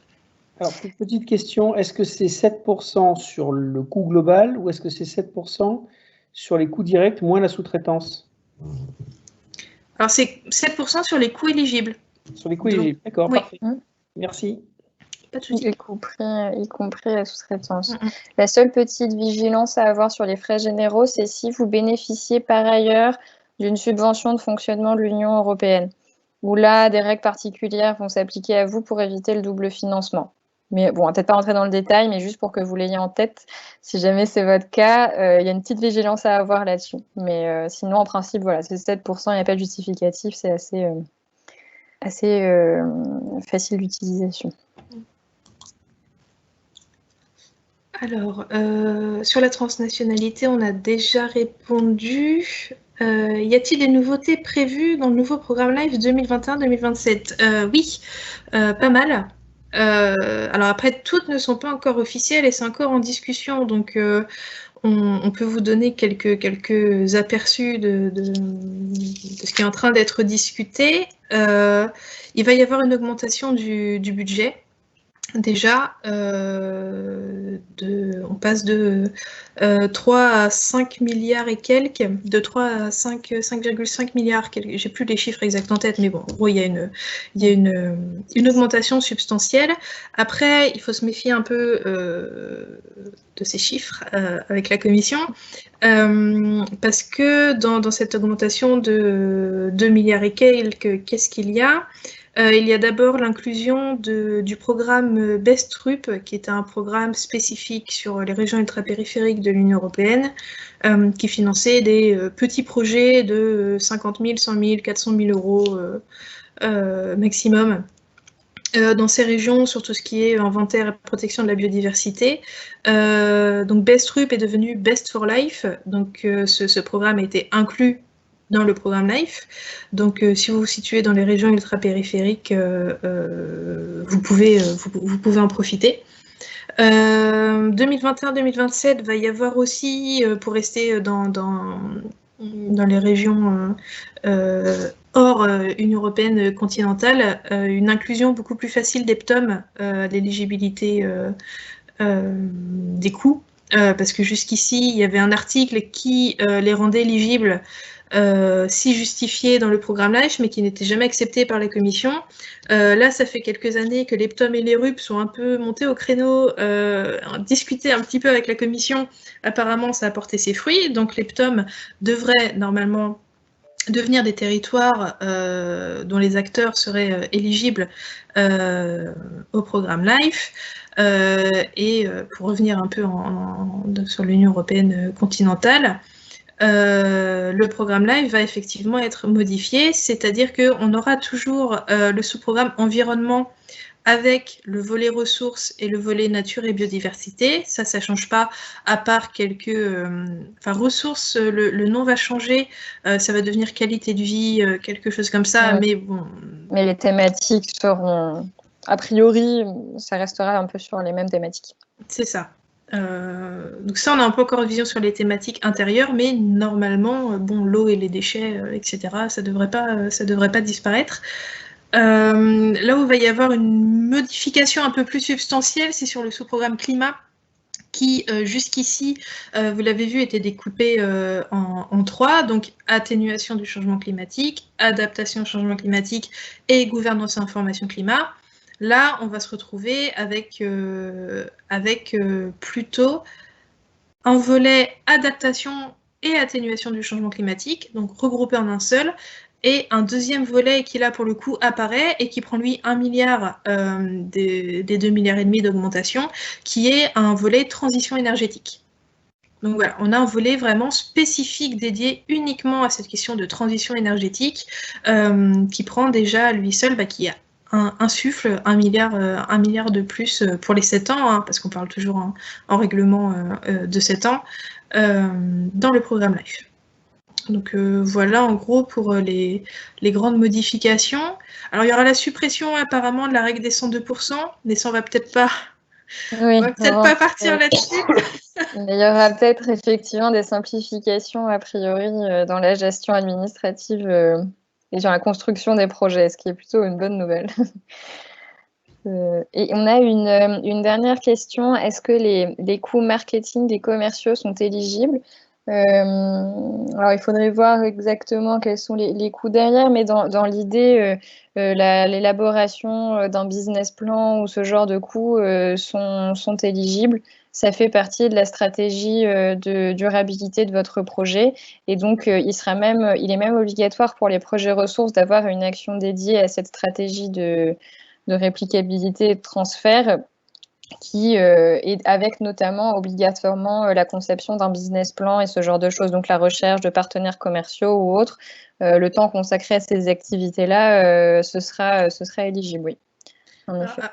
Alors, petite question, est-ce que c'est 7% sur le coût global ou est-ce que c'est 7% sur les coûts directs moins la sous-traitance? Alors, c'est 7% sur les coûts éligibles. Sur les coûts éligibles, d'accord, oui. Parfait. Merci. Pas de souci. Y compris la sous-traitance. La seule petite vigilance à avoir sur les frais généraux, c'est si vous bénéficiez par ailleurs d'une subvention de fonctionnement de l'Union européenne, où là, des règles particulières vont s'appliquer à vous pour éviter le double financement. Mais bon, on va peut-être pas rentrer dans le détail, mais juste pour que vous l'ayez en tête, si jamais c'est votre cas, il y a une petite vigilance à avoir là-dessus. Mais sinon, en principe, voilà, c'est 7%, il n'y a pas de justificatif, c'est assez facile d'utilisation. Alors, sur la transnationalité, on a déjà répondu. Y a-t-il des nouveautés prévues dans le nouveau programme LIFE 2021-2027 ? Oui, pas mal. Alors après, toutes ne sont pas encore officielles et c'est encore en discussion, donc on peut vous donner quelques aperçus de ce qui est en train d'être discuté. Il va y avoir une augmentation du budget. Déjà, on passe de 3 à 5 milliards et quelques, de 3 à 5,5 milliards, j'ai plus les chiffres exacts en tête, mais bon, en gros, il y a une augmentation substantielle. Après, il faut se méfier un peu de ces chiffres avec la commission, parce que dans cette augmentation de 2 milliards et quelques, qu'est-ce qu'il y a ? Il y a d'abord l'inclusion du programme BestRUP, qui est un programme spécifique sur les régions ultrapériphériques de l'Union européenne, qui finançait des petits projets de 50 000, 100 000, 400 000 euros maximum. Dans ces régions, sur tout ce qui est inventaire et protection de la biodiversité. Donc BestRUP est devenu Best for Life, donc ce programme a été inclus dans le programme LIFE. Donc, si vous vous situez dans les régions ultra-périphériques, vous pouvez en profiter. 2021-2027, va y avoir aussi, pour rester dans les régions hors Union européenne continentale, une inclusion beaucoup plus facile des PTOM, l'éligibilité des coûts, parce que jusqu'ici, il y avait un article qui les rendait éligibles si justifié dans le programme LIFE, mais qui n'était jamais accepté par la commission. Là, ça fait quelques années que les PTOM et les RUP sont un peu montés au créneau, discuté un petit peu avec la commission. Apparemment, ça a porté ses fruits. Donc, les PTOM devraient normalement devenir des territoires dont les acteurs seraient éligibles au programme LIFE. Et pour revenir un peu sur l'Union européenne continentale, le programme LIFE va effectivement être modifié, c'est-à-dire qu'on aura toujours le sous-programme environnement avec le volet ressources et le volet nature et biodiversité. Ça ne change pas, à part quelques... ressources, le nom va changer, ça va devenir qualité de vie, quelque chose comme ça, mais bon... Mais les thématiques seront... A priori, ça restera un peu sur les mêmes thématiques. C'est ça. Donc ça, on n'a pas encore de vision sur les thématiques intérieures, mais normalement, bon, l'eau et les déchets, etc., ça devrait pas disparaître. Là où il va y avoir une modification un peu plus substantielle, c'est sur le sous-programme climat, qui jusqu'ici, vous l'avez vu, était découpé en 3, donc atténuation du changement climatique, adaptation au changement climatique et gouvernance et information climat. Là, on va se retrouver avec plutôt un volet adaptation et atténuation du changement climatique, donc regroupé en un seul, et un deuxième volet qui là pour le coup apparaît et qui prend lui 1 milliard des 2,5 milliards d'augmentation, qui est un volet transition énergétique. Donc voilà, on a un volet vraiment spécifique dédié uniquement à cette question de transition énergétique, qui prend déjà à lui seul, qui insuffle 1 milliard de plus pour les 7 ans, parce qu'on parle toujours en règlement de 7 ans, dans le programme LIFE. Donc voilà en gros pour les grandes modifications. Alors il y aura la suppression apparemment de la règle des 102%, mais ça on va peut-être pas, pas partir là-dessus. Mais il y aura peut-être effectivement des simplifications a priori dans la gestion administrative et dans la construction des projets, ce qui est plutôt une bonne nouvelle. Et on a une dernière question. Est-ce que les coûts marketing des commerciaux sont éligibles ? Alors, il faudrait voir exactement quels sont les coûts derrière, mais dans l'idée, l'élaboration d'un business plan ou ce genre de coûts sont éligibles. Ça fait partie de la stratégie de durabilité de votre projet. Et donc, il est même obligatoire pour les projets ressources d'avoir une action dédiée à cette stratégie de réplicabilité et de transfert, qui est avec notamment obligatoirement la conception d'un business plan et ce genre de choses, donc la recherche de partenaires commerciaux ou autres. Le temps consacré à ces activités-là, ce sera éligible, oui. En effet.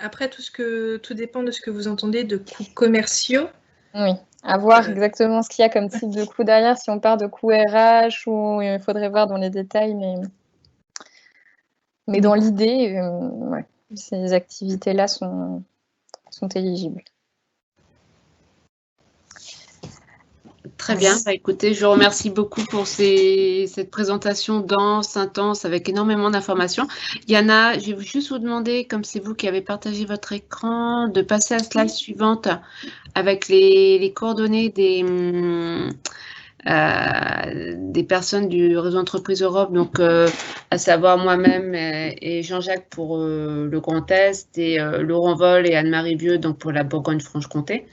Après, tout dépend de ce que vous entendez de coûts commerciaux. Oui, à voir exactement ce qu'il y a comme type de coût derrière, si on part de coûts RH ou il faudrait voir dans les détails, mais dans l'idée, ces activités-là sont éligibles. Très bien. Écoutez, je vous remercie beaucoup pour cette présentation dense, intense, avec énormément d'informations. Yana, je vais juste vous demander, comme c'est vous qui avez partagé votre écran, de passer à la slide suivante avec les coordonnées des personnes du réseau Entreprises Europe, donc à savoir moi-même et Jean-Jacques pour le Grand Est et Laurent Vol et Anne-Marie Vieux donc pour la Bourgogne-Franche-Comté.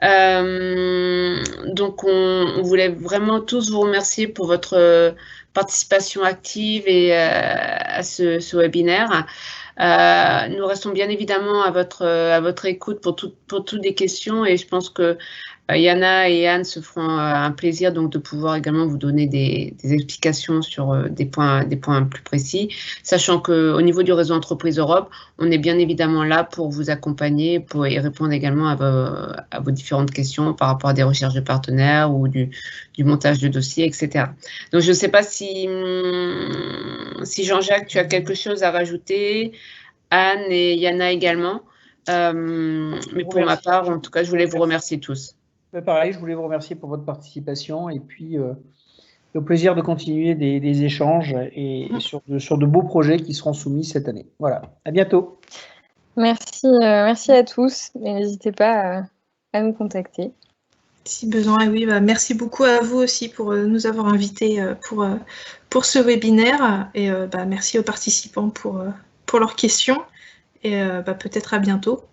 Donc on voulait vraiment tous vous remercier pour votre participation active et à ce webinaire. Nous restons bien évidemment à votre écoute pour toutes les questions et je pense que Yana et Anne se feront un plaisir donc de pouvoir également vous donner des explications sur des points plus précis, sachant qu'au niveau du réseau Entreprises Europe, on est bien évidemment là pour vous accompagner et répondre également à vos différentes questions par rapport à des recherches de partenaires ou du montage de dossiers, etc. Donc je ne sais pas si Jean-Jacques, tu as quelque chose à rajouter, Anne et Yana également, mais pour ma part, en tout cas, je voulais vous remercier tous. Pareil, je voulais vous remercier pour votre participation et puis au plaisir de continuer des échanges et sur de beaux projets qui seront soumis cette année. Voilà, à bientôt. Merci à tous et n'hésitez pas à nous contacter. Si besoin, oui, merci beaucoup à vous aussi pour nous avoir invités pour ce webinaire et merci aux participants pour leurs questions et peut-être à bientôt.